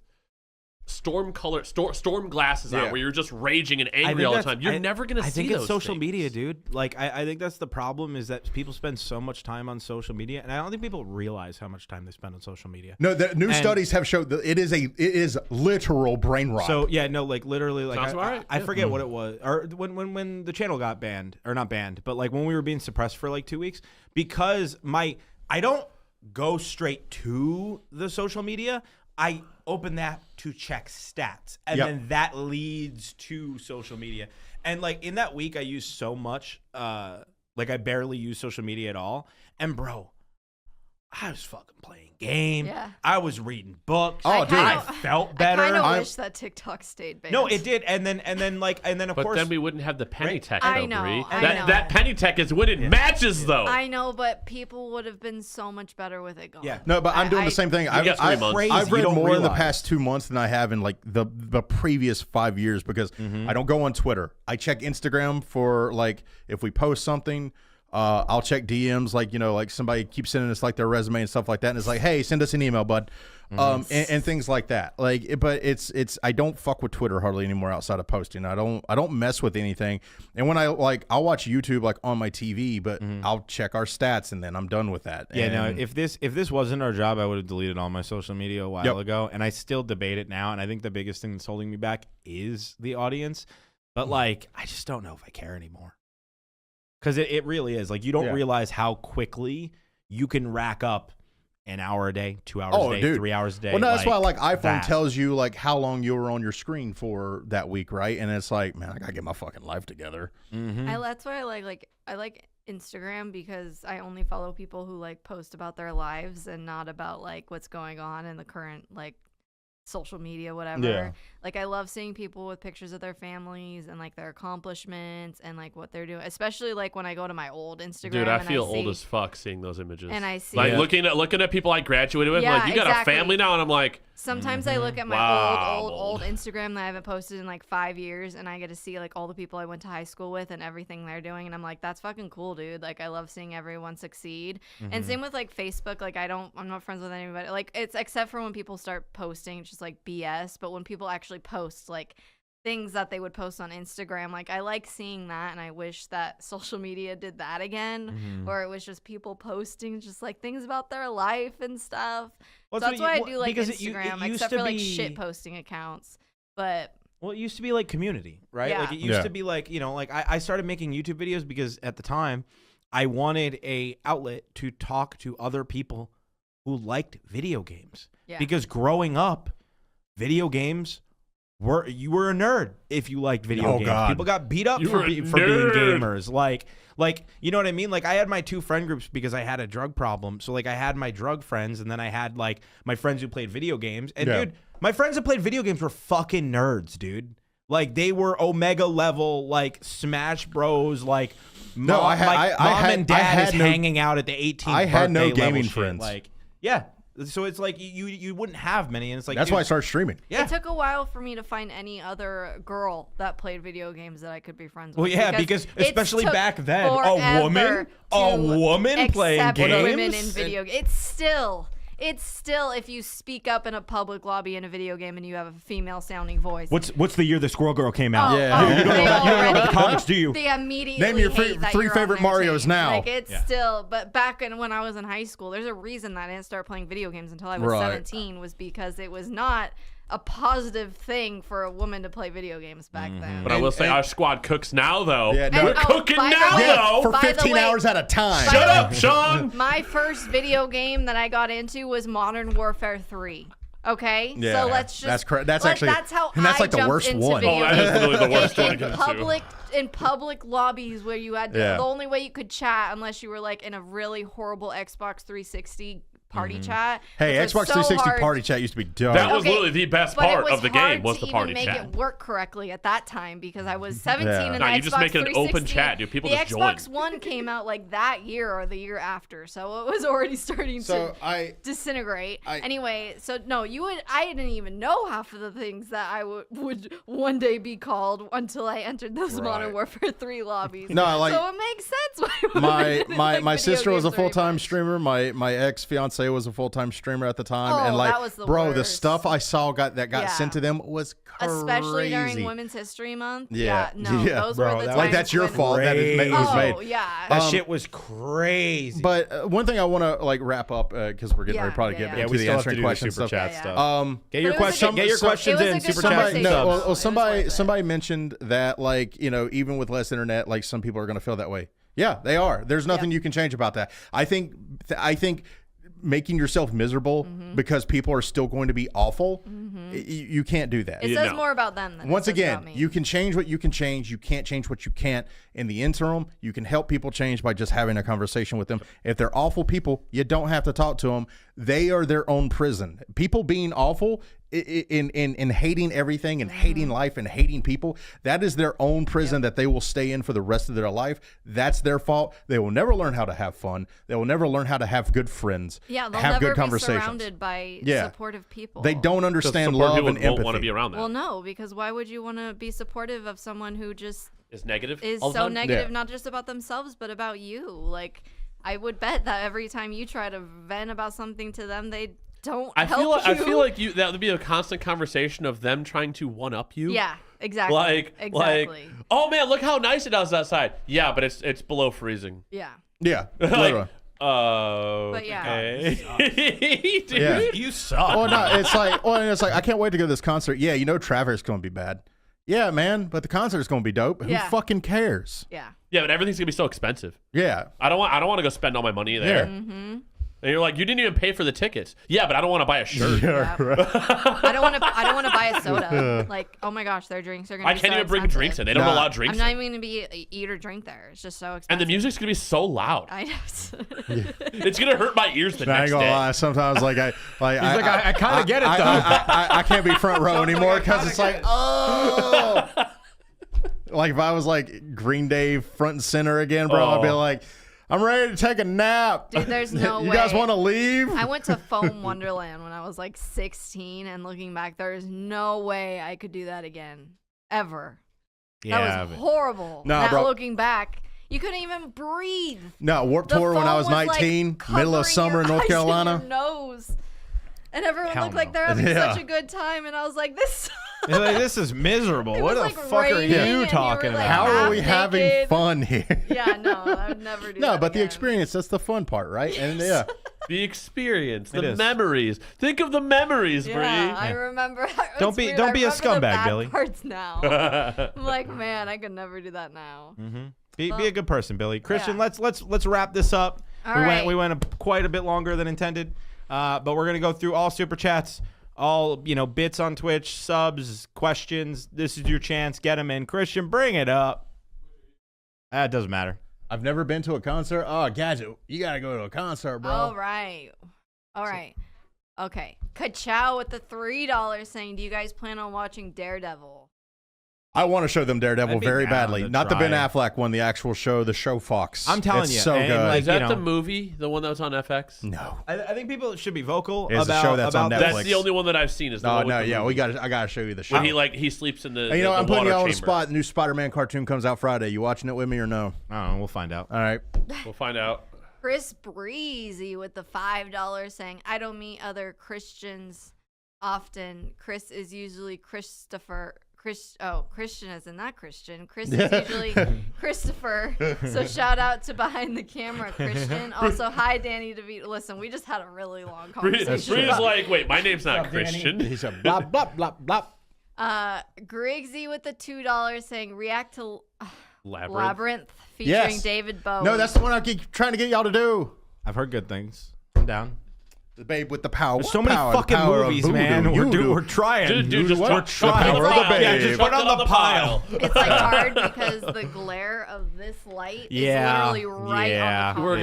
storm glasses on, where you're just raging and angry all the time, you're never gonna see those. I think it's social things. media, dude. Like I think that's the problem, is that people spend so much time on social media, and I don't think people realize how much time they spend on social media. No, the new studies have showed that it is literal brain rot. So like literally, like I forget what it was, or when the channel got banned, or not banned, but like when we were being suppressed for like 2 weeks, because I don't go straight to the social media. I open that to check stats, and then that leads to social media. And like in that week, I used so much, like I barely used social media at all. And bro, I was fucking playing games. Yeah. I was reading books. Oh, dude, I felt better. I kind of wish that TikTok stayed banned. No, it did. And then of course. But then we wouldn't have the penny tech. I know. Bree. I know. That penny tech is winning matches though. I know, but people would have been so much better with it gone. Yeah. No, but I'm doing the same thing. I've read more in the past 2 months than I have in like the previous 5 years, because I don't go on Twitter. I check Instagram for like if we post something. I'll check DMs, like, like somebody keeps sending us like their resume and stuff like that, and it's like, hey, send us an email, bud, and things like that. Like, but it's I don't fuck with Twitter hardly anymore outside of posting. I don't mess with anything. And when I'll watch YouTube like on my TV, but I'll check our stats and then I'm done with that. Yeah, no. If this wasn't our job, I would have deleted all my social media a while ago, and I still debate it now. And I think the biggest thing that's holding me back is the audience. But like, I just don't know if I care anymore. Because it really is. Like, you don't realize how quickly you can rack up an hour a day, 2 hours a day, dude. 3 hours a day. Well, no, that's why like iPhone tells you like how long you were on your screen for that week, right? And it's like, man, I gotta get my fucking life together. That's why I like Instagram, because I only follow people who like post about their lives and not about like what's going on in the current like social media, whatever. Yeah. Like, I love seeing people with pictures of their families and like their accomplishments and like what they're doing, especially like when I go to my old Instagram. Dude, I feel old as fuck seeing those images. And I see like looking at people I graduated with. Like, you got a family now, and I'm like, sometimes I look at my old Instagram that I haven't posted in like 5 years, and I get to see like all the people I went to high school with and everything they're doing, and I'm like, that's fucking cool, dude. Like, I love seeing everyone succeed. And same with like Facebook. Like, I'm not friends with anybody. Like, it's except for when people start posting, it's just like BS. But when people actually post like things that they would post on Instagram, like, I like seeing that, and I wish that social media did that again, or it was just people posting just like things about their life and stuff. So that's why I do like Instagram, except for like shit posting accounts. But well, it used to be like community, right? Like, it used to be like, like I started making YouTube videos because at the time I wanted a outlet to talk to other people who liked video games. Because growing up, video games you were a nerd if you liked video games. God. People got beat up for being gamers. Like, you know what I mean? Like, I had my 2 friend groups because I had a drug problem. So like, I had my drug friends, and then I had like my friends who played video games. And dude, my friends that played video games were fucking nerds, dude. Like, they were Omega level, like Smash Bros. Like, mom and dad is hanging out at the 18th birthday. I had no gaming shit. friends. Like, yeah. So it's like you wouldn't have many, and it's like, that's why I started streaming. It took a while for me to find any other girl that played video games that I could be friends with. Well, yeah, because especially back then, a woman playing games. Women in video games. It's still if you speak up in a public lobby in a video game and you have a female sounding voice. What's the year the Squirrel Girl came out? You don't know about the comics, do you? They immediately name your hate that 3 you're favorite on their Marios team. now. Like, it's still, but back when I was in high school, there's a reason that I didn't start playing video games until I was 17, was because it was not a positive thing for a woman to play video games back then. But I will say, our squad cooks now, though. Yeah, no. We're cooking now, though. For 15 hours at a time. Shut up, Sean. My first video game that I got into was Modern Warfare 3. Okay, yeah, so let's just that's actually that's how and that's I like the jumped worst into one. video that is literally the worst one to in get public lobbies where you had to, the only way you could chat unless you were like in a really horrible Xbox 360 party chat. Hey, Xbox 360 party chat used to be dope. That was literally the best part of the game was the party chat. chat. Make it work correctly at that time because I was 17 and you just make it an open chat, dude. People just join. The Xbox One came out like that year or the year after, so it was already starting to disintegrate. Anyway, so no, I didn't even know half of the things that I would one day be called until I entered those Modern Warfare 3 lobbies. No, like so it makes sense. My sister was a full-time streamer. My ex-fiance was a full-time streamer at the time, and like, that was the bro, worst. The stuff I saw got sent to them was crazy. Especially during Women's History Month. Yeah, those were the times. Like that's your fault that it was made. Oh yeah, that shit was crazy. But one thing I want to like wrap up because we're getting ready to probably get into the answering questions super chat stuff. Get your questions in super chat. Somebody mentioned that like even with less internet, like some people are going to feel that way. Yeah, they are. There's nothing you can change about that. I think making yourself miserable because people are still going to be awful, you can't do that. It says more about them than once it says again, about me. you can change what you can change. You can't change what you can't. In the interim, you can help people change by just having a conversation with them. If they're awful people, you don't have to talk to them. They are their own prison. People being awful in hating everything and hating life and hating people, that is their own prison that they will stay in for the rest of their life. That's their fault. They will never learn how to have fun. They will never learn how to have good friends. Yeah, they'll have never good conversations. be surrounded by supportive people. They don't understand love and empathy. Won't want to be around that. Well, no, because why would you want to be supportive of someone who just is negative? Is so negative, not just about themselves, but about you. Like, I would bet that every time you try to vent about something to them, they don't help you. I feel like that would be a constant conversation of them trying to one up you. Yeah, exactly. Like, oh man, look how nice it is outside. Yeah, but it's below freezing. Yeah. Yeah. Like, but yeah. Dude, you suck. Oh no, it's like I can't wait to go to this concert. Yeah, traffic's going to be bad. Yeah, man, but the concert's going to be dope. Who fucking cares? Yeah. Yeah, but everything's going to be so expensive. Yeah. I don't want to go spend all my money there. Yeah. Mm-hmm. And you're like, you didn't even pay for the tickets. Yeah, but I don't want to buy a shirt. Yeah, right. I don't want to buy a soda. Like, oh my gosh, their drinks are going to be so I can't even bring drinks in. They don't allow drinks I'm not even going to be eat or drink there. It's just so expensive. And the music's going to be so loud. I know. It's going to hurt my ears the next day. I ain't going to lie. Sometimes, I kind of get it, though. I can't be front row anymore because it's like, oh. Like, if I was like Green Day front and center again, bro, I'd be like, I'm ready to take a nap. Dude, there's no way. You guys want to leave? I went to Foam Wonderland when I was like 16, and looking back, there's no way I could do that again. Ever. That was horrible. No, now bro. Looking back, you couldn't even breathe. No, Warped Tour when I was 19, middle of summer in North Carolina. Your nose. And everyone looked like they're having such a good time, and I was like, this like, this is miserable. What the fuck are you talking about? How are we having fun here? Yeah, no, I would never do that. No, but the again. experience, that's the fun part, right? And yeah. The experience, the memories. Think of the memories, Bree. Yeah, I remember. Don't be a scumbag, Billy. Parts now. I'm like, man, I could never do that now. Mm-hmm. Be a good person, Billy. Christian, let's wrap this up. We went quite a bit longer than intended, but we're gonna go through all super chats. All bits on Twitch, subs, questions. This is your chance. Get them in. Christian, bring it up. It doesn't matter. I've never been to a concert. Oh, Gadget, you gotta go to a concert, bro. All right. Okay. Ka-chow with the $3 saying, do you guys plan on watching Daredevil? I want to show them Daredevil very badly. Not the Ben Affleck one, the actual show, the show Fox. I'm telling you. So good. Is that the movie, the one that was on FX? No. I think people should be vocal about a show that's on Netflix. That's the only one that I've seen. Is the one with the movie. I gotta show you the show. When he sleeps in the I'm putting you on the chamber. spot. The new Spider-Man cartoon comes out Friday. You watching it with me or no? I don't know. We'll find out. All right. We'll find out. Chris Breezy with the $5 saying, I don't meet other Christians often. Chris is usually Christopher. Christian isn't that Christian. Chris is usually Christopher. So shout out to behind the camera, Christian. Also, hi, Danny DeVito. Listen, we just had a really long conversation. Bree's like, wait, my name's not Christian. He said, blah, blah, blah, blah. Griggsy with the $2 saying, react to Labyrinth featuring Yes. David Bowie. No, that's the one I keep trying to get y'all to do. I've heard good things. I'm down. babe with the power. There's so many fucking movies, man. We're trying. Dude, just we're trying. Put Put on the pile. It's like hard because the glare of this light is literally right on the We're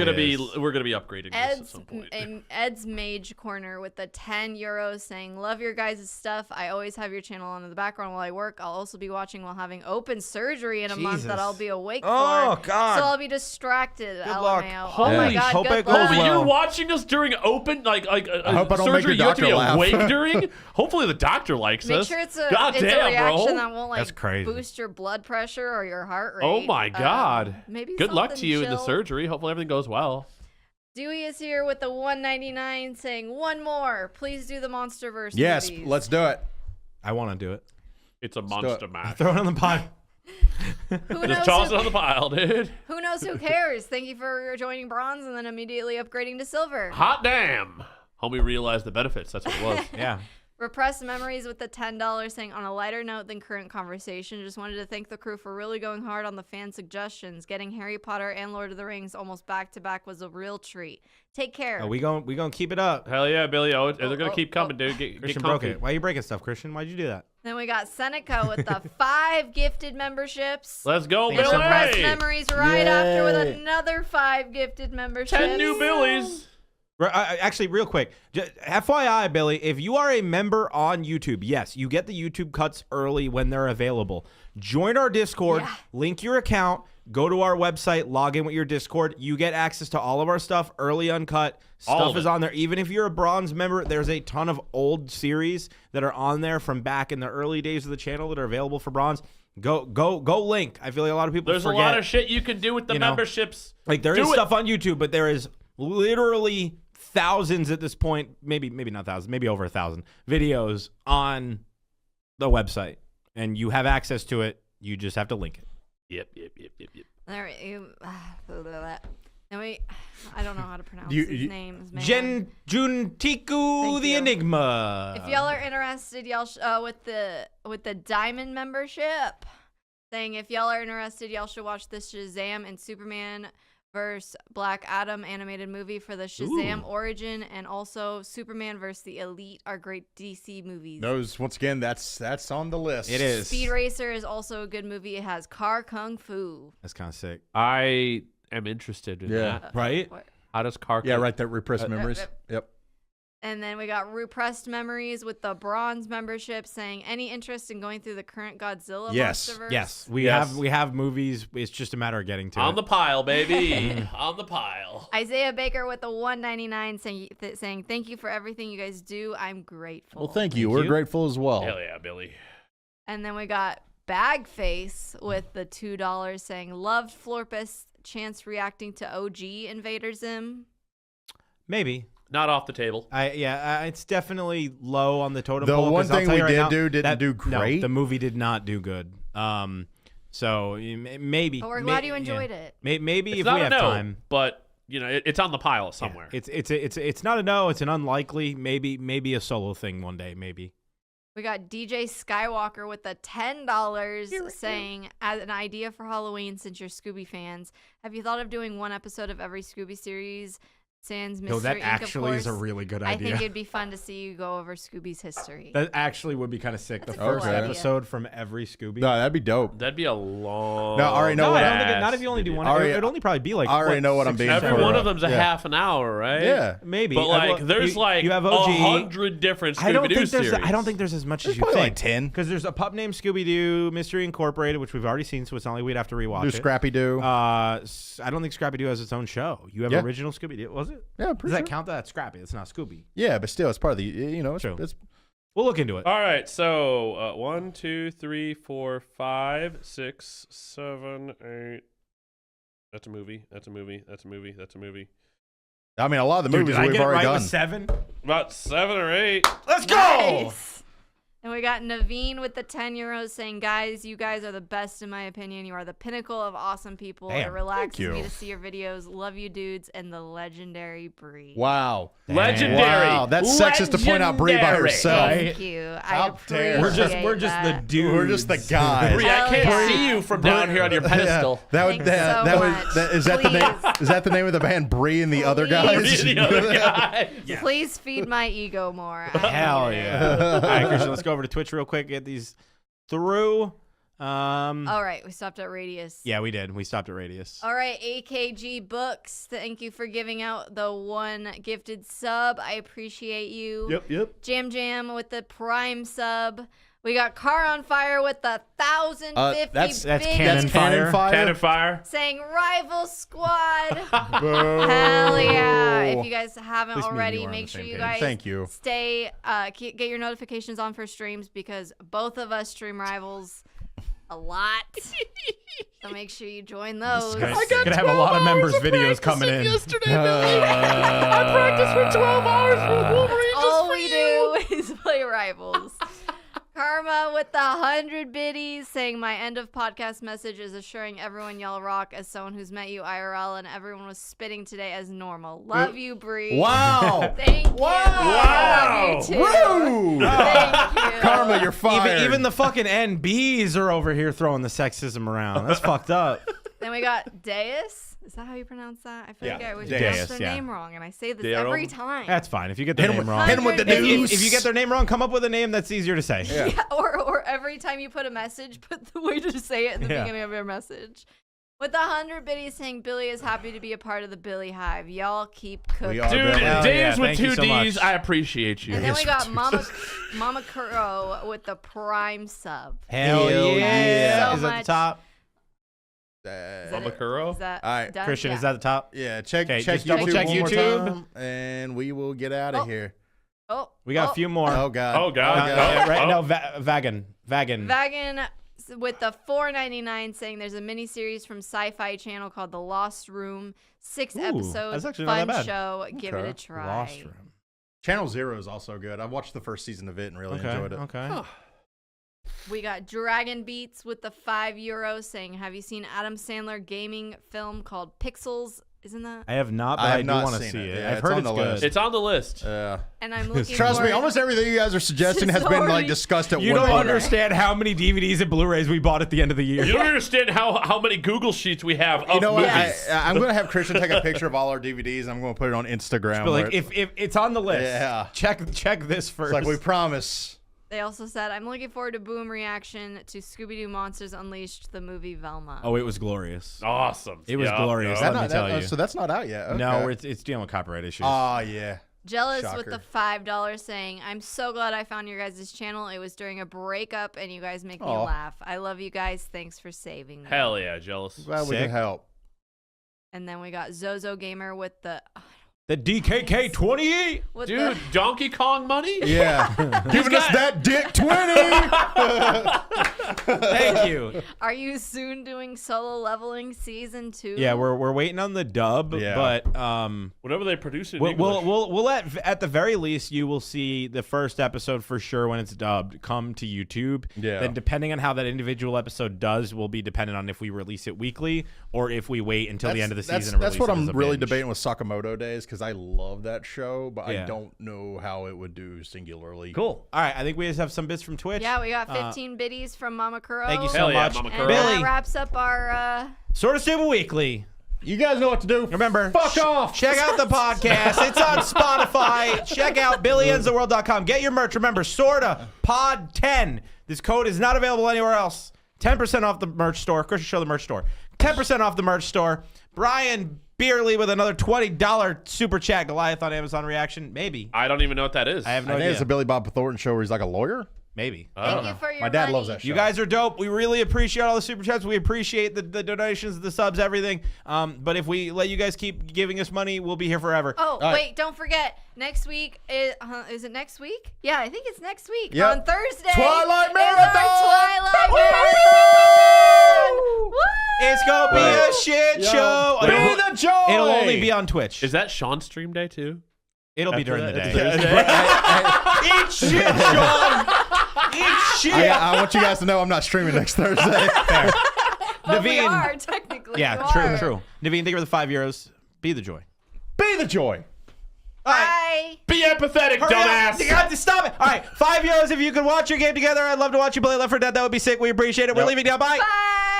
gonna be upgrading this at some point. Ed's Mage Corner with the €10 saying, "Love your guys' stuff. I always have your channel on in the background while I work. I'll also be watching while having open surgery in a month that I'll be awake for. Oh God! So I'll be distracted. Good luck. Oh my God! Hope good it goes luck. well. You're watching us during open I hope I don't make surgery. your You have to be doctor laugh. awake during. Hopefully the doctor likes Make us. sure it's a God it's damn, a reaction bro. that won't That's crazy. boost your blood pressure or your heart rate. Oh my God! Maybe Good luck something to you in the chill. surgery. Hopefully everything goes well. Dewey is here with the $1.99 saying, "One more, please do the MonsterVerse." Yes, movies. let's do it. I want to do it. It's a monster match. Throw it on the pile. Who Just knows toss who- it on the pile, dude. Who knows? Who cares? Thank you for joining bronze and then immediately upgrading to silver. Hot damn! Homie realized the benefits. That's what it was. Yeah. Repressed Memories with the $10 saying, "On a lighter note than current conversation, just wanted to thank the crew for really going hard on the fan suggestions. Getting Harry Potter and Lord of the Rings almost back to back was a real treat. Take care." We gonna keep it up. Hell yeah, Billy. Oh, they're gonna keep coming, dude. Get Christian broke comfy. it. Why are you breaking stuff, Christian? Why'd you do that? Then we got Seneca with the 5 gifted memberships. Let's go, Thanks, Billy. Repressed Memories right after with Yay. another 5 gifted memberships. 10 new Billies. Actually, real quick, FYI, Billy, if you are a member on YouTube, yes, you get the YouTube cuts early when they're available. Join our Discord, link your account, go to our website, log in with your Discord. You get access to all of our stuff, early uncut. Stuff is on there. Even if you're a bronze member, there's a ton of old series that are on there from back in the early days of the channel that are available for bronze. Go link. I feel like a lot of people There's forget. a lot of shit you can do with the memberships. Like there is stuff on YouTube, but there is literally thousands at this point, maybe not thousands, maybe over 1,000 videos on the website, and you have access to it. You just have to link it. Yep. There and I don't know how to pronounce these names, man. Juntiku the you. Enigma. If y'all are interested, y'all with the diamond membership, saying if y'all are interested, y'all should watch this Shazam and Superman vs. Black Adam animated movie for the Shazam origin, and also Superman vs. the Elite are great DC movies. Those, once again, that's on the list. It is. Speed Racer is also a good movie. It has car kung fu. That's kind of sick. I am interested in that. Right? How does car? Yeah, right. That repressed memories. Yep. And then we got Repressed Memories with the bronze membership saying, "Any interest in going through the current Godzilla MonsterVerse?" Yes. We have movies. It's just a matter of getting to On it. the pile, baby. On the pile. Isaiah Baker with the $1.99 saying, "Thank you for everything you guys do. I'm grateful." Well, thank you. We're grateful as well. Hell yeah, Billy. And then we got Bagface with the $2 saying, "Loved Florpus Chance reacting to OG Invader Zim." Maybe. Not off the table. It's definitely low on the totem The pole. one 'cause I'll thing tell you we right did now, do didn't do No, great. the movie did not do good. So maybe. But we're glad you enjoyed it. Maybe It's if not we a have no, time. but you know, it's on the pile somewhere. Yeah, it's not a no. It's an unlikely. Maybe a solo thing one day. Maybe. We got DJ Skywalker with the $10 saying, "As an idea for Halloween, since you're Scooby fans, have you thought of doing one episode of every Scooby series? Sans Mystery No, that Inc., actually of is a course. really good I idea. think it'd be fun to see you go over Scooby's history." That actually would be kind of sick. That's The a cool first idea. episode from every Scooby. No, that'd be dope. That'd be a long. No, I already know No, what I don't think not if you only do one. It'd only probably be like. I already know what I'm 6 being Every for. one of them's a Yeah. half an hour, right? Yeah. Maybe, But like, there's you have OG. 100 different Scooby-Doo series. I don't think there's as much There's as you probably think. like 10. Because there's a pup named Scooby-Doo, Mystery Incorporated, which we've already seen, so it's not like we'd have to rewatch Do it. Scrappy Doo. I don't think Scrappy-Doo has its own show. You have Yeah. original Scooby-Doo, was it? Yeah, pretty Does that sure. count? That's Scrappy. It's not Scooby. Yeah, but still, it's part of the, you know, True. it's We'll look into it. All right, so 1, 2, 3, 4, 5, 6, 7, 8. That's a movie. That's a movie. That's a movie. That's a movie. I mean, a lot of the movies did I we've get it already right done. with 7? About 7 or 8. Let's go! Nice. And And we got Naveen with the 10 euros saying, guys, you guys are the best in my opinion. You are the pinnacle of awesome people. Damn. It relaxes Thank me you. to see your videos. Love you dudes and the legendary Bree. Wow. Legendary. Wow, that's sexist to point out Bree by Legendary. herself. Thank you. I How dare. appreciate We're just the that. dudes. We're just the guys. Bree, I Hell can't yeah. see you from down here on your pedestal. That would, Thanks that, so that would, much. that, is that the name? Please. Is that the name of the band? Bree and the other guys. Bree and the other guy. Please feed my ego more. I Hell need it. yeah. All right, Christian, let's go over to Twitch real quick, get these through. All right, we stopped at Radius. Yeah, we did. We stopped at Radius. All right, AKG Books. Thank you for giving out the 1 gifted sub. I appreciate you. Yep. Jam Jam with the Prime sub. We got Car on Fire with the 1,050 That's That's big Cannon Fire. Cannon fire. saying Rival Squad. Boo. Hell yeah. If you guys haven't At least me and already, you are on make the sure same you page. guys Thank you. stay, get your notifications on for streams because both of us stream Rivals a lot. So make sure you join those. Gonna have a lot of members' videos coming in. Yesterday, I practiced for 12 hours for Wolverine. All we do is play Rivals. Karma with the 100 biddies saying my end of podcast message is assuring everyone y'all rock as someone who's met you IRL and everyone was spitting today as normal. Love you, Bree. Wow. Thank you. Wow. Love you too. Woo. Thank you. Karma, you're fired. Even the fucking NBs are over here throwing the sexism around. That's fucked up. Then we got Deus. Is that how you pronounce that? I feel like I always Deus, pronounce their yeah. name wrong, and I say this Daryl. every time. That's fine. If you get their name wrong. hit him with the If you- news. If you get their name wrong, come up with a name that's easier to say. Yeah. Yeah, or every time you put a message, put the way to say it in the Yeah. beginning of your message. With the 100 biddies saying Billy is happy to be a part of the Billy Hive. Y'all keep cooking. are. Dude, Hell Days yeah, with thank you 2 so Ds, much. I appreciate you. And then we Yes, got Mama Kuro with the Prime sub. Hell yeah. So Is that much. the top? Is that Mama it? Kuro? Is that All right, done? Christian, Yeah. is that the top? Yeah, check Okay, check just double YouTube check one more YouTube. time, and we will get out of Oh. here. Oh, We got a few more. Oh god. Oh, God. Right, Oh. no, Vagan. Vagan with the $4.99 saying there's a mini series from Sci-Fi Channel called The Lost Room. 6 Ooh, episodes, that's actually not fun that bad. show. Give it Okay. a try. Lost Room. Channel Zero is also good. I watched the first season of it and really Okay. enjoyed it. Okay. We got Dragon Beats with the €5 saying, have you seen Adam Sandler gaming film called Pixels? Isn't that? I have not, but I I, have do not want to seen see it. it. Yeah, I've it's heard on it's the good. list. It's on the list. And I'm looking Trust me, forward- almost everything you guys are suggesting has been like already- discussed at You one don't point. understand how many DVDs and Blu-rays we bought at the end of the year. You don't understand how many Google Sheets we have of You know what? movies. I'm going to have Christian take a picture of all our DVDs and I'm going to put it on Instagram. But like, where if it's on the list, Yeah. check this first. it's like we promise. They also said, I'm looking forward to Boom reaction to Scooby-Doo Monsters Unleashed, the movie Velma. Oh, it was glorious. Awesome. It was Yeah, glorious. yeah. Let me tell you. So that's not out yet. Okay. No, it's dealing with copyright issues. Oh, yeah. Jealous Shocker. with the $5 saying, I'm so glad I found your guys' channel. It was during a breakup and you guys make me Aw. laugh. I love you guys. Thanks for saving me. Hell yeah, jealous. Glad we Sick. can help. And then we got Zozo Gamer with the The DKK 28. with Dude, Donkey Kong money? Yeah. Giving us that dick 20. Thank you. Are you soon doing Solo Leveling Season 2? Yeah, we're waiting on the dub, Yeah. but Whatever they produce in we'll English. we'll at the very least you will see the first episode for sure when it's dubbed come to YouTube. Yeah. Then depending on how that individual episode does will be dependent on if we release it weekly or if we wait until the end of the season. and That's release what it I'm as a really binge. debating with Sakamoto Days because I love that show, but Yeah. I don't know how it would do singularly. Cool. All right, I think we just have some bits from Twitch. Yeah, we got 15 biddies from Mama Kuro. Thank you so Hell yeah, much, Mama And Kuro. Billy. that wraps up our Sort of Stable Weekly. You guys know what to do. Remember, Fuck off. Check out the podcast. It's on Spotify. Check out BillyEndsTheWorld.com. Get your merch. Remember, Sorta Pod 10. This code is not available anywhere else. 10% off the merch store. Christian, show the merch store. 10% off the merch store. Brian Beerley with another $20 super chat. Goliath on Amazon Reaction. Maybe. I don't even know what that is. I have no I think idea. it's a Billy Bob Thornton show where he's like a lawyer. Maybe. Thank you for your My dad money. loves that show. You guys are dope. We really appreciate all the super chats. We appreciate the donations, the subs, everything. But if we let you guys keep giving us money, we'll be here forever. Oh, right. wait, don't forget. Next week is it next week? Yeah, I think it's next week. Yep. On Thursday. Twilight is Marathon! our Twilight Marathon! Woo! It's gonna be a shit show. Be the joy. It'll only be on Twitch. Is that Sean's stream day too? It'll be After during the that, day. it's Thursday. Eat shit, Sean. Eat shit. I want you guys to know I'm not streaming next Thursday. Fair. But we Naveen. are, technically. Yeah, you true, are. true. Naveen, thank you for the 5 euros. Be the joy. Be the joy. Bye. Be empathetic, Hurry dumbass. up. You got to stop it. All right, 5 euros if you could watch your game together. I'd love to watch you play Left 4 Dead. That would be sick. We appreciate it. We're leaving now. Bye. Bye.